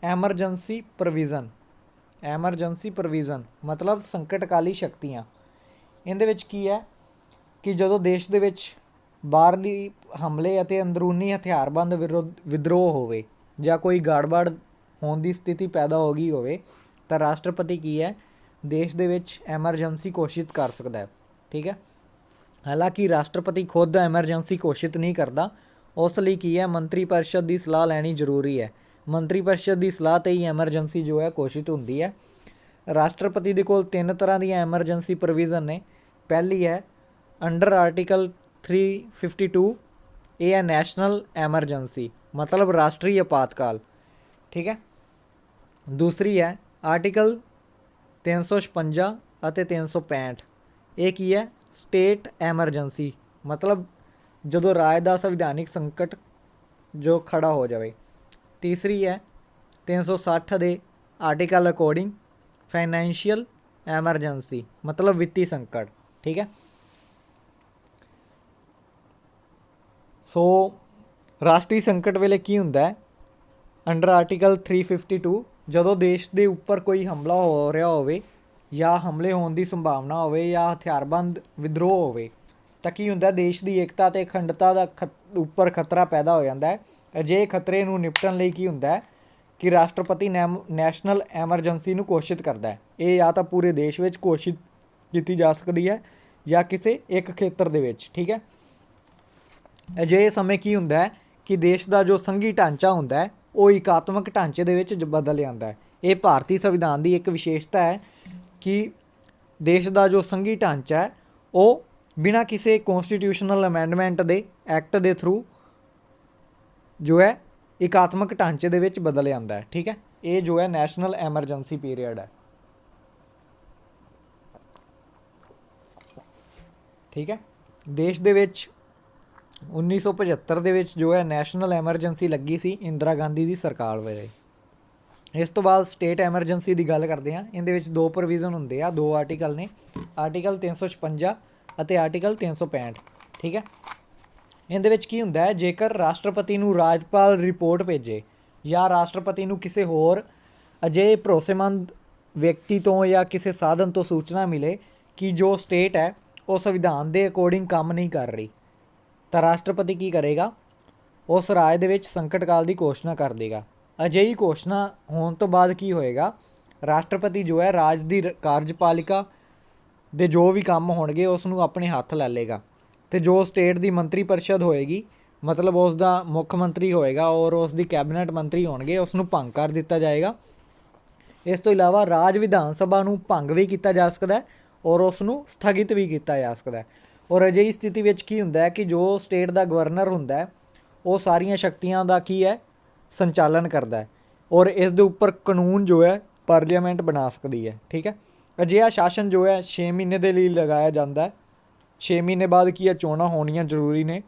Speaker 1: ਐਮਰਜੈਂਸੀ ਪ੍ਰੋਵੀਜ਼ਨ। ਐਮਰਜੈਂਸੀ ਪ੍ਰੋਵੀਜ਼ਨ ਮਤਲਬ ਸੰਕਟਕਾਲੀ ਸ਼ਕਤੀਆਂ। ਇਹਦੇ ਵਿੱਚ ਕੀ ਹੈ ਕਿ ਜਦੋਂ ਦੇਸ਼ ਦੇ ਵਿੱਚ ਬਾਹਰਲੀ ਹਮਲੇ ਅਤੇ ਅੰਦਰੂਨੀ ਹਥਿਆਰਬੰਦ ਵਿਦਰੋਹ ਹੋਵੇ ਜਾਂ ਕੋਈ ਗੜਬੜ ਹੋਣ ਦੀ ਸਥਿਤੀ ਪੈਦਾ ਹੋ ਗਈ ਹੋਵੇ ਤਾਂ ਰਾਸ਼ਟਰਪਤੀ ਕੀ ਹੈ, ਦੇਸ਼ ਦੇ ਵਿੱਚ ਐਮਰਜੈਂਸੀ ਘੋਸ਼ਿਤ ਕਰ ਸਕਦਾ ਹੈ। ਠੀਕ ਹੈ, ਹਾਲਾਂਕਿ ਰਾਸ਼ਟਰਪਤੀ ਖੁਦ ਐਮਰਜੈਂਸੀ ਘੋਸ਼ਿਤ ਨਹੀਂ ਕਰਦਾ, ਉਸ ਲਈ ਕੀ ਹੈ, ਮੰਤਰੀ ਪਰਿਸ਼ਦ ਦੀ ਸਲਾਹ ਲੈਣੀ ਜ਼ਰੂਰੀ ਹੈ। ਮੰਤਰੀ ਪਰਿਸ਼ਦ ਦੀ ਸਲਾਹ 'ਤੇ ਹੀ ਐਮਰਜੈਂਸੀ ਜੋ ਹੈ ਘੋਸ਼ਿਤ ਹੁੰਦੀ ਹੈ। ਰਾਸ਼ਟਰਪਤੀ ਦੇ ਕੋਲ 3 ਤਰ੍ਹਾਂ ਦੀਆਂ ਐਮਰਜੈਂਸੀ ਪ੍ਰੋਵੀਜ਼ਨ ਨੇ। ਪਹਿਲੀ ਹੈ ਅੰਡਰ ਆਰਟੀਕਲ 352, ਇਹ ਹੈ ਨੈਸ਼ਨਲ ਐਮਰਜੈਂਸੀ, ਮਤਲਬ ਰਾਸ਼ਟਰੀ ਅਪਾਤਕਾਲ। ਠੀਕ ਹੈ, ਦੂਸਰੀ ਹੈ ਆਰਟੀਕਲ 356 ਅਤੇ 365, ਇਹ ਕੀ ਹੈ, ਸਟੇਟ ਐਮਰਜੈਂਸੀ, ਮਤਲਬ ਜਦੋਂ ਰਾਜ ਦਾ ਸੰਵਿਧਾਨਿਕ ਸੰਕਟ ਜੋ ਖੜਾ ਹੋ ਜਾਵੇ। ਤੀਸਰੀ ਹੈ 360 ਦੇ ਆਰਟੀਕਲ ਅਕੋਰਡਿੰਗ ਫਾਈਨੈਂਸ਼ੀਅਲ ਐਮਰਜੈਂਸੀ, ਮਤਲਬ ਵਿੱਤੀ ਸੰਕਟ। ਠੀਕ ਹੈ, ਸੋ ਰਾਸ਼ਟਰੀ ਸੰਕਟ ਵੇਲੇ ਕੀ ਹੁੰਦਾ ਹੈ, ਅੰਡਰ ਆਰਟੀਕਲ 352 ਜਦੋਂ ਦੇਸ਼ ਦੇ ਉੱਪਰ ਕੋਈ ਹਮਲਾ ਹੋ ਰਿਹਾ ਹੋਵੇ ਜਾਂ ਹਮਲੇ ਹੋਣ ਦੀ ਸੰਭਾਵਨਾ ਹੋਵੇ ਜਾਂ ਹਥਿਆਰਬੰਦ ਵਿਦਰੋਹ ਹੋਵੇ ਤਾਂ ਕੀ ਹੁੰਦਾ, ਦੇਸ਼ ਦੀ ਏਕਤਾ ਅਤੇ ਅਖੰਡਤਾ ਦਾ ਉੱਪਰ ਖਤਰਾ ਪੈਦਾ ਹੋ ਜਾਂਦਾ ਹੈ। ਅਜਿਹੇ ਖਤਰੇ ਨੂੰ ਨਿਪਟਣ ਲਈ ਕੀ ਹੁੰਦਾ ਹੈ ਕਿ ਰਾਸ਼ਟਰਪਤੀ ਨੈਸ਼ਨਲ ਐਮਰਜੈਂਸੀ ਨੂੰ ਘੋਸ਼ਿਤ ਕਰਦਾ ਹੈ। ਇਹ ਜਾਂ ਤਾਂ ਪੂਰੇ ਦੇਸ਼ ਵਿੱਚ ਘੋਸ਼ਿਤ ਕੀਤੀ ਜਾ ਸਕਦੀ ਹੈ ਜਾਂ ਕਿਸੇ ਇੱਕ ਖੇਤਰ ਦੇ ਵਿੱਚ। ਠੀਕ ਹੈ, ਅਜਿਹੇ ਸਮੇਂ ਕੀ ਹੁੰਦਾ ਹੈ ਕਿ ਦੇਸ਼ ਦਾ ਜੋ ਸੰਘੀ ਢਾਂਚਾ ਹੁੰਦਾ ਹੈ ਉਹ ਇਕਾਤਮਕ ਢਾਂਚੇ ਦੇ ਵਿੱਚ ਬਦਲ ਜਾਂਦਾ ਹੈ। ਇਹ ਭਾਰਤੀ ਸੰਵਿਧਾਨ ਦੀ ਇੱਕ ਵਿਸ਼ੇਸ਼ਤਾ ਹੈ ਕਿ ਦੇਸ਼ ਦਾ ਜੋ ਸੰਘੀ ਢਾਂਚਾ ਹੈ ਉਹ ਬਿਨਾਂ ਕਿਸੇ ਕੌਂਸਟੀਟਿਊਸ਼ਨਲ ਅਮੈਂਡਮੈਂਟ ਦੇ ਐਕਟ ਦੇ ਥਰੂ ਜੋ ਹੈ ਇਕਾਤਮਕ ਢਾਂਚੇ ਦੇ ਵਿੱਚ ਬਦਲ ਜਾਂਦਾ ਹੈ। ਠੀਕ ਹੈ, ਇਹ ਜੋ ਹੈ ਨੈਸ਼ਨਲ ਐਮਰਜੈਂਸੀ ਪੀਰੀਅਡ ਹੈ। ਠੀਕ ਹੈ, ਦੇਸ਼ ਦੇ ਵਿੱਚ 1975 ਦੇ ਵਿੱਚ ਜੋ ਹੈ ਨੈਸ਼ਨਲ ਐਮਰਜੈਂਸੀ ਲੱਗੀ ਸੀ ਇੰਦਰਾ ਗਾਂਧੀ ਦੀ ਸਰਕਾਰ ਵੇਲੇ। ਇਸ ਤੋਂ ਬਾਅਦ ਸਟੇਟ ਐਮਰਜੈਂਸੀ ਦੀ ਗੱਲ ਕਰਦੇ ਹਾਂ। ਇਹਦੇ ਵਿੱਚ 2 ਪ੍ਰੋਵੀਜ਼ਨ ਹੁੰਦੇ ਆ, 2 ਆਰਟੀਕਲ ਨੇ, ਆਰਟੀਕਲ 356 ਅਤੇ ਆਰਟੀਕਲ 365। ਠੀਕ ਹੈ, ਇਹਦੇ ਵਿੱਚ ਕੀ ਹੁੰਦਾ ਹੈ, ਜੇਕਰ ਰਾਸ਼ਟਰਪਤੀ ਨੂੰ ਰਾਜਪਾਲ ਰਿਪੋਰਟ ਭੇਜੇ ਜਾਂ ਰਾਸ਼ਟਰਪਤੀ ਨੂੰ ਕਿਸੇ ਹੋਰ ਅਜਿਹੇ ਭਰੋਸੇਮੰਦ ਵਿਅਕਤੀ ਤੋਂ ਜਾਂ ਕਿਸੇ ਸਾਧਨ ਤੋਂ ਸੂਚਨਾ ਮਿਲੇ ਕਿ ਜੋ ਸਟੇਟ ਹੈ ਉਹ ਸੰਵਿਧਾਨ ਦੇ ਅਕੋਰਡਿੰਗ ਕੰਮ ਨਹੀਂ ਕਰ ਰਹੀ ਤਾਂ ਰਾਸ਼ਟਰਪਤੀ ਕੀ ਕਰੇਗਾ, ਉਸ ਰਾਜ ਦੇ ਵਿੱਚ ਸੰਕਟ ਕਾਲ ਦੀ ਘੋਸ਼ਣਾ ਕਰ ਦੇਗਾ। ਅਜਿਹੀ ਘੋਸ਼ਣਾ ਹੋਣ ਤੋਂ ਬਾਅਦ ਕੀ ਹੋਏਗਾ, ਰਾਸ਼ਟਰਪਤੀ ਜੋ ਹੈ ਰਾਜ ਦੀ ਕਾਰਜਪਾਲਿਕਾ ਦੇ ਜੋ ਵੀ ਕੰਮ ਹੋਣਗੇ ਉਸ ਨੂੰ ਆਪਣੇ ਹੱਥ ਲੈ ਲਏਗਾ ਅਤੇ ਜੋ ਸਟੇਟ ਦੀ ਮੰਤਰੀ ਪਰਿਸ਼ਦ ਹੋਏਗੀ, ਮਤਲਬ ਉਸ ਦਾ ਮੁੱਖ ਮੰਤਰੀ ਹੋਏਗਾ ਔਰ ਉਸ ਦੀ ਕੈਬਨਿਟ ਮੰਤਰੀ ਹੋਣਗੇ, ਉਸ ਨੂੰ ਭੰਗ ਕਰ ਦਿੱਤਾ ਜਾਏਗਾ। ਇਸ ਤੋਂ ਇਲਾਵਾ ਰਾਜ ਵਿਧਾਨ ਸਭਾ ਨੂੰ ਭੰਗ ਵੀ ਕੀਤਾ ਜਾ ਸਕਦਾ ਔਰ ਉਸ ਨੂੰ ਸਥਗਿਤ ਵੀ ਕੀਤਾ ਜਾ ਸਕਦਾ। ਔਰ ਅਜਿਹੀ ਸਥਿਤੀ ਵਿੱਚ ਕੀ ਹੁੰਦਾ ਹੈ ਕਿ ਜੋ ਸਟੇਟ ਦਾ ਗਵਰਨਰ ਹੁੰਦਾ ਹੈ ਉਹ ਸਾਰੀਆਂ ਸ਼ਕਤੀਆਂ ਦਾ ਕੀ ਹੈ, ਸੰਚਾਲਨ ਕਰਦਾ ਹੈ ਔਰ ਇਸ ਦੇ ਉੱਪਰ ਕਾਨੂੰਨ ਜੋ ਹੈ ਪਾਰਲੀਮੈਂਟ ਬਣਾ ਸਕਦੀ ਹੈ। ਠੀਕ ਹੈ, ਅਜਿਹਾ ਸ਼ਾਸਨ ਜੋ ਹੈ 6 ਮਹੀਨੇ ਦੇ ਲਈ ਲਗਾਇਆ ਜਾਂਦਾ ਹੈ। 6 ਮਹੀਨੇ ਬਾਅਦ ਕੀ ਹੈ, ਚੋਣਾਂ ਹੋਣੀਆਂ ਜ਼ਰੂਰੀ ਨੇ।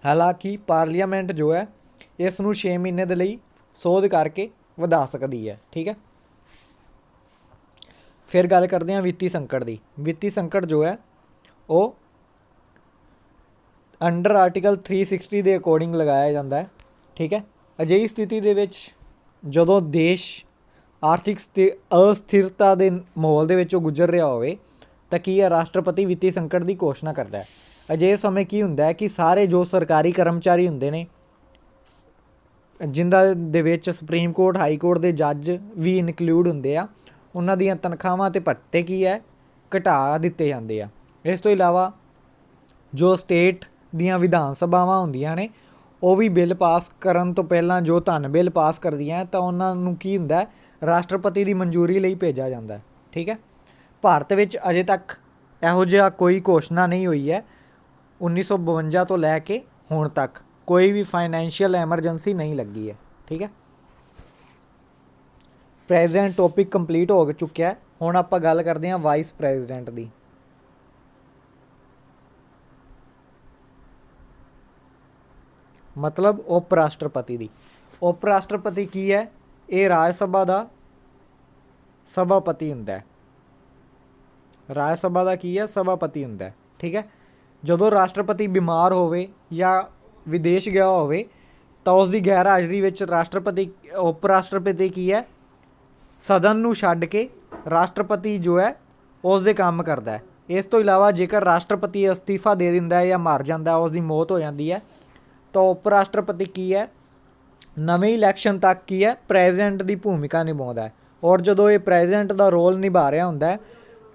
Speaker 1: ਹਾਲਾਂਕਿ ਪਾਰਲੀਮੈਂਟ ਜੋ ਹੈ ਇਸ ਨੂੰ 6 ਮਹੀਨੇ ਦੇ ਲਈ ਸੋਧ ਕਰਕੇ ਵਧਾ ਸਕਦੀ ਹੈ। ਠੀਕ ਹੈ, ਫਿਰ ਗੱਲ ਕਰਦੇ ਹਾਂ ਵਿੱਤੀ ਸੰਕਟ ਦੀ। ਵਿੱਤੀ ਸੰਕਟ ਜੋ ਹੈ ਉਹ ਅੰਡਰ ਆਰਟੀਕਲ 360 ਦੇ ਅਕੋਰਡਿੰਗ ਲਗਾਇਆ ਜਾਂਦਾ ਹੈ। ਠੀਕ ਹੈ, ਅਜਿਹੀ ਸਥਿਤੀ ਦੇ ਵਿੱਚ ਜਦੋਂ ਦੇਸ਼ ਆਰਥਿਕ ਅਸਥਿਰਤਾ ਦੇ ਮਾਹੌਲ ਦੇ ਵਿੱਚੋਂ ਗੁਜ਼ਰ ਰਿਹਾ ਹੋਵੇ ਤਾਂ ਕੀ ਹੈ, ਰਾਸ਼ਟਰਪਤੀ ਵਿੱਤੀ ਸੰਕਟ ਦੀ ਘੋਸ਼ਣਾ ਕਰਦਾ ਹੈ। ਅਜਿਹੇ ਸਮੇਂ ਕੀ ਹੁੰਦਾ ਹੈ ਕਿ ਸਾਰੇ ਜੋ ਸਰਕਾਰੀ ਕਰਮਚਾਰੀ ਹੁੰਦੇ ਨੇ, ਜਿਨ੍ਹਾਂ ਦੇ ਵਿੱਚ ਸੁਪਰੀਮ ਕੋਰਟ, ਹਾਈ ਕੋਰਟ ਦੇ ਜੱਜ ਵੀ ਇਨਕਲੂਡ ਹੁੰਦੇ ਆ, ਉਹਨਾਂ ਦੀਆਂ ਤਨਖਾਹਾਂ ਅਤੇ ਭੱਤੇ ਕੀ ਹੈ, ਘਟਾ ਦਿੱਤੇ ਜਾਂਦੇ ਆ। ਇਸ ਤੋਂ ਇਲਾਵਾ ਜੋ ਸਟੇਟ ਦੀਆਂ ਵਿਧਾਨ ਸਭਾਵਾਂ ਹੁੰਦੀਆਂ ਨੇ ਉਹ ਵੀ ਬਿੱਲ ਪਾਸ ਕਰਨ ਤੋਂ ਪਹਿਲਾਂ ਜੋ ਧਨ ਬਿੱਲ ਪਾਸ ਕਰਦੀਆਂ ਤਾਂ ਉਹਨਾਂ ਨੂੰ ਕੀ ਹੁੰਦਾ, ਰਾਸ਼ਟਰਪਤੀ ਦੀ ਮਨਜ਼ੂਰੀ ਲਈ ਭੇਜਿਆ ਜਾਂਦਾ। ਠੀਕ ਹੈ, ਭਾਰਤ ਵਿੱਚ ਅਜੇ ਤੱਕ ਇਹੋ ਜਿਹਾ ਕੋਈ ਘੋਸ਼ਣਾ ਨਹੀਂ ਹੋਈ ਹੈ। 1952 ਤੋਂ ਲੈ ਕੇ ਹੁਣ ਤੱਕ ਕੋਈ ਵੀ ਫਾਈਨੈਂਸ਼ੀਅਲ ਐਮਰਜੈਂਸੀ ਨਹੀਂ ਲੱਗੀ ਹੈ। ਠੀਕ ਹੈ, ਪ੍ਰੈਜ਼ੀਡੈਂਟ ਟੌਪਿਕ ਕੰਪਲੀਟ ਹੋ ਚੁੱਕਿਆ। ਹੁਣ ਆਪਾਂ ਗੱਲ ਕਰਦੇ ਹਾਂ ਵਾਈਸ ਪ੍ਰੈਜ਼ੀਡੈਂਟ ਦੀ। ਮਤਲਬ ਉਪ ਰਾਸ਼ਟਰਪਤੀ ਦੀ। ਉਪ ਰਾਸ਼ਟਰਪਤੀ ਕੀ ਹੈ, ਇਹ ਰਾਜ ਸਭਾ ਦਾ ਸਭਾਪਤੀ ਹੁੰਦਾ ਹੈ। ਰਾਜ ਸਭਾ ਦਾ ਕੀ ਹੈ, ਸਭਾਪਤੀ ਹੁੰਦਾ ਹੈ। ਠੀਕ ਹੈ, ਜਦੋਂ ਰਾਸ਼ਟਰਪਤੀ ਬਿਮਾਰ ਹੋਵੇ ਜਾਂ ਵਿਦੇਸ਼ ਗਿਆ ਹੋਵੇ ਤਾਂ ਉਸ ਦੀ ਗੈਰ ਹਾਜ਼ਰੀ ਵਿੱਚ ਉਪ ਰਾਸ਼ਟਰਪਤੀ ਕੀ ਹੈ, ਸਦਨ ਨੂੰ ਛੱਡ ਕੇ ਰਾਸ਼ਟਰਪਤੀ ਜੋ ਹੈ ਉਸ ਦੇ ਕੰਮ ਕਰਦਾ ਹੈ। ਇਸ ਤੋਂ ਇਲਾਵਾ ਜੇਕਰ ਰਾਸ਼ਟਰਪਤੀ ਅਸਤੀਫਾ ਦੇ ਦਿੰਦਾ ਹੈ ਜਾਂ ਮਰ ਜਾਂਦਾ, ਉਸ ਦੀ ਮੌਤ ਹੋ ਜਾਂਦੀ ਹੈ, ਤਾਂ ਉਪ ਰਾਸ਼ਟਰਪਤੀ ਕੀ ਹੈ, ਨਵੇਂ ਇਲੈਕਸ਼ਨ ਤੱਕ ਕੀ ਹੈ, ਪ੍ਰੈਜ਼ੀਡੈਂਟ ਦੀ ਭੂਮਿਕਾ ਨਿਭਾਉਂਦਾ ਹੈ। ਔਰ ਜਦੋਂ ਇਹ ਪ੍ਰੈਜ਼ੀਡੈਂਟ ਦਾ ਰੋਲ ਨਿਭਾ ਰਿਹਾ ਹੁੰਦਾ ਹੈ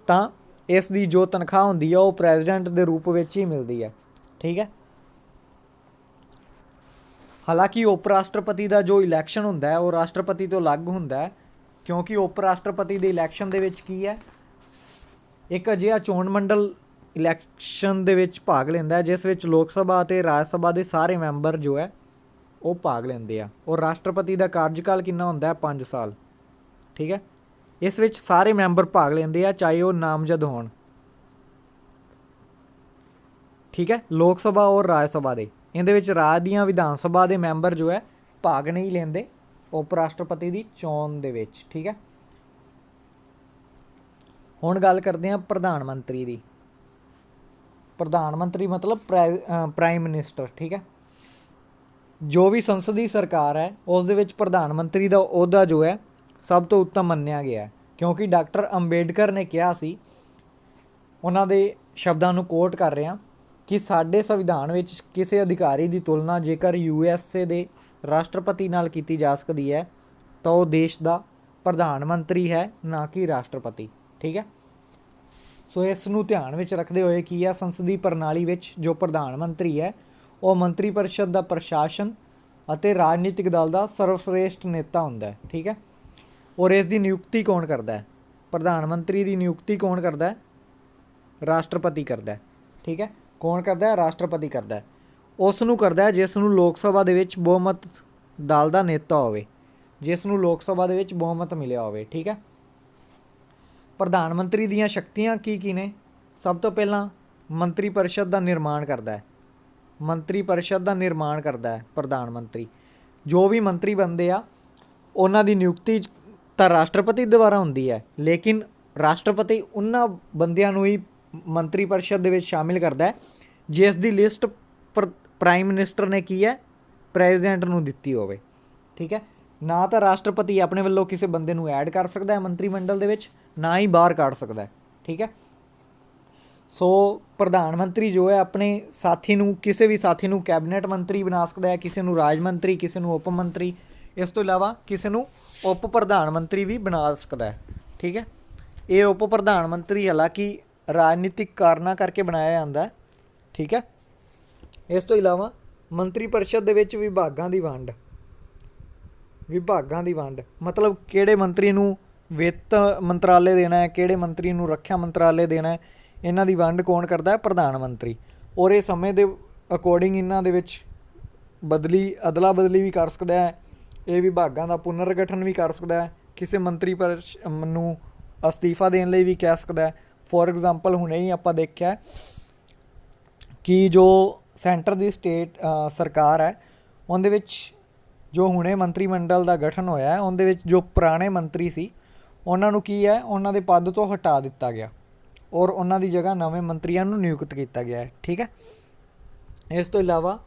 Speaker 1: ਤਾਂ ਇਸ ਦੀ ਜੋ ਤਨਖਾਹ ਹੁੰਦੀ ਹੈ ਉਹ ਪ੍ਰੈਜ਼ੀਡੈਂਟ ਦੇ ਰੂਪ ਵਿੱਚ ਹੀ ਮਿਲਦੀ ਹੈ। ਠੀਕ ਹੈ। ਹਾਲਾਂਕਿ ਉਪ ਰਾਸ਼ਟਰਪਤੀ ਦਾ ਜੋ ਇਲੈਕਸ਼ਨ ਹੁੰਦਾ ਹੈ ਉਹ ਰਾਸ਼ਟਰਪਤੀ ਤੋਂ ਅਲੱਗ ਹੁੰਦਾ ਹੈ, ਕਿਉਂਕਿ ਉਪ ਰਾਸ਼ਟਰਪਤੀ ਦੇ ਇਲੈਕਸ਼ਨ ਦੇ ਵਿੱਚ ਕੀ ਹੈ, ਇੱਕ ਅਜਿਹਾ ਚੋਣ ਮੰਡਲ ਇਲੈਕਸ਼ਨ ਦੇ ਵਿੱਚ ਭਾਗ ਲੈਂਦਾ ਹੈ ਜਿਸ ਵਿੱਚ ਲੋਕ ਸਭਾ ਅਤੇ ਰਾਜ ਸਭਾ ਦੇ ਸਾਰੇ ਮੈਂਬਰ ਜੋ ਹੈ ਉਹ ਭਾਗ ਲੈਂਦੇ ਆ। ਔਰ ਰਾਸ਼ਟਰਪਤੀ ਦਾ ਕਾਰਜਕਾਲ ਕਿੰਨਾ ਹੁੰਦਾ ਹੈ, 5 ਸਾਲ। ਠੀਕ ਹੈ। ਇਸ ਵਿੱਚ ਸਾਰੇ ਮੈਂਬਰ ਭਾਗ ਲੈਂਦੇ ਆ, ਚਾਹੇ ਉਹ ਨਾਮਜ਼ਦ ਹੋਣ। ਠੀਕ ਹੈ। ਲੋਕ ਸਭਾ ਔਰ ਰਾਜ ਸਭਾ ਦੇ, ਇਹਦੇ ਵਿੱਚ ਰਾਜ ਦੀਆਂ ਵਿਧਾਨ ਸਭਾ ਦੇ ਮੈਂਬਰ ਜੋ ਹੈ ਭਾਗ ਨਹੀਂ ਲੈਂਦੇ ਉਪ ਰਾਸ਼ਟਰਪਤੀ ਦੀ ਚੋਣ ਦੇ ਵਿੱਚ। ਠੀਕ ਹੈ। ਹੁਣ ਗੱਲ ਕਰਦੇ ਹਾਂ ਪ੍ਰਧਾਨ ਮੰਤਰੀ ਦੀ। ਪ੍ਰਧਾਨ ਮੰਤਰੀ ਮਤਲਬ ਪ੍ਰਾਈਮ ਮਿਨਿਸਟਰ। ਠੀਕ ਹੈ। ਜੋ ਵੀ ਸੰਸਦੀ ਸਰਕਾਰ ਹੈ ਉਸ ਦੇ ਵਿੱਚ ਪ੍ਰਧਾਨ ਮੰਤਰੀ ਦਾ ਅਹੁਦਾ ਜੋ ਹੈ ਸਭ ਤੋਂ ਉੱਤਮ ਮੰਨਿਆ ਗਿਆ, ਕਿਉਂਕਿ ਡਾਕਟਰ ਅੰਬੇਡਕਰ ਨੇ ਕਿਹਾ ਸੀ, ਉਹਨਾਂ ਦੇ ਸ਼ਬਦਾਂ ਨੂੰ ਕੋਟ ਕਰ ਰਿਹਾ, ਕਿ ਸਾਡੇ ਸੰਵਿਧਾਨ ਵਿੱਚ ਕਿਸੇ ਅਧਿਕਾਰੀ ਦੀ ਤੁਲਨਾ ਜੇਕਰ USA ਦੇ ਰਾਸ਼ਟਰਪਤੀ ਨਾਲ ਕੀਤੀ ਜਾ ਸਕਦੀ ਹੈ ਤਾਂ ਉਹ ਦੇਸ਼ ਦਾ ਪ੍ਰਧਾਨ ਮੰਤਰੀ ਹੈ, ਨਾ ਕਿ ਰਾਸ਼ਟਰਪਤੀ। ਠੀਕ ਹੈ। ਸੋ ਇਸ ਨੂੰ ਧਿਆਨ ਵਿੱਚ ਰੱਖਦੇ ਹੋਏ ਕੀ ਹੈ, ਸੰਸਦੀ ਪ੍ਰਣਾਲੀ ਵਿੱਚ ਜੋ ਪ੍ਰਧਾਨ ਮੰਤਰੀ ਹੈ ਉਹ ਮੰਤਰੀ ਪਰਿਸ਼ਦ ਦਾ ਪ੍ਰਸ਼ਾਸਨ ਅਤੇ ਰਾਜਨੀਤਿਕ ਦਲ ਦਾ ਸਰਵਸ਼੍ਰੇਸ਼ਠ ਨੇਤਾ ਹੁੰਦਾ ਹੈ। ਠੀਕ ਹੈ। ਔਰ ਇਸ ਦੀ ਨਿਯੁਕਤੀ ਕੌਣ ਕਰਦਾ ਹੈ? ਪ੍ਰਧਾਨ ਮੰਤਰੀ ਦੀ ਨਿਯੁਕਤੀ ਕੌਣ ਕਰਦਾ ਹੈ? ਰਾਸ਼ਟਰਪਤੀ ਕਰਦਾ ਹੈ। ਠੀਕ ਹੈ। ਕੌਣ ਕਰਦਾ ਹੈ? ਰਾਸ਼ਟਰਪਤੀ ਕਰਦਾ ਹੈ। ਉਸ ਨੂੰ ਕਰਦਾ ਹੈ ਜਿਸ ਨੂੰ ਲੋਕ ਸਭਾ ਦੇ ਵਿੱਚ ਬਹੁਮਤ ਦਲ ਦਾ ਨੇਤਾ ਹੋਵੇ, ਜਿਸ ਨੂੰ ਲੋਕ ਸਭਾ ਦੇ ਵਿੱਚ ਬਹੁਮਤ ਮਿਲਿਆ ਹੋਵੇ। ਠੀਕ ਹੈ। ਪ੍ਰਧਾਨ ਮੰਤਰੀ ਦੀਆਂ ਸ਼ਕਤੀਆਂ ਕੀ ਕੀ ਨੇ? ਸਭ ਤੋਂ ਪਹਿਲਾਂ ਮੰਤਰੀ ਪਰਿਸ਼ਦ ਦਾ ਨਿਰਮਾਣ ਕਰਦਾ ਹੈ। ਮੰਤਰੀ ਪਰਿਸ਼ਦ ਦਾ ਨਿਰਮਾਣ ਕਰਦਾ ਹੈ ਪ੍ਰਧਾਨ ਮੰਤਰੀ। ਜੋ ਵੀ ਮੰਤਰੀ ਬਣਦੇ ਆ ਉਹਨਾਂ ਦੀ ਨਿਯੁਕਤੀ ਤਾਂ ਰਾਸ਼ਟਰਪਤੀ ਦੁਆਰਾ ਹੁੰਦੀ ਹੈ, ਲੇਕਿਨ ਰਾਸ਼ਟਰਪਤੀ ਉਹਨਾਂ ਬੰਦਿਆਂ ਨੂੰ ਹੀ ਮੰਤਰੀ ਪਰਿਸ਼ਦ ਦੇ ਵਿੱਚ ਸ਼ਾਮਿਲ ਕਰਦਾ ਹੈ ਜਿਸ ਦੀ ਲਿਸਟ ਪ੍ਰਾਈਮ ਮਿਨਿਸਟਰ ਨੇ ਕੀ ਹੈ, ਪ੍ਰੈਜ਼ੀਡੈਂਟ ਨੂੰ ਦਿੱਤੀ ਹੋਵੇ। ਠੀਕ ਹੈ। ਨਾ ਤਾਂ ਰਾਸ਼ਟਰਪਤੀ ਆਪਣੇ ਵੱਲੋਂ ਕਿਸੇ ਬੰਦੇ ਨੂੰ ਐਡ ਕਰ ਸਕਦਾ ਹੈ ਮੰਤਰੀ ਮੰਡਲ ਦੇ ਵਿੱਚ, ਨਾ ਹੀ ਬਾਹਰ ਕੱਢ ਸਕਦਾ ਹੈ। ਠੀਕ ਹੈ। ਸੋ ਪ੍ਰਧਾਨ ਮੰਤਰੀ ਜੋ ਹੈ ਆਪਣੇ ਸਾਥੀ ਨੂੰ, ਕਿਸੇ ਵੀ ਸਾਥੀ ਨੂੰ ਕੈਬਨਿਟ ਮੰਤਰੀ ਬਣਾ ਸਕਦਾ ਹੈ, ਕਿਸੇ ਨੂੰ ਰਾਜ ਮੰਤਰੀ, ਕਿਸੇ ਨੂੰ ਉਪ ਮੰਤਰੀ, ਇਸ ਤੋਂ ਇਲਾਵਾ ਕਿਸੇ ਨੂੰ ਉਪ ਪ੍ਰਧਾਨ ਮੰਤਰੀ ਵੀ ਬਣਾ ਸਕਦਾ ਹੈ। ਠੀਕ ਹੈ। ਇਹ ਉਪ ਪ੍ਰਧਾਨ ਮੰਤਰੀ ਹਾਲਾਂਕਿ ਰਾਜਨੀਤਿਕ ਕਾਰਨਾਂ ਕਰਕੇ ਬਣਾਇਆ ਜਾਂਦਾ। ਠੀਕ ਹੈ। ਇਸ ਤੋਂ ਇਲਾਵਾ ਮੰਤਰੀ ਪਰਿਸ਼ਦ ਦੇ ਵਿੱਚ ਵਿਭਾਗਾਂ ਦੀ ਵੰਡ ਮਤਲਬ ਕਿਹੜੇ ਮੰਤਰੀ ਨੂੰ ਵਿੱਤ ਮੰਤਰਾਲੇ ਦੇਣਾ ਹੈ, ਕਿਹੜੇ ਮੰਤਰੀ ਨੂੰ ਰੱਖਿਆ ਮੰਤਰਾਲੇ ਦੇਣਾ ਹੈ, ਇਹਨਾਂ ਦੀ ਵੰਡ ਕੌਣ ਕਰਦਾ ਹੈ? ਪ੍ਰਧਾਨ ਮੰਤਰੀ। ਔਰ ਇਹ ਸਮੇਂ ਦੇ ਅਕੋਰਡਿੰਗ ਇਹਨਾਂ ਦੇ ਵਿੱਚ ਅਦਲਾ ਬਦਲੀ ਵੀ ਕਰ ਸਕਦਾ ਹੈ, ਇਹ ਵਿਭਾਗਾਂ ਦਾ ਪੁਨਰਗਠਨ ਵੀ ਕਰ ਸਕਦਾ ਹੈ, ਕਿਸੇ ਮੰਤਰੀ ਨੂੰ ਅਸਤੀਫਾ ਦੇਣ ਲਈ ਵੀ ਕਹਿ ਸਕਦਾ ਹੈ। ਫੋਰ ਐਗਜ਼ਾਮਪਲ ਹੁਣੇ ਹੀ ਆਪਾਂ ਦੇਖਿਆ ਕਿ ਜੋ ਸੈਂਟਰ ਦੀ ਸਟੇਟ ਸਰਕਾਰ ਹੈ ਉਹਦੇ ਵਿੱਚ ਜੋ ਹੁਣੇ ਮੰਤਰੀ ਮੰਡਲ ਦਾ ਗਠਨ ਹੋਇਆ ਹੈ ਉਹਦੇ ਵਿੱਚ ਜੋ ਪੁਰਾਣੇ ਮੰਤਰੀ ਸੀ ਉਹਨਾਂ ਨੂੰ ਕੀ ਹੈ, ਉਹਨਾਂ ਦੇ ਪਦ ਤੋਂ ਹਟਾ ਦਿੱਤਾ ਗਿਆ ਔਰ ਉਹਨਾਂ ਦੀ ਜਗ੍ਹਾ ਨਵੇਂ ਮੰਤਰੀਆਂ ਨੂੰ ਨਿਯੁਕਤ ਕੀਤਾ ਗਿਆ ਹੈ। ਠੀਕ ਹੈ। ਇਸ ਤੋਂ ਇਲਾਵਾ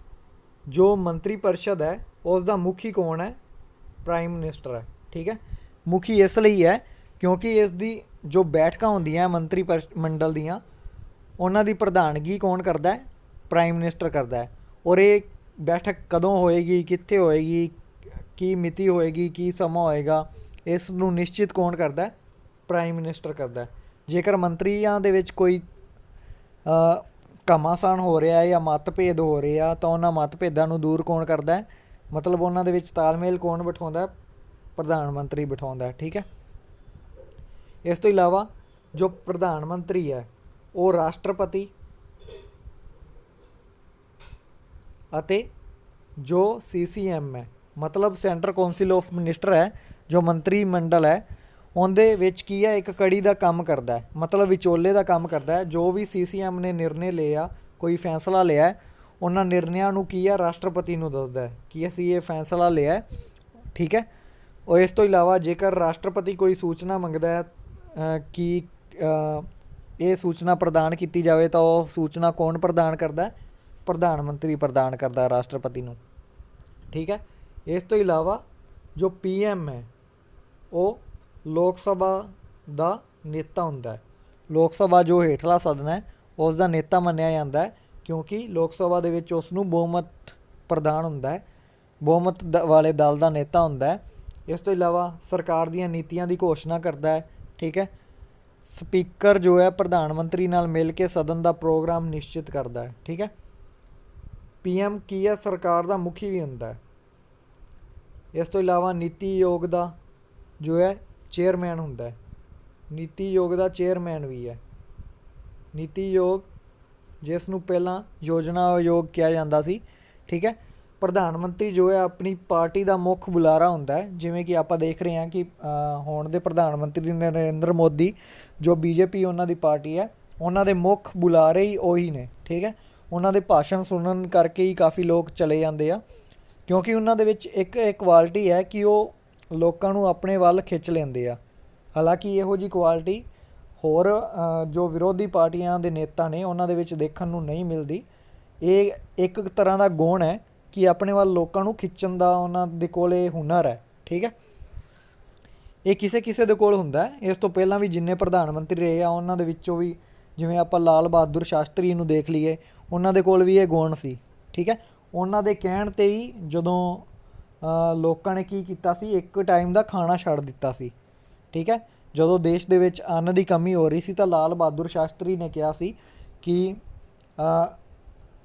Speaker 1: ਜੋ ਮੰਤਰੀ ਪਰਿਸ਼ਦ ਹੈ ਉਸ ਦਾ ਮੁਖੀ ਕੌਣ ਹੈ? ਪ੍ਰਾਈਮ ਮਿਨਿਸਟਰ ਹੈ। ਠੀਕ ਹੈ। ਮੁਖੀ ਇਸ ਲਈ ਹੈ ਕਿਉਂਕਿ ਇਸ ਦੀ ਜੋ ਬੈਠਕਾਂ ਹੁੰਦੀਆਂ ਮੰਤਰੀ ਮੰਡਲ ਦੀਆਂ, ਉਹਨਾਂ ਦੀ ਪ੍ਰਧਾਨਗੀ ਕੌਣ ਕਰਦਾ ਹੈ? ਪ੍ਰਾਈਮ ਮਿਨਿਸਟਰ ਕਰਦਾ ਹੈ। ਔਰ ਇਹ ਬੈਠਕ ਕਦੋਂ ਹੋਏਗੀ, ਕਿੱਥੇ ਹੋਏਗੀ, ਕੀ ਮਿਤੀ ਹੋਏਗੀ, ਕੀ ਸਮਾਂ ਹੋਏਗਾ, ਇਸ ਨੂੰ ਨਿਸ਼ਚਿਤ ਕੌਣ ਕਰਦਾ ਹੈ? ਪ੍ਰਾਈਮ ਮਿਨਿਸਟਰ ਕਰਦਾ ਹੈ। ਜੇਕਰ ਮੰਤਰੀਆਂ ਦੇ ਵਿੱਚ ਕੋਈ ਘਮਾਸਾਨ ਹੋ ਰਿਹਾ ਜਾਂ ਮਤਭੇਦ ਹੋ ਰਿਹਾ ਤਾਂ ਉਹਨਾਂ ਮਤਭੇਦਾਂ ਨੂੰ ਦੂਰ ਕੌਣ ਕਰਦਾ ਹੈ? ਮਤਲਬ ਉਹਨਾਂ ਦੇ ਵਿੱਚ ਤਾਲਮੇਲ ਕੌਣ ਬਿਠਾਉਂਦਾ? ਪ੍ਰਧਾਨ ਮੰਤਰੀ ਬਿਠਾਉਂਦਾ। ਠੀਕ ਹੈ। ਇਸ ਤੋਂ ਇਲਾਵਾ ਜੋ ਪ੍ਰਧਾਨ ਮੰਤਰੀ ਹੈ ਉਹ ਰਾਸ਼ਟਰਪਤੀ ਅਤੇ ਜੋ CCM ਹੈ ਮਤਲਬ ਸੈਂਟਰ ਕੌਂਸਲ ਆਫ ਮਿਨਿਸਟਰ ਹੈ, ਜੋ ਮੰਤਰੀ ਮੰਡਲ ਹੈ ਉਹਦੇ ਵਿੱਚ ਕੀ ਹੈ, ਇੱਕ ਕੜੀ ਦਾ ਕੰਮ ਕਰਦਾ ਹੈ, ਮਤਲਬ ਵਿਚੋਲੇ ਦਾ ਕੰਮ ਕਰਦਾ ਹੈ। ਜੋ ਵੀ CCM ਨੇ ਨਿਰਣੇ ਲਿਆ, ਕੋਈ ਫੈਸਲਾ ਲਿਆ, ਉਹਨਾਂ ਨਿਰਣਿਆਂ ਨੂੰ ਕੀ ਹੈ, ਰਾਸ਼ਟਰਪਤੀ ਨੂੰ ਦੱਸਦਾ ਹੈ ਕਿ ਅਸੀਂ ਇਹ ਫੈਸਲਾ ਲਿਆ। ਠੀਕ ਹੈ। ਔਰ ਇਸ ਤੋਂ ਇਲਾਵਾ ਜੇਕਰ ਰਾਸ਼ਟਰਪਤੀ ਕੋਈ ਸੂਚਨਾ ਮੰਗਦਾ ਹੈ ਕਿ ਇਹ ਸੂਚਨਾ ਪ੍ਰਦਾਨ ਕੀਤੀ ਜਾਵੇ ਤਾਂ ਉਹ ਸੂਚਨਾ ਕੌਣ ਪ੍ਰਦਾਨ ਕਰਦਾ? ਪ੍ਰਧਾਨ ਮੰਤਰੀ ਪ੍ਰਦਾਨ ਕਰਦਾ ਰਾਸ਼ਟਰਪਤੀ ਨੂੰ। ਠੀਕ ਹੈ। ਇਸ ਤੋਂ ਇਲਾਵਾ ਜੋ PM ਹੈ ਉਹ ਲੋਕ ਸਭਾ ਦਾ ਨੇਤਾ ਹੁੰਦਾ ਹੈ। ਲੋਕ ਸਭਾ ਜੋ ਹੇਠਲਾ ਸਦਨ ਹੈ ਉਸ ਦਾ ਨੇਤਾ ਮੰਨਿਆ ਜਾਂਦਾ ਹੈ, ਕਿਉਂਕਿ ਲੋਕ ਸਭਾ ਦੇ ਵਿੱਚ ਉਸ ਨੂੰ ਬਹੁਮਤ ਪ੍ਰਦਾਨ ਹੁੰਦਾ ਹੈ, ਬਹੁਮਤ ਵਾਲੇ ਦਲ ਦਾ ਨੇਤਾ ਹੁੰਦਾ ਹੈ। ਇਸ ਤੋਂ ਇਲਾਵਾ ਸਰਕਾਰ ਦੀਆਂ ਨੀਤੀਆਂ ਦੀ ਘੋਸ਼ਣਾ ਕਰਦਾ ਹੈ, ਠੀਕ ਹੈ। ਸਪੀਕਰ ਜੋ ਹੈ ਪ੍ਰਧਾਨ ਮੰਤਰੀ ਨਾਲ ਮਿਲ ਕੇ ਸਦਨ ਦਾ ਪ੍ਰੋਗਰਾਮ ਨਿਸ਼ਚਿਤ ਕਰਦਾ ਹੈ, ਠੀਕ ਹੈ। PM ਕੀ ਹੈ, ਸਰਕਾਰ ਦਾ ਮੁਖੀ ਵੀ ਹੁੰਦਾ ਹੈ। ਇਸ ਤੋਂ ਇਲਾਵਾ ਨੀਤੀ ਆਯੋਗ ਦਾ ਜੋ ਹੈ ਚੇਅਰਮੈਨ ਹੁੰਦਾ ਹੈ, ਨੀਤੀ ਆਯੋਗ ਦਾ ਚੇਅਰਮੈਨ ਵੀ ਹੈ। ਨੀਤੀ ਆਯੋਗ ਜਿਸ ਨੂੰ ਪਹਿਲਾਂ ਯੋਜਨਾ ਆਯੋਗ ਕਿਹਾ ਜਾਂਦਾ ਸੀ, ਠੀਕ ਹੈ। ਪ੍ਰਧਾਨ ਮੰਤਰੀ ਜੋ ਹੈ ਆਪਣੀ ਪਾਰਟੀ ਦਾ ਮੁੱਖ ਬੁਲਾਰਾ ਹੁੰਦਾ ਹੈ, ਜਿਵੇਂ ਕਿ ਆਪਾਂ ਦੇਖ ਰਹੇ ਹਾਂ ਕਿ ਹੁਣ ਦੇ ਪ੍ਰਧਾਨ ਮੰਤਰੀ ਨਰਿੰਦਰ ਮੋਦੀ ਜੋ BJP ਉਹਨਾਂ ਦੀ ਪਾਰਟੀ ਹੈ, ਉਹਨਾਂ ਦੇ ਮੁੱਖ ਬੁਲਾਰੇ ਹੀ ਉਹੀ ਨੇ, ਠੀਕ ਹੈ। ਉਹਨਾਂ ਦੇ ਭਾਸ਼ਣ ਸੁਣਨ ਕਰਕੇ ਹੀ ਕਾਫੀ ਲੋਕ ਚਲੇ ਜਾਂਦੇ ਆ, ਕਿਉਂਕਿ ਉਹਨਾਂ ਦੇ ਵਿੱਚ ਇੱਕ ਕੁਆਲਿਟੀ ਹੈ ਕਿ ਉਹ ਲੋਕਾਂ ਨੂੰ ਆਪਣੇ ਵੱਲ ਖਿੱਚ ਲੈਂਦੇ ਆ। ਹਾਲਾਂਕਿ ਇਹੋ ਜਿਹੀ ਕੁਆਲਿਟੀ ਹੋਰ ਜੋ ਵਿਰੋਧੀ ਪਾਰਟੀਆਂ ਦੇ ਨੇਤਾ ਨੇ ਉਹਨਾਂ ਦੇ ਵਿੱਚ ਦੇਖਣ ਨੂੰ ਨਹੀਂ ਮਿਲਦੀ। ਇਹ ਇੱਕ ਤਰ੍ਹਾਂ ਦਾ ਗੁਣ ਹੈ ਕਿ ਆਪਣੇ ਵੱਲ ਲੋਕਾਂ ਨੂੰ ਖਿੱਚਣ ਦਾ ਉਹਨਾਂ ਦੇ ਕੋਲ ਇਹ ਹੁਨਰ ਹੈ, ਠੀਕ ਹੈ। ਇਹ ਕਿਸੇ ਕਿਸੇ ਦੇ ਕੋਲ ਹੁੰਦਾ ਹੈ। ਇਸ ਤੋਂ ਪਹਿਲਾਂ ਵੀ ਜਿੰਨੇ ਪ੍ਰਧਾਨ ਮੰਤਰੀ ਰਹੇ ਆ ਉਹਨਾਂ ਦੇ ਵਿੱਚੋਂ ਵੀ, ਜਿਵੇਂ ਆਪਾਂ ਲਾਲ ਬਹਾਦੁਰ ਸ਼ਾਸਤਰੀ ਨੂੰ ਦੇਖ ਲਈਏ, ਉਹਨਾਂ ਦੇ ਕੋਲ ਵੀ ਇਹ ਗੁਣ ਸੀ, ਠੀਕ ਹੈ। ਉਹਨਾਂ ਦੇ ਕਹਿਣ 'ਤੇ ਹੀ ਜਦੋਂ ਲੋਕਾਂ ਨੇ ਕੀ ਕੀਤਾ ਸੀ, ਇੱਕ ਟਾਈਮ ਦਾ ਖਾਣਾ ਛੱਡ ਦਿੱਤਾ ਸੀ, ਠੀਕ ਹੈ। ਜਦੋਂ ਦੇਸ਼ ਦੇ ਵਿੱਚ ਅੰਨ ਦੀ ਕਮੀ ਹੋ ਰਹੀ ਸੀ ਤਾਂ ਲਾਲ ਬਹਾਦੁਰ ਸ਼ਾਸਤਰੀ ਨੇ ਕਿਹਾ ਸੀ ਕਿ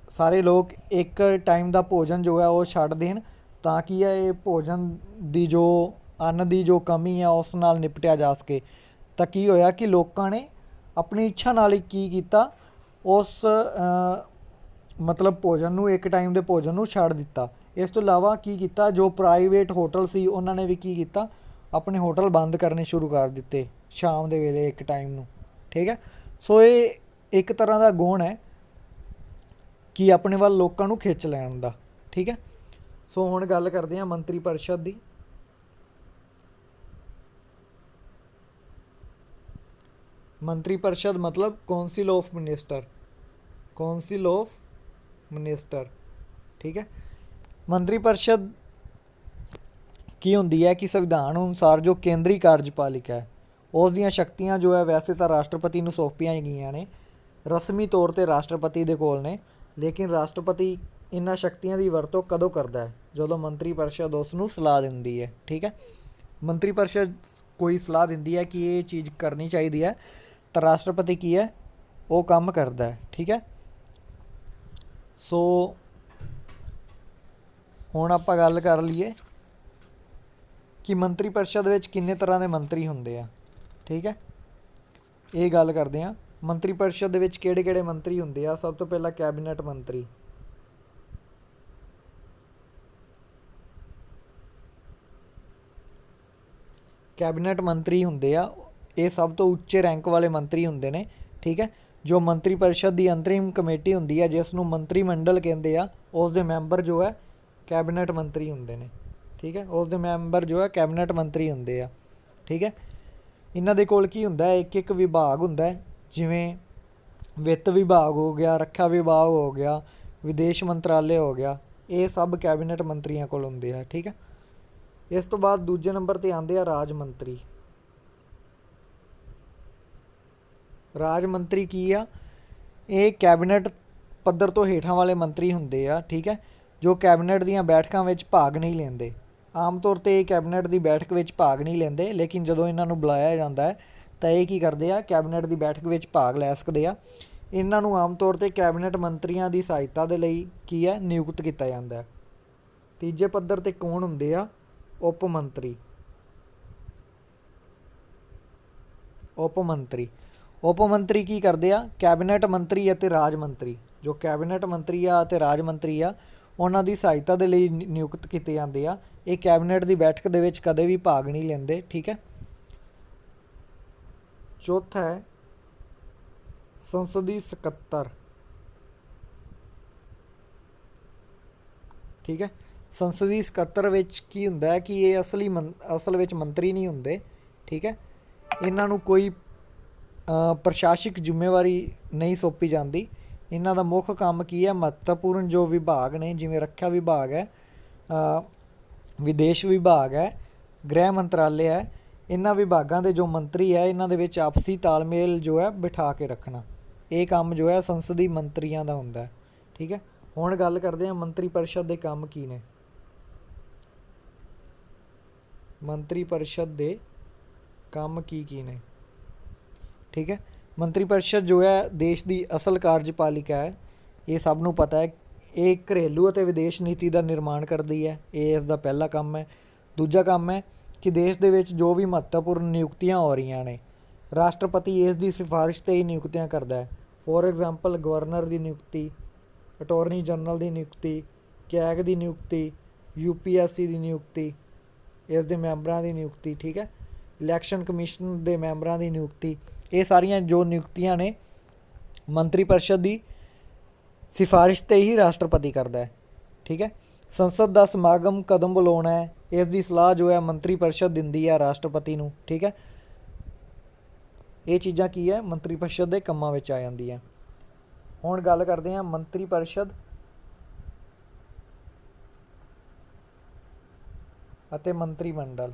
Speaker 1: ਸਾਰੇ ਲੋਕ ਇੱਕ ਟਾਈਮ ਦਾ ਭੋਜਨ ਜੋ ਹੈ ਉਹ ਛੱਡ ਦੇਣ, ਤਾਂ ਕਿ ਇਹ ਭੋਜਨ ਦੀ ਜੋ ਅੰਨ ਦੀ ਜੋ ਕਮੀ ਆ ਉਸ ਨਾਲ ਨਿਪਟਿਆ ਜਾ ਸਕੇ। ਤਾਂ ਕੀ ਹੋਇਆ ਕਿ ਲੋਕਾਂ ਨੇ ਆਪਣੀ ਇੱਛਾ ਨਾਲ ਹੀ ਕੀ ਕੀਤਾ, ਉਸ ਮਤਲਬ ਭੋਜਨ ਨੂੰ, ਇੱਕ ਟਾਈਮ ਦੇ ਭੋਜਨ ਨੂੰ ਛੱਡ ਦਿੱਤਾ। ਇਸ ਤੋਂ ਇਲਾਵਾ ਕੀ ਕੀਤਾ, ਜੋ ਪ੍ਰਾਈਵੇਟ ਹੋਟਲ ਸੀ ਉਹਨਾਂ ਨੇ ਵੀ ਕੀ ਕੀਤਾ, ਆਪਣੇ ਹੋਟਲ ਬੰਦ ਕਰਨੇ ਸ਼ੁਰੂ ਕਰ ਦਿੱਤੇ ਸ਼ਾਮ ਦੇ ਵੇਲੇ ਇੱਕ ਟਾਈਮ ਨੂੰ, ਠੀਕ ਹੈ। ਸੋ ਇਹ ਇੱਕ ਤਰ੍ਹਾਂ ਦਾ ਗੁਣ ਹੈ ਕਿ ਆਪਣੇ ਵੱਲ ਲੋਕਾਂ ਨੂੰ ਖਿੱਚ ਲੈਣ ਦਾ, ਠੀਕ ਹੈ। ਸੋ ਹੁਣ ਗੱਲ ਕਰਦੇ ਹਾਂ ਮੰਤਰੀ ਪਰਿਸ਼ਦ ਦੀ। ਮੰਤਰੀ ਪਰਿਸ਼ਦ ਮਤਲਬ ਕੌਂਸਿਲ ਆਫ ਮਿਨਿਸਟਰ, ਕੌਂਸਿਲ ਆਫ ਮਿਨਿਸਟਰ, ਠੀਕ ਹੈ। ਮੰਤਰੀ ਪਰਿਸ਼ਦ ਕੀ ਹੁੰਦੀ ਹੈ ਕਿ ਸੰਵਿਧਾਨ ਅਨੁਸਾਰ ਜੋ ਕੇਂਦਰੀ ਕਾਰਜਪਾਲਿਕਾ ਹੈ ਉਸ ਦੀਆਂ ਸ਼ਕਤੀਆਂ ਜੋ ਹੈ ਵੈਸੇ ਤਾਂ ਰਾਸ਼ਟਰਪਤੀ ਨੂੰ ਸੌਂਪੀਆਂ ਗਈਆਂ ਨੇ, ਰਸਮੀ ਤੌਰ 'ਤੇ ਰਾਸ਼ਟਰਪਤੀ ਦੇ ਕੋਲ ਨੇ, ਲੇਕਿਨ ਰਾਸ਼ਟਰਪਤੀ ਇਹਨਾਂ ਸ਼ਕਤੀਆਂ ਦੀ ਵਰਤੋਂ ਕਦੋਂ ਕਰਦਾ ਹੈ, ਜਦੋਂ ਮੰਤਰੀ ਪਰਿਸ਼ਦ ਉਸ ਨੂੰ ਸਲਾਹ ਦਿੰਦੀ ਹੈ, ਠੀਕ ਹੈ। ਮੰਤਰੀ ਪਰਿਸ਼ਦ ਕੋਈ ਸਲਾਹ ਦਿੰਦੀ ਹੈ ਕਿ ਇਹ ਚੀਜ਼ ਕਰਨੀ ਚਾਹੀਦੀ ਹੈ ਤਾਂ ਰਾਸ਼ਟਰਪਤੀ ਕੀ ਹੈ, ਉਹ ਕੰਮ ਕਰਦਾ ਹੈ, ਠੀਕ ਹੈ। ਸੋ ਹੁਣ ਆਪਾਂ ਗੱਲ ਕਰ ਲਈਏ ਕਿ ਮੰਤਰੀ ਪਰਿਸ਼ਦ ਵਿੱਚ ਕਿੰਨੇ ਤਰ੍ਹਾਂ ਦੇ ਮੰਤਰੀ ਹੁੰਦੇ ਆ, ਠੀਕ ਹੈ। ਇਹ ਗੱਲ ਕਰਦੇ ਹਾਂ ਮੰਤਰੀ ਪਰਿਸ਼ਦ ਦੇ ਵਿੱਚ ਕਿਹੜੇ ਕਿਹੜੇ ਮੰਤਰੀ ਹੁੰਦੇ ਆ। ਸਭ ਤੋਂ ਪਹਿਲਾਂ ਕੈਬਨਿਟ ਮੰਤਰੀ, ਕੈਬਨਿਟ ਮੰਤਰੀ ਹੁੰਦੇ ਆ, ਇਹ ਸਭ ਤੋਂ ਉੱਚੇ ਰੈਂਕ ਵਾਲੇ ਮੰਤਰੀ ਹੁੰਦੇ ਨੇ, ਠੀਕ ਹੈ। ਜੋ ਮੰਤਰੀ ਪਰਿਸ਼ਦ ਦੀ ਅੰਤਰਿਮ ਕਮੇਟੀ ਹੁੰਦੀ ਹੈ ਜਿਸ ਨੂੰ ਮੰਤਰੀ ਮੰਡਲ ਕਹਿੰਦੇ ਆ, ਉਸ ਦੇ ਮੈਂਬਰ ਜੋ ਹੈ ਕੈਬਨਿਟ ਮੰਤਰੀ ਹੁੰਦੇ ਨੇ, ਠੀਕ ਹੈ। ਉਸ ਦੇ ਮੈਂਬਰ ਜੋ ਹੈ ਕੈਬਨਿਟ ਮੰਤਰੀ ਹੁੰਦੇ ਆ, ਠੀਕ ਹੈ। ਇਹਨਾਂ ਦੇ ਕੋਲ ਕੀ ਹੁੰਦਾ ਹੈ, ਇੱਕ ਇੱਕ ਵਿਭਾਗ ਹੁੰਦਾ ਹੈ, ਜਿਵੇਂ ਵਿੱਤ ਵਿਭਾਗ ਹੋ ਗਿਆ, ਰੱਖਿਆ ਵਿਭਾਗ ਹੋ ਗਿਆ, ਵਿਦੇਸ਼ ਮੰਤਰਾਲੇ ਹੋ ਗਿਆ, ਇਹ ਸਭ ਕੈਬਨਿਟ ਮੰਤਰੀਆਂ ਕੋਲ ਹੁੰਦੇ ਆ, ਠੀਕ ਹੈ। ਇਸ ਤੋਂ ਬਾਅਦ ਦੂਜੇ ਨੰਬਰ 'ਤੇ ਆਉਂਦੇ ਆ ਰਾਜ ਮੰਤਰੀ। ਰਾਜ ਮੰਤਰੀ ਕੀ ਆ, ਇਹ ਕੈਬਨਿਟ ਪੱਧਰ ਤੋਂ ਹੇਠਾਂ ਵਾਲੇ ਮੰਤਰੀ ਹੁੰਦੇ ਆ, ਠੀਕ ਹੈ, ਜੋ ਕੈਬਨਿਟ ਦੀਆਂ ਬੈਠਕਾਂ ਵਿੱਚ ਭਾਗ ਨਹੀਂ ਲੈਂਦੇ। ਆਮ ਤੌਰ 'ਤੇ ਇਹ ਕੈਬਨਿਟ ਦੀ ਬੈਠਕ ਵਿੱਚ ਭਾਗ ਨਹੀਂ ਲੈਂਦੇ, ਲੇਕਿਨ ਜਦੋਂ ਇਹਨਾਂ ਨੂੰ ਬੁਲਾਇਆ ਜਾਂਦਾ ਹੈ ਤਾਂ ਇਹ ਕੀ ਕਰਦੇ ਆ, ਕੈਬਨਿਟ ਦੀ ਬੈਠਕ ਵਿੱਚ ਭਾਗ ਲੈ ਸਕਦੇ ਆ। ਇਹਨਾਂ ਨੂੰ ਆਮ ਤੌਰ 'ਤੇ ਕੈਬਨਿਟ ਮੰਤਰੀਆਂ ਦੀ ਸਹਾਇਤਾ ਦੇ ਲਈ ਕੀ ਹੈ, ਨਿਯੁਕਤ ਕੀਤਾ ਜਾਂਦਾ ਹੈ। ਤੀਜੇ ਪੱਧਰ 'ਤੇ ਕੌਣ ਹੁੰਦੇ ਆ, ਉਪ ਮੰਤਰੀ। ਉਪ ਮੰਤਰੀ, ਉਪ ਮੰਤਰੀ ਕੀ ਕਰਦੇ ਆ, ਕੈਬਨਿਟ ਮੰਤਰੀ ਅਤੇ ਰਾਜ ਮੰਤਰੀ, ਜੋ ਕੈਬਨਿਟ ਮੰਤਰੀ ਆ ਅਤੇ ਰਾਜ ਮੰਤਰੀ ਆ, ਉਹਨਾਂ ਦੀ ਸਹਾਇਤਾ ਦੇ ਲਈ ਨਿਯੁਕਤ ਕੀਤੇ ਜਾਂਦੇ ਆ। ਇਹ ਕੈਬਨਿਟ ਦੀ ਬੈਠਕ ਦੇ ਵਿੱਚ ਕਦੇ ਵੀ ਭਾਗ ਨਹੀਂ ਲੈਂਦੇ, ਠੀਕ ਹੈ। ਚੌਥਾ ਹੈ ਸੰਸਦੀ ਸਕੱਤਰ, ਠੀਕ ਹੈ। ਸੰਸਦੀ ਸਕੱਤਰ ਵਿੱਚ ਕੀ ਹੁੰਦਾ ਹੈ ਕਿ ਇਹ ਅਸਲ ਵਿੱਚ ਮੰਤਰੀ ਨਹੀਂ ਹੁੰਦੇ, ਠੀਕ ਹੈ। ਇਹਨਾਂ ਨੂੰ ਕੋਈ ਪ੍ਰਸ਼ਾਸਕ ਜ਼ਿੰਮੇਵਾਰੀ ਨਹੀਂ ਸੌਂਪੀ ਜਾਂਦੀ। ਇਹਨਾਂ ਦਾ ਮੁੱਖ ਕੰਮ ਕੀ ਹੈ, ਮਹੱਤਵਪੂਰਨ ਜੋ ਵਿਭਾਗ ਨੇ, ਜਿਵੇਂ ਰੱਖਿਆ ਵਿਭਾਗ ਹੈ, ਵਿਦੇਸ਼ ਵਿਭਾਗ ਹੈ, ਗ੍ਰਹਿ ਮੰਤਰਾਲੇ ਹੈ, ਇਹਨਾਂ ਵਿਭਾਗਾਂ ਦੇ ਜੋ ਮੰਤਰੀ ਹੈ ਇਹਨਾਂ ਦੇ ਵਿੱਚ ਆਪਸੀ ਤਾਲਮੇਲ ਜੋ ਹੈ ਬਿਠਾ ਕੇ ਰੱਖਣਾ, ਇਹ ਕੰਮ ਜੋ ਹੈ ਸੰਸਦੀ ਮੰਤਰੀਆਂ ਦਾ ਹੁੰਦਾ ਹੈ। ਠੀਕ ਹੈ, ਹੁਣ ਗੱਲ ਕਰਦੇ ਹਾਂ ਮੰਤਰੀ ਪਰਿਸ਼ਦ ਦੇ ਕੰਮ ਕੀ ਨੇ। ਮੰਤਰੀ ਪਰਿਸ਼ਦ ਦੇ ਕੰਮ ਕੀ ਨੇ। ਠੀਕ ਹੈ, ਮੰਤਰੀ ਪਰਿਸ਼ਦ ਜੋ ਹੈ ਦੇਸ਼ ਦੀ ਅਸਲ ਕਾਰਜਪਾਲਿਕਾ ਹੈ, ਇਹ ਸਭ ਨੂੰ ਪਤਾ ਹੈ। ਇਹ ਘਰੇਲੂ ਅਤੇ ਵਿਦੇਸ਼ ਨੀਤੀ ਦਾ ਨਿਰਮਾਣ ਕਰਦੀ ਹੈ, ਇਹ ਇਸ ਦਾ ਪਹਿਲਾ ਕੰਮ ਹੈ। ਦੂਜਾ ਕੰਮ ਹੈ ਕਿ ਦੇਸ਼ ਦੇ ਵਿੱਚ ਜੋ ਵੀ ਮਹੱਤਵਪੂਰਨ ਨਿਯੁਕਤੀਆਂ ਹੋ ਰਹੀਆਂ ਨੇ, ਰਾਸ਼ਟਰਪਤੀ ਇਸ ਦੀ ਸਿਫਾਰਿਸ਼ 'ਤੇ ਹੀ ਨਿਯੁਕਤੀਆਂ ਕਰਦਾ ਹੈ। ਫੋਰ ਐਗਜ਼ਾਮਪਲ ਗਵਰਨਰ ਦੀ ਨਿਯੁਕਤੀ, ਅਟੋਰਨੀ ਜਨਰਲ ਦੀ ਨਿਯੁਕਤੀ, ਕੈਗ ਦੀ ਨਿਯੁਕਤੀ, UPSC ਦੀ ਨਿਯੁਕਤੀ, ਇਸ ਦੇ ਮੈਂਬਰਾਂ ਦੀ ਨਿਯੁਕਤੀ। ਠੀਕ ਹੈ, ਇਲੈਕਸ਼ਨ ਕਮਿਸ਼ਨ ਦੇ ਮੈਂਬਰਾਂ ਦੀ ਨਿਯੁਕਤੀ, ਇਹ ਸਾਰੀਆਂ ਜੋ ਨਿਯੁਕਤੀਆਂ ਨੇ ਮੰਤਰੀ ਪਰਿਸ਼ਦ ਦੀ ਸਿਫਾਰਿਸ਼ 'ਤੇ ਹੀ ਰਾਸ਼ਟਰਪਤੀ ਕਰਦਾ ਹੈ। ਠੀਕ ਹੈ, ਸੰਸਦ ਦਾ ਸਮਾਗਮ ਕਦੋਂ ਬੁਲਾਉਣਾ ਹੈ, ਇਸ ਦੀ ਸਲਾਹ ਜੋ ਹੈ ਮੰਤਰੀ ਪਰਿਸ਼ਦ ਦਿੰਦੀ ਹੈ ਰਾਸ਼ਟਰਪਤੀ ਨੂੰ। ਠੀਕ ਹੈ, ਇਹ ਚੀਜ਼ਾਂ ਕੀ ਹੈ ਮੰਤਰੀ ਪਰਿਸ਼ਦ ਦੇ ਕੰਮਾਂ ਵਿੱਚ ਆ ਜਾਂਦੀਆਂ। ਹੁਣ ਗੱਲ ਕਰਦੇ ਹਾਂ ਮੰਤਰੀ ਪਰਿਸ਼ਦ ਅਤੇ ਮੰਤਰੀ ਮੰਡਲ।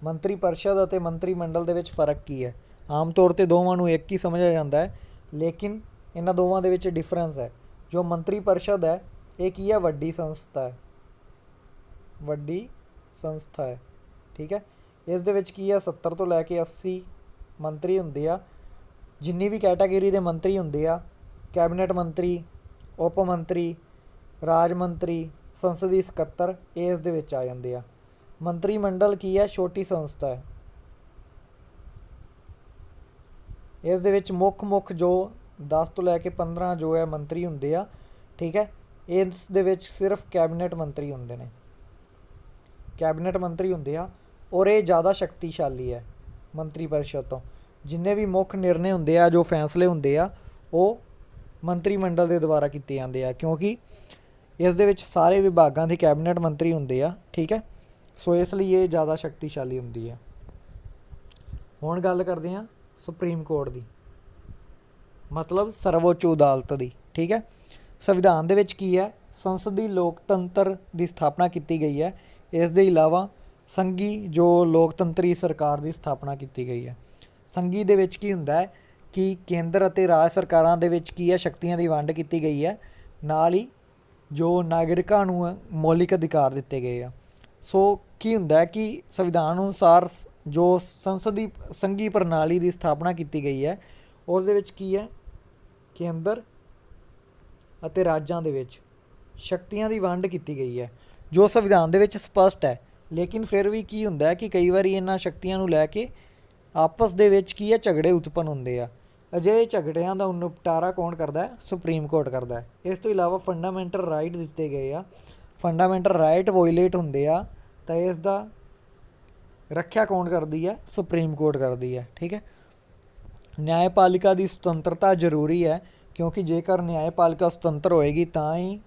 Speaker 1: ਮੰਤਰੀ ਪਰਿਸ਼ਦ ਅਤੇ ਮੰਤਰੀ ਮੰਡਲ ਦੇ ਵਿੱਚ ਫ਼ਰਕ ਕੀ ਹੈ। ਆਮ ਤੌਰ 'ਤੇ ਦੋਵਾਂ ਨੂੰ ਇੱਕ ਹੀ ਸਮਝਿਆ ਜਾਂਦਾ ਹੈ, ਲੇਕਿਨ ਇਹਨਾਂ ਦੋਵਾਂ ਦੇ ਵਿੱਚ ਡਿਫਰੈਂਸ ਹੈ। ਜੋ ਮੰਤਰੀ ਪਰਿਸ਼ਦ ਹੈ ਇਹ ਕੀ ਹੈ, ਵੱਡੀ ਸੰਸਥਾ ਹੈ, ਵੱਡੀ ਸੰਸਥਾ ਹੈ। ਠੀਕ ਹੈ, ਇਸ ਦੇ ਵਿੱਚ ਕੀ ਹੈ 70 ਤੋਂ ਲੈ ਕੇ 80 ਮੰਤਰੀ ਹੁੰਦੇ ਆ। ਜਿੰਨੀ ਵੀ ਕੈਟਾਗਰੀ ਦੇ ਮੰਤਰੀ ਹੁੰਦੇ ਆ, ਕੈਬਨਿਟ ਮੰਤਰੀ, ਉਪ ਮੰਤਰੀ, ਰਾਜ ਮੰਤਰੀ, ਸੰਸਦੀ ਸਕੱਤਰ, ਇਹ ਇਸ ਦੇ ਵਿੱਚ ਆ ਜਾਂਦੇ ਆ। ਮੰਤਰੀ ਮੰਡਲ ਕੀ ਹੈ, ਛੋਟੀ ਸੰਸਥਾ ਹੈ। ਇਸ ਦੇ ਵਿੱਚ ਮੁੱਖ ਜੋ 10 ਤੋਂ ਲੈ ਕੇ 15 ਜੋ ਹੈ ਮੰਤਰੀ ਹੁੰਦੇ ਆ। ਠੀਕ ਹੈ, ਇਸ ਦੇ ਵਿੱਚ ਸਿਰਫ ਕੈਬਨਿਟ ਮੰਤਰੀ ਹੁੰਦੇ ਨੇ, ਕੈਬਨਿਟ ਮੰਤਰੀ ਹੁੰਦੇ ਆ, ਔਰ ਇਹ ਜ਼ਿਆਦਾ ਸ਼ਕਤੀਸ਼ਾਲੀ ਹੈ ਮੰਤਰੀ ਪਰਿਸ਼ਦ ਤੋਂ। ਜਿੰਨੇ ਵੀ ਮੁੱਖ ਨਿਰਣੇ ਹੁੰਦੇ ਆ, ਜੋ ਫੈਸਲੇ ਹੁੰਦੇ ਆ, ਉਹ ਮੰਤਰੀ ਮੰਡਲ ਦੇ ਦੁਆਰਾ ਕੀਤੇ ਜਾਂਦੇ ਆ, ਕਿਉਂਕਿ ਇਸ ਦੇ ਵਿੱਚ ਸਾਰੇ ਵਿਭਾਗਾਂ ਦੇ ਕੈਬਨਿਟ ਮੰਤਰੀ ਹੁੰਦੇ ਆ। ਠੀਕ ਹੈ, ਸੋ ਇਸ ਲਈ ਇਹ ਜ਼ਿਆਦਾ ਸ਼ਕਤੀਸ਼ਾਲੀ ਹੁੰਦੀ ਹੈ। ਹੁਣ ਗੱਲ ਕਰਦੇ ਹਾਂ ਸੁਪਰੀਮ ਕੋਰਟ ਦੀ, ਮਤਲਬ ਸਰਵਉੱਚ ਅਦਾਲਤ ਦੀ। ਠੀਕ ਹੈ, ਸੰਵਿਧਾਨ ਦੇ ਵਿੱਚ ਕੀ ਹੈ, ਸੰਸਦੀ ਲੋਕਤੰਤਰ ਦੀ ਸਥਾਪਨਾ ਕੀਤੀ ਗਈ ਹੈ। ਇਸ ਦੇ ਇਲਾਵਾ ਸੰਘੀ ਜੋ ਲੋਕਤੰਤਰੀ ਸਰਕਾਰ ਦੀ ਸਥਾਪਨਾ ਕੀਤੀ ਗਈ ਹੈ। ਸੰਘੀ ਦੇ ਵਿੱਚ ਕੀ ਹੁੰਦਾ ਹੈ ਕਿ ਕੇਂਦਰ ਅਤੇ ਰਾਜ ਸਰਕਾਰਾਂ ਦੇ ਵਿੱਚ ਕੀ ਹੈ ਸ਼ਕਤੀਆਂ ਦੀ ਵੰਡ ਕੀਤੀ ਗਈ ਹੈ, ਨਾਲ ਹੀ ਜੋ ਨਾਗਰਿਕਾਂ ਨੂੰ ਮੌਲਿਕ ਅਧਿਕਾਰ ਦਿੱਤੇ ਗਏ ਆ। ਸੋ ਕੀ ਹੁੰਦਾ ਹੈ ਕਿ ਸੰਵਿਧਾਨ ਅਨੁਸਾਰ ਜੋ ਸੰਘੀ ਪ੍ਰਣਾਲੀ ਦੀ ਸਥਾਪਨਾ ਕੀਤੀ ਗਈ ਹੈ, ਉਸ ਦੇ ਵਿੱਚ ਕੀ ਹੈ ਕੇਂਦਰ ਅਤੇ ਰਾਜਾਂ ਦੇ ਵਿੱਚ ਸ਼ਕਤੀਆਂ ਦੀ ਵੰਡ ਕੀਤੀ ਗਈ ਹੈ, ਜੋ ਸੰਵਿਧਾਨ ਦੇ ਵਿੱਚ ਸਪਸ਼ਟ ਹੈ। ਲੇਕਿਨ ਫਿਰ ਵੀ ਕੀ ਹੁੰਦਾ ਹੈ ਕਿ ਕਈ ਵਾਰੀ ਇਹਨਾਂ ਸ਼ਕਤੀਆਂ ਨੂੰ ਲੈ ਕੇ ਆਪਸ ਦੇ ਵਿੱਚ ਕੀ ਹੈ ਝਗੜੇ ਉਤਪੰਨ ਹੁੰਦੇ ਆ। ਅਜਿਹੇ ਝਗੜਿਆਂ ਦਾ ਨਿਪਟਾਰਾ ਕੌਣ ਕਰਦਾ ਹੈ, ਸੁਪਰੀਮ ਕੋਰਟ ਕਰਦਾ ਹੈ। ਇਸ ਤੋਂ ਇਲਾਵਾ ਫੰਡਾਮੈਂਟਲ ਰਾਈਟ ਦਿੱਤੇ ਗਏ ਆ, ਫੰਡਾਮੈਂਟਲ ਰਾਈਟ ਵੋਇਲੇਟ ਹੁੰਦੇ ਆ ਤਾਂ ਇਸ ਦਾ ਰੱਖਿਆ ਕੌਣ ਕਰਦੀ ਹੈ, ਸੁਪਰੀਮ ਕੋਰਟ ਕਰਦੀ ਹੈ। ਠੀਕ ਹੈ, ਨਿਆਂਪਾਲਿਕਾ ਦੀ ਸੁਤੰਤਰਤਾ ਜ਼ਰੂਰੀ ਹੈ, ਕਿਉਂਕਿ ਜੇਕਰ ਨਿਆਂਪਾਲਿਕਾ ਸੁਤੰਤਰ ਹੋਏਗੀ ਤਾਂ ਹੀ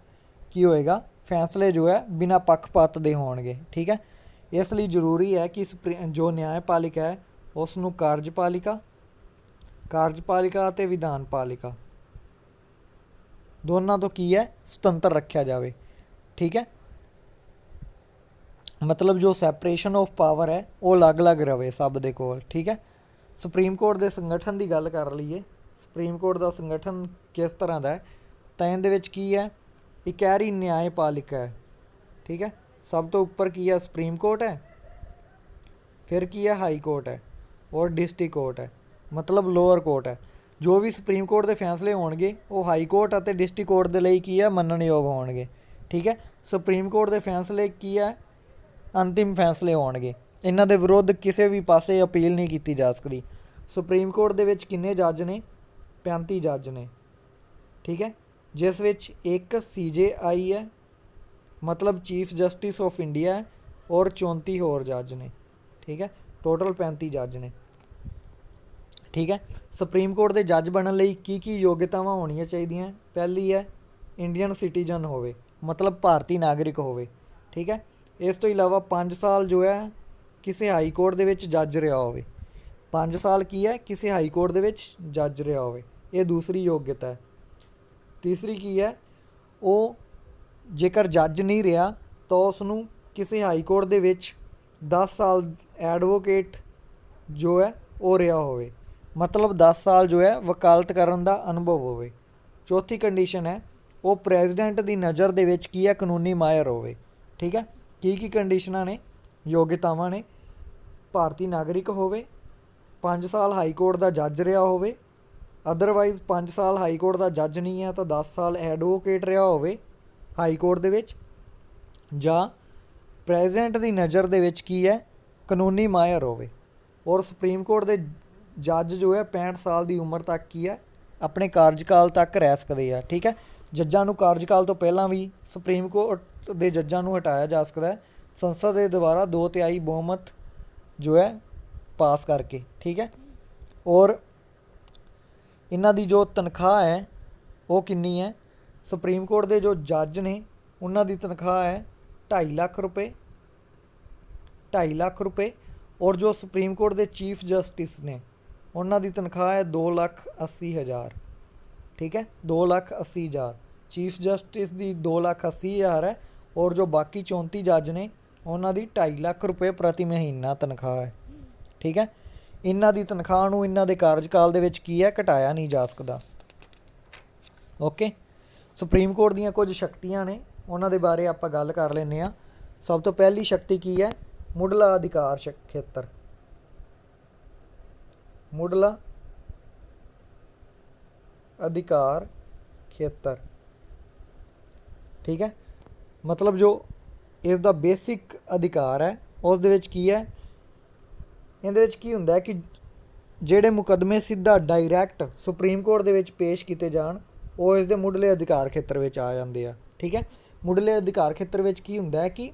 Speaker 1: ਕੀ ਹੋਏਗਾ, ਫੈਸਲੇ ਜੋ ਹੈ ਬਿਨਾਂ ਪੱਖਪਾਤ ਦੇ ਹੋਣਗੇ। ਠੀਕ ਹੈ, ਇਸ ਲਈ ਜ਼ਰੂਰੀ ਹੈ ਕਿ ਜੋ ਨਿਆਂਪਾਲਿਕਾ ਹੈ ਉਸ ਨੂੰ ਕਾਰਜਪਾਲਿਕਾ ਅਤੇ ਵਿਧਾਨਪਾਲਿਕਾ ਦੋਨਾਂ ਤੋਂ ਕੀ ਹੈ ਸੁਤੰਤਰ ਰੱਖਿਆ ਜਾਵੇ। ਠੀਕ ਹੈ, ਮਤਲਬ ਜੋ ਸੈਪਰੇਸ਼ਨ ਆਫ ਪਾਵਰ ਹੈ ਉਹ ਅਲੱਗ-ਅਲੱਗ ਰਵੇ ਸਭ ਦੇ ਕੋਲ। ਠੀਕ ਹੈ, ਸੁਪਰੀਮ ਕੋਰਟ ਦੇ ਸੰਗਠਨ ਦੀ ਗੱਲ ਕਰ ਲਈਏ। ਸੁਪਰੀਮ ਕੋਰਟ ਦਾ ਸੰਗਠਨ ਕਿਸ ਤਰ੍ਹਾਂ ਦਾ ਹੈ, ਤਾਂ ਇਹਦੇ ਵਿੱਚ ਕੀ ਹੈ, ਇਕਹਿਰੀ ਨਿਆਂਪਾਲਿਕਾ ਹੈ। ਠੀਕ ਹੈ, ਸਭ ਤੋਂ ਉੱਪਰ ਕੀ ਹੈ ਸੁਪਰੀਮ ਕੋਰਟ ਹੈ, ਫਿਰ ਕੀ ਹੈ ਹਾਈ ਕੋਰਟ ਹੈ, ਔਰ ਡਿਸਟ੍ਰਿਕਟ ਕੋਰਟ ਹੈ, ਮਤਲਬ ਲੋਅਰ ਕੋਰਟ ਹੈ। ਜੋ ਵੀ ਸੁਪਰੀਮ ਕੋਰਟ ਦੇ ਫੈਸਲੇ ਹੋਣਗੇ ਉਹ ਹਾਈ ਕੋਰਟ ਅਤੇ ਡਿਸਟ੍ਰਿਕਟ ਕੋਰਟ ਦੇ ਲਈ ਕੀ ਹੈ ਮੰਨਣਯੋਗ ਹੋਣਗੇ। ਠੀਕ ਹੈ, ਸੁਪਰੀਮ ਕੋਰਟ ਦੇ ਫੈਸਲੇ ਕੀ ਹੈ ਅੰਤਿਮ ਫੈਸਲੇ ਹੋਣਗੇ, ਇਹਨਾਂ ਦੇ ਵਿਰੁੱਧ ਕਿਸੇ ਵੀ ਪਾਸੇ ਅਪੀਲ ਨਹੀਂ ਕੀਤੀ ਜਾ ਸਕਦੀ। ਸੁਪਰੀਮ ਕੋਰਟ ਦੇ ਵਿੱਚ ਕਿੰਨੇ ਜੱਜ ਨੇ, 35 ਜੱਜ ਨੇ। ਠੀਕ ਹੈ, ਜਿਸ ਵਿੱਚ ਇੱਕ CJI ਹੈ, ਮਤਲਬ ਚੀਫ ਜਸਟਿਸ ਆਫ ਇੰਡੀਆ ਹੈ, ਔਰ 34 ਹੋਰ ਜੱਜ ਨੇ। ਠੀਕ ਹੈ, ਟੋਟਲ 35 ਜੱਜ ਨੇ। ਠੀਕ ਹੈ, ਸੁਪਰੀਮ ਕੋਰਟ ਦੇ ਜੱਜ ਬਣਨ ਲਈ ਕੀ ਯੋਗਤਾਵਾਂ ਹੋਣੀਆਂ ਚਾਹੀਦੀਆਂ। ਪਹਿਲੀ ਹੈ ਇੰਡੀਅਨ ਸਿਟੀਜ਼ਨ ਹੋਵੇ, ਮਤਲਬ ਭਾਰਤੀ ਨਾਗਰਿਕ ਹੋਵੇ। ਠੀਕ ਹੈ, ਇਸ ਤੋਂ ਇਲਾਵਾ 5 ਸਾਲ ਜੋ ਹੈ ਕਿਸੇ ਹਾਈ ਕੋਰਟ ਦੇ ਵਿੱਚ ਜੱਜ ਰਿਹਾ ਹੋਵੇ। 5 ਸਾਲ ਕੀ ਹੈ ਕਿਸੇ ਹਾਈ ਕੋਰਟ ਦੇ ਵਿੱਚ ਜੱਜ ਰਿਹਾ ਹੋਵੇ, ਇਹ ਦੂਸਰੀ ਯੋਗਤਾ ਹੈ। ਤੀਸਰੀ ਕੀ ਹੈ, ਉਹ ਜੇਕਰ ਜੱਜ ਨਹੀਂ ਰਿਹਾ ਤਾਂ ਉਸ ਨੂੰ ਕਿਸੇ ਹਾਈ ਕੋਰਟ ਦੇ ਵਿੱਚ 10 ਸਾਲ ਐਡਵੋਕੇਟ ਜੋ ਹੈ ਉਹ ਰਿਹਾ ਹੋਵੇ, ਮਤਲਬ 10 ਸਾਲ ਜੋ ਹੈ ਵਕਾਲਤ ਕਰਨ ਦਾ ਅਨੁਭਵ ਹੋਵੇ। ਚੌਥੀ ਕੰਡੀਸ਼ਨ ਹੈ ਉਹ ਪ੍ਰੈਜ਼ੀਡੈਂਟ ਦੀ ਨਜ਼ਰ ਦੇ ਵਿੱਚ ਕੀ ਹੈ ਕਾਨੂੰਨੀ ਮਾਹਿਰ ਹੋਵੇ। ਠੀਕ ਹੈ, ਕੀ ਕੰਡੀਸ਼ਨਾਂ ਨੇ, ਯੋਗਤਾਵਾਂ ਨੇ, ਭਾਰਤੀ ਨਾਗਰਿਕ ਹੋਵੇ, 5 ਸਾਲ ਹਾਈ ਕੋਰਟ ਦਾ ਜੱਜ ਰਿਹਾ ਹੋਵੇ, ਅਦਰਵਾਈਜ਼ 5 ਸਾਲ ਹਾਈ ਕੋਰਟ ਦਾ ਜੱਜ ਨਹੀਂ ਹੈ ਤਾਂ 10 ਸਾਲ ਐਡਵੋਕੇਟ ਰਿਹਾ ਹੋਵੇ ਹਾਈ ਕੋਰਟ ਦੇ ਵਿੱਚ, ਜਾਂ ਪ੍ਰੈਜ਼ੀਡੈਂਟ ਦੀ ਨਜ਼ਰ ਦੇ ਵਿੱਚ ਕੀ ਹੈ ਕਾਨੂੰਨੀ ਮਾਹਿਰ ਹੋਵੇ। ਔਰ ਸੁਪਰੀਮ ਕੋਰਟ ਦੇ ਜੱਜ ਜੋ ਹੈ 65 ਸਾਲ ਦੀ ਉਮਰ ਤੱਕ ਕੀ ਹੈ ਆਪਣੇ ਕਾਰਜਕਾਲ ਤੱਕ ਰਹਿ ਸਕਦੇ ਆ। ਠੀਕ ਹੈ, ਜੱਜਾਂ ਨੂੰ ਕਾਰਜਕਾਲ ਤੋਂ ਪਹਿਲਾਂ ਵੀ ਸੁਪਰੀਮ ਕੋਰਟ ਦੇ ਜੱਜਾਂ ਨੂੰ ਹਟਾਇਆ ਜਾ ਸਕਦਾ ਹੈ ਸੰਸਦ ਦੇ ਦੁਆਰਾ 2/3 ਬਹੁਮਤ ਜੋ ਹੈ ਪਾਸ ਕਰਕੇ। ਠੀਕ ਹੈ, ਔਰ ਇਹਨਾਂ ਦੀ ਜੋ ਤਨਖਾਹ ਹੈ ਉਹ ਕਿੰਨੀ ਹੈ, ਸੁਪਰੀਮ ਕੋਰਟ ਦੇ ਜੋ ਜੱਜ ਨੇ ਉਹਨਾਂ ਦੀ ਤਨਖਾਹ ਹੈ 2.5 ਲੱਖ ਰੁਪਏ, 2.5 ਲੱਖ ਰੁਪਏ। ਔਰ ਜੋ ਸੁਪਰੀਮ ਕੋਰਟ ਦੇ ਚੀਫ ਜਸਟਿਸ ਨੇ ਉਹਨਾਂ ਦੀ ਤਨਖਾਹ ਹੈ 2,80,000। ਠੀਕ ਹੈ, 2,80,000 ਚੀਫ ਜਸਟਿਸ ਦੀ 2,80,000 ਹੈ, ਔਰ ਜੋ ਬਾਕੀ 34 ਜੱਜ ਨੇ ਉਹਨਾਂ ਦੀ 2.5 ਲੱਖ ਰੁਪਏ ਪ੍ਰਤੀ ਮਹੀਨਾ ਤਨਖਾਹ ਹੈ। ਠੀਕ ਹੈ, ਇਹਨਾਂ ਦੀ ਤਨਖਾਹ ਨੂੰ ਇਹਨਾਂ ਦੇ ਕਾਰਜਕਾਲ ਦੇ ਵਿੱਚ ਕੀ ਹੈ ਘਟਾਇਆ ਨਹੀਂ ਜਾ ਸਕਦਾ। ਓਕੇ, ਸੁਪਰੀਮ ਕੋਰਟ ਦੀਆਂ ਕੁਝ ਸ਼ਕਤੀਆਂ ਨੇ ਉਹਨਾਂ ਦੇ ਬਾਰੇ ਆਪਾਂ ਗੱਲ ਕਰ ਲੈਂਦੇ ਹਾਂ। ਸਭ ਤੋਂ ਪਹਿਲੀ ਸ਼ਕਤੀ ਕੀ ਹੈ, ਮੁੱਢਲਾ ਅਧਿਕਾਰ ਖੇਤਰ। ਮੁੱਢਲਾ ਅਧਿਕਾਰ ਖੇਤਰ। ਠੀਕ ਹੈ, ਮਤਲਬ ਜੋ ਇਸ ਦਾ ਬੇਸਿਕ ਅਧਿਕਾਰ ਹੈ ਉਸ ਦੇ ਵਿੱਚ ਕੀ ਹੈ, ਇਹਦੇ ਵਿੱਚ ਕੀ ਹੁੰਦਾ ਹੈ ਕਿ ਜਿਹੜੇ ਮੁਕੱਦਮੇ ਸਿੱਧਾ ਡਾਇਰੈਕਟ ਸੁਪਰੀਮ ਕੋਰਟ ਦੇ ਵਿੱਚ ਪੇਸ਼ ਕੀਤੇ ਜਾਣ ਉਹ ਇਸ ਦੇ ਮੁੱਢਲੇ ਅਧਿਕਾਰ ਖੇਤਰ ਵਿੱਚ ਆ ਜਾਂਦੇ ਆ। ਠੀਕ ਹੈ, ਮੁੱਢਲੇ ਅਧਿਕਾਰ ਖੇਤਰ ਵਿੱਚ ਕੀ ਹੁੰਦਾ ਹੈ ਕਿ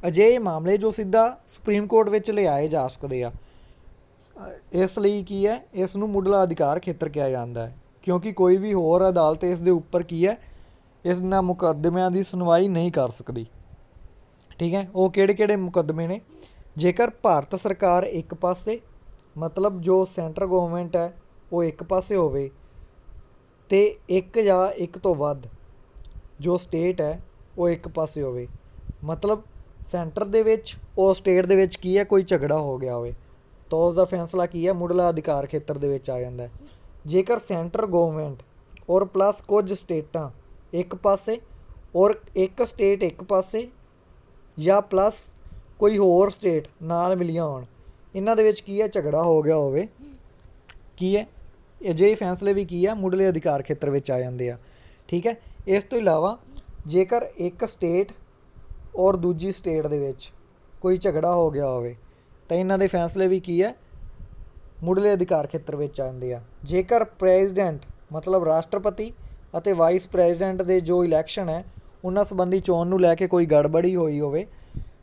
Speaker 1: ਅਜਿਹੇ ਮਾਮਲੇ ਜੋ ਸਿੱਧਾ ਸੁਪਰੀਮ ਕੋਰਟ ਵਿੱਚ ਲਿਆਏ ਜਾ ਸਕਦੇ ਆ, ਇਸ ਲਈ ਕੀ ਹੈ ਇਸ ਨੂੰ ਮੁੱਢਲਾ ਅਧਿਕਾਰ ਖੇਤਰ ਕਿਹਾ ਜਾਂਦਾ ਹੈ, ਕਿਉਂਕਿ ਕੋਈ ਵੀ ਹੋਰ ਅਦਾਲਤ ਇਸ ਦੇ ਉੱਪਰ ਕੀ ਹੈ ਇਹਨਾਂ ਮੁਕੱਦਮਿਆਂ ਦੀ ਸੁਣਵਾਈ ਨਹੀਂ ਕਰ ਸਕਦੀ। ਠੀਕ ਹੈ, ਉਹ ਕਿਹੜੇ ਕਿਹੜੇ ਮੁਕੱਦਮੇ ਨੇ, ਜੇਕਰ ਭਾਰਤ ਸਰਕਾਰ ਇੱਕ ਪਾਸੇ, ਮਤਲਬ ਜੋ ਸੈਂਟਰ ਗਵਰਨਮੈਂਟ ਹੈ ਉਹ ਇੱਕ ਪਾਸੇ ਹੋਵੇ ਅਤੇ ਇੱਕ ਜਾਂ ਇੱਕ ਤੋਂ ਵੱਧ ਜੋ ਸਟੇਟ ਹੈ ਉਹ ਇੱਕ ਪਾਸੇ ਹੋਵੇ, ਮਤਲਬ ਸੈਂਟਰ ਦੇ ਵਿੱਚ ਉਹ ਸਟੇਟ ਦੇ ਵਿੱਚ ਕੀ ਹੈ ਕੋਈ ਝਗੜਾ ਹੋ ਗਿਆ ਹੋਵੇ ਤਾਂ ਉਸ ਦਾ ਫੈਸਲਾ ਕੀ ਹੈ ਮੁੱਢਲਾ ਅਧਿਕਾਰ ਖੇਤਰ ਦੇ ਵਿੱਚ ਆ ਜਾਂਦਾ ਹੈ। ਜੇਕਰ ਸੈਂਟਰ ਗਵਰਨਮੈਂਟ ਔਰ ਪਲੱਸ ਕੁਝ ਸਟੇਟਾਂ ਇੱਕ ਪਾਸੇ ਔਰ ਇੱਕ ਸਟੇਟ ਇੱਕ ਪਾਸੇ ਜਾਂ ਪਲੱਸ ਕੋਈ ਹੋਰ ਸਟੇਟ ਨਾਲ ਮਿਲੀਆਂ ਹੋਣ, ਇਹਨਾਂ ਦੇ ਵਿੱਚ ਕੀ ਹੈ ਝਗੜਾ ਹੋ ਗਿਆ ਹੋਵੇ, ਕੀ ਹੈ ਅਜਿਹੇ ਫੈਸਲੇ ਵੀ ਕੀ ਹੈ ਮੁੱਢਲੇ ਅਧਿਕਾਰ ਖੇਤਰ ਵਿੱਚ ਆ ਜਾਂਦੇ ਆ। ਠੀਕ ਹੈ, ਇਸ ਤੋਂ ਇਲਾਵਾ ਜੇਕਰ ਇੱਕ ਸਟੇਟ ਔਰ ਦੂਜੀ ਸਟੇਟ ਦੇ ਵਿੱਚ ਕੋਈ ਝਗੜਾ ਹੋ ਗਿਆ ਹੋਵੇ ਤਾਂ ਇਹਨਾਂ ਦੇ ਫੈਸਲੇ ਵੀ ਕੀ ਹੈ ਮੁੱਢਲੇ ਅਧਿਕਾਰ ਖੇਤਰ ਵਿੱਚ ਆਉਂਦੇ ਆ। ਜੇਕਰ ਪ੍ਰੈਜ਼ੀਡੈਂਟ ਮਤਲਬ ਰਾਸ਼ਟਰਪਤੀ ਅਤੇ ਵਾਈਸ ਪ੍ਰੈਜ਼ੀਡੈਂਟ ਦੇ ਜੋ ਇਲੈਕਸ਼ਨ ਹੈ ਉਹਨਾਂ ਸੰਬੰਧੀ ਚੋਣ ਨੂੰ ਲੈ ਕੇ ਕੋਈ ਗੜਬੜੀ ਹੋਈ ਹੋਵੇ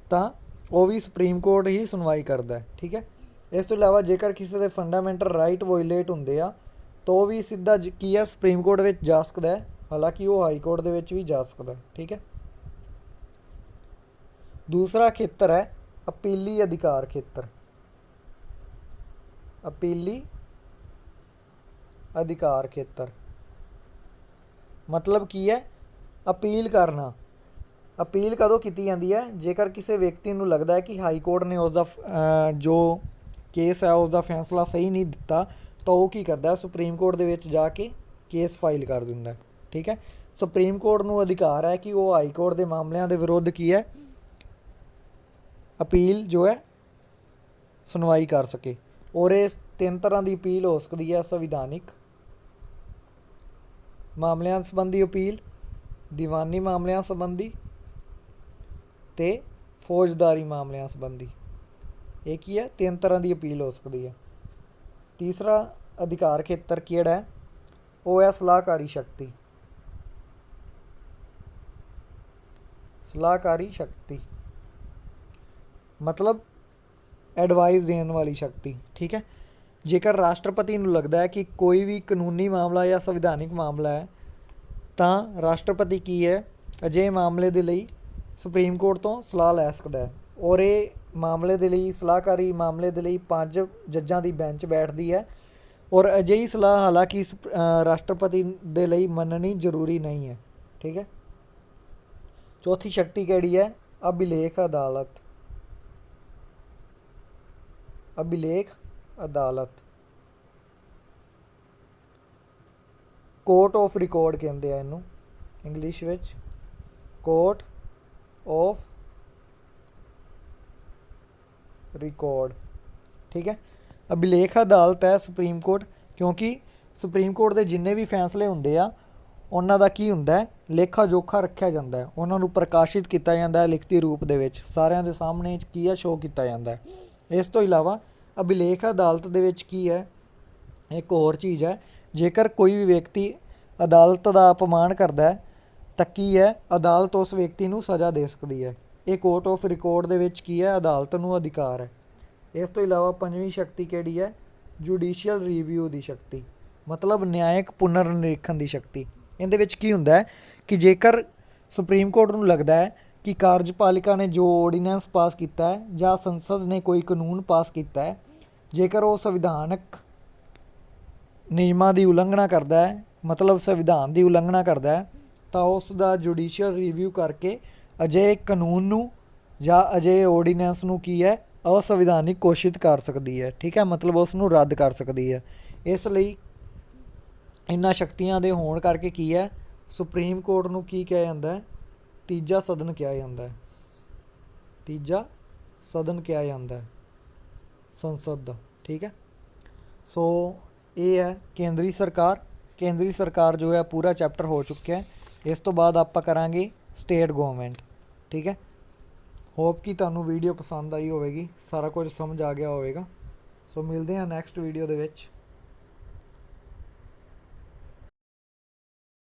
Speaker 1: ਤਾਂ ਉਹ ਵੀ ਸੁਪਰੀਮ ਕੋਰਟ ਹੀ ਸੁਣਵਾਈ ਕਰਦਾ ਹੈ। ਠੀਕ ਹੈ, ਇਸ ਤੋਂ ਇਲਾਵਾ ਜੇਕਰ ਕਿਸੇ ਦੇ ਫੰਡਾਮੈਂਟਲ ਰਾਈਟ ਵੋਇਲੇਟ ਹੁੰਦੇ ਆ ਤਾਂ ਉਹ ਵੀ ਸਿੱਧਾ ਕੀ ਹੈ ਸੁਪਰੀਮ ਕੋਰਟ ਵਿੱਚ ਜਾ ਸਕਦਾ ਹੈ, ਹਾਲਾਂਕਿ ਉਹ ਹਾਈ ਕੋਰਟ ਦੇ ਵਿੱਚ ਵੀ ਜਾ ਸਕਦਾ। ਠੀਕ ਹੈ, ਦੂਸਰਾ ਖੇਤਰ ਹੈ ਅਪੀਲੀ ਅਧਿਕਾਰ ਖੇਤਰ। ਅਪੀਲੀ ਅਧਿਕਾਰ ਖੇਤਰ ਮਤਲਬ ਕੀ ਹੈ ਅਪੀਲ ਕਰਨਾ। ਅਪੀਲ ਕਦੋਂ ਕੀਤੀ ਜਾਂਦੀ ਹੈ, ਜੇਕਰ ਕਿਸੇ ਵਿਅਕਤੀ ਨੂੰ ਲੱਗਦਾ ਹੈ ਕਿ ਹਾਈ ਕੋਰਟ ਨੇ ਉਸ ਦਾ ਜੋ ਕੇਸ ਹੈ ਉਸ ਦਾ ਫੈਸਲਾ ਸਹੀ ਨਹੀਂ ਦਿੱਤਾ ਤਾਂ ਉਹ ਕੀ ਕਰਦਾ ਸੁਪਰੀਮ ਕੋਰਟ ਦੇ ਵਿੱਚ ਜਾ ਕੇ ਕੇਸ ਫਾਈਲ ਕਰ ਦਿੰਦਾ। ਠੀਕ ਹੈ, ਸੁਪਰੀਮ ਕੋਰਟ ਨੂੰ ਅਧਿਕਾਰ ਹੈ ਕਿ ਉਹ ਹਾਈ ਕੋਰਟ ਦੇ ਮਾਮਲਿਆਂ ਦੇ ਵਿਰੁੱਧ ਕੀ ਹੈ ਅਪੀਲ ਜੋ ਹੈ ਸੁਣਵਾਈ ਕਰ ਸਕੇ। ਔਰ ਇਹ 3 ਤਰ੍ਹਾਂ ਦੀ ਅਪੀਲ ਹੋ ਸਕਦੀ ਹੈ, ਸੰਵਿਧਾਨਿਕ ਮਾਮਲਿਆਂ ਸੰਬੰਧੀ ਅਪੀਲ, ਦੀਵਾਨੀ ਮਾਮਲਿਆਂ ਸੰਬੰਧੀ ਅਤੇ ਫੌਜਦਾਰੀ ਮਾਮਲਿਆਂ ਸੰਬੰਧੀ। ਇਹ ਕੀ ਹੈ 3 ਤਰ੍ਹਾਂ ਦੀ ਅਪੀਲ ਹੋ ਸਕਦੀ ਹੈ। ਤੀਸਰਾ ਅਧਿਕਾਰ ਖੇਤਰ ਕਿਹੜਾ ਹੈ, ਉਹ ਹੈ ਸਲਾਹਕਾਰੀ ਸ਼ਕਤੀ। ਸਲਾਹਕਾਰੀ ਸ਼ਕਤੀ ਮਤਲਬ ਐਡਵਾਈਸ ਦੇਣ ਵਾਲੀ ਸ਼ਕਤੀ। ਠੀਕ ਹੈ, ਜੇਕਰ ਰਾਸ਼ਟਰਪਤੀ ਨੂੰ ਲੱਗਦਾ ਹੈ ਕਿ ਕੋਈ ਵੀ ਕਾਨੂੰਨੀ ਮਾਮਲਾ ਜਾਂ ਸੰਵਿਧਾਨਿਕ ਮਾਮਲਾ ਹੈ ਤਾਂ ਰਾਸ਼ਟਰਪਤੀ ਕੀ ਹੈ ਅਜਿਹੇ ਮਾਮਲੇ ਦੇ ਲਈ ਸੁਪਰੀਮ ਕੋਰਟ ਤੋਂ ਸਲਾਹ ਲੈ ਸਕਦਾ ਹੈ। ਔਰ ਇਹ ਮਾਮਲੇ ਦੇ ਲਈ ਸਲਾਹਕਾਰੀ ਮਾਮਲੇ ਦੇ ਲਈ 5 ਜੱਜਾਂ ਦੀ ਬੈਂਚ ਬੈਠਦੀ ਹੈ ਔਰ ਅਜਿਹੀ ਸਲਾਹ ਹਾਲਾਂਕਿ ਰਾਸ਼ਟਰਪਤੀ ਦੇ ਲਈ ਮੰਨਣੀ ਜ਼ਰੂਰੀ ਨਹੀਂ ਹੈ। ਠੀਕ ਹੈ, ਚੌਥੀ ਸ਼ਕਤੀ ਕਿਹੜੀ ਹੈ, ਅਭਿਲੇਖ ਅਦਾਲਤ, ਅਭਿਲੇਖ ਅਦਾਲਤ, ਕੋਰਟ ਆਫ ਰਿਕਾਰਡ ਕਹਿੰਦੇ ਆ ਇਹਨੂੰ ਇੰਗਲਿਸ਼ ਵਿੱਚ, ਕੋਰਟ ਆਫ ਰਿਕਾਰਡ। ਠੀਕ ਹੈ, ਅਭਿਲੇਖ ਅਦਾਲਤ ਹੈ ਸੁਪਰੀਮ ਕੋਰਟ, ਕਿਉਂਕਿ ਸੁਪਰੀਮ ਕੋਰਟ ਦੇ ਜਿੰਨੇ ਵੀ ਫੈਸਲੇ ਹੁੰਦੇ ਆ ਉਹਨਾਂ ਦਾ ਕੀ ਹੁੰਦਾ ਹੈ, ਲੇਖਾ ਜੋਖਾ ਰੱਖਿਆ ਜਾਂਦਾ ਹੈ, ਉਹਨਾਂ ਨੂੰ ਪ੍ਰਕਾਸ਼ਿਤ ਕੀਤਾ ਜਾਂਦਾ ਹੈ ਲਿਖਤੀ ਰੂਪ ਦੇ ਵਿੱਚ, ਸਾਰਿਆਂ ਦੇ ਸਾਹਮਣੇ ਕੀ ਹੈ ਸ਼ੋਅ ਕੀਤਾ ਜਾਂਦਾ ਹੈ। ਇਸ ਤੋਂ ਇਲਾਵਾ ਅਭਿਲੇਖ ਅਦਾਲਤ ਦੇ ਵਿੱਚ ਕੀ ਹੈ, ਇੱਕ ਹੋਰ ਚੀਜ਼ ਹੈ, ਜੇਕਰ ਕੋਈ ਵੀ ਵਿਅਕਤੀ ਅਦਾਲਤ ਦਾ ਅਪਮਾਨ ਕਰਦਾ ਹੈ ਤਾਂ ਕੀ ਹੈ, ਅਦਾਲਤ ਉਸ ਵਿਅਕਤੀ ਨੂੰ ਸਜ਼ਾ ਦੇ ਸਕਦੀ ਹੈ। ਇਹ ਕੋਰਟ ਆਫ ਰਿਕਾਰਡ ਦੇ ਵਿੱਚ ਕੀ ਹੈ, ਅਦਾਲਤ ਨੂੰ ਅਧਿਕਾਰ ਹੈ। ਇਸ ਤੋਂ ਇਲਾਵਾ ਪੰਜਵੀਂ ਸ਼ਕਤੀ ਕਿਹੜੀ ਹੈ, ਜੁਡੀਸ਼ੀਅਲ ਰਿਵਿਊ ਦੀ ਸ਼ਕਤੀ, ਮਤਲਬ ਨਿਆਇਕ ਪੁਨਰ ਨਿਰੀਖਣ ਦੀ ਸ਼ਕਤੀ। ਇਹਦੇ ਵਿੱਚ ਕੀ ਹੁੰਦਾ ਹੈ ਕਿ ਜੇਕਰ ਸੁਪਰੀਮ ਕੋਰਟ ਨੂੰ ਲੱਗਦਾ ਹੈ ਕਿ ਕਾਰਜਪਾਲਿਕਾ ਨੇ ਜੋ ਆਰਡੀਨੈਂਸ ਪਾਸ ਕੀਤਾ ਹੈ ਜਾਂ ਸੰਸਦ ਨੇ ਕੋਈ ਕਾਨੂੰਨ ਪਾਸ ਕੀਤਾ ਹੈ, ਜੇਕਰ ਉਹ ਸੰਵਿਧਾਨਕ ਨਿਯਮਾਂ ਦੀ ਉਲੰਘਣਾ ਕਰਦਾ ਹੈ, ਮਤਲਬ ਸੰਵਿਧਾਨ ਦੀ ਉਲੰਘਣਾ ਕਰਦਾ ਹੈ, ਤਾਂ ਉਸ ਦਾ ਜੁਡੀਸ਼ੀਅਲ ਰਿਵਿਊ ਕਰਕੇ ਅਜਿਹੇ ਕਾਨੂੰਨ ਨੂੰ ਜਾਂ ਅਜਿਹੇ ਆਰਡੀਨੈਂਸ ਨੂੰ ਕੀ ਹੈ, ਅਸੰਵਿਧਾਨਿਕ ਘੋਸ਼ਿਤ ਕਰ ਸਕਦੀ ਹੈ। ਠੀਕ ਹੈ, ਮਤਲਬ ਉਸ ਨੂੰ ਰੱਦ ਕਰ ਸਕਦੀ ਹੈ। ਇਸ ਲਈ ਇਹਨਾਂ ਸ਼ਕਤੀਆਂ ਦੇ ਹੋਣ ਕਰਕੇ ਕੀ ਹੈ, ਸੁਪਰੀਮ ਕੋਰਟ ਨੂੰ ਕੀ ਕਿਹਾ ਜਾਂਦਾ ਹੈ, ਤੀਜਾ ਸਦਨ ਕਿਹਾ ਜਾਂਦਾ ਹੈ, ਤੀਜਾ ਸਦਨ ਕਿਹਾ ਜਾਂਦਾ ਹੈ ਸੰਸਦ ਦਾ। ਠੀਕ ਹੈ, ਸੋ ਇਹ ਹੈ ਕੇਂਦਰੀ ਸਰਕਾਰ। ਕੇਂਦਰੀ ਸਰਕਾਰ ਜੋ ਹੈ ਪੂਰਾ ਚੈਪਟਰ ਹੋ ਚੁੱਕਿਆ ਹੈ। ਇਸ ਤੋਂ ਬਾਅਦ ਆਪਾਂ ਕਰਾਂਗੇ ਸਟੇਟ ਗਵਰਨਮੈਂਟ। ਠੀਕ ਹੈ, ਹੋਪ ਕਿ ਤੁਹਾਨੂੰ ਵੀਡੀਓ ਪਸੰਦ ਆਈ ਹੋਵੇਗੀ, ਸਾਰਾ ਕੁਝ ਸਮਝ ਆ ਗਿਆ ਹੋਵੇਗਾ। ਸੋ ਮਿਲਦੇ ਹਾਂ ਨੈਕਸਟ ਵੀਡੀਓ ਦੇ ਵਿੱਚ।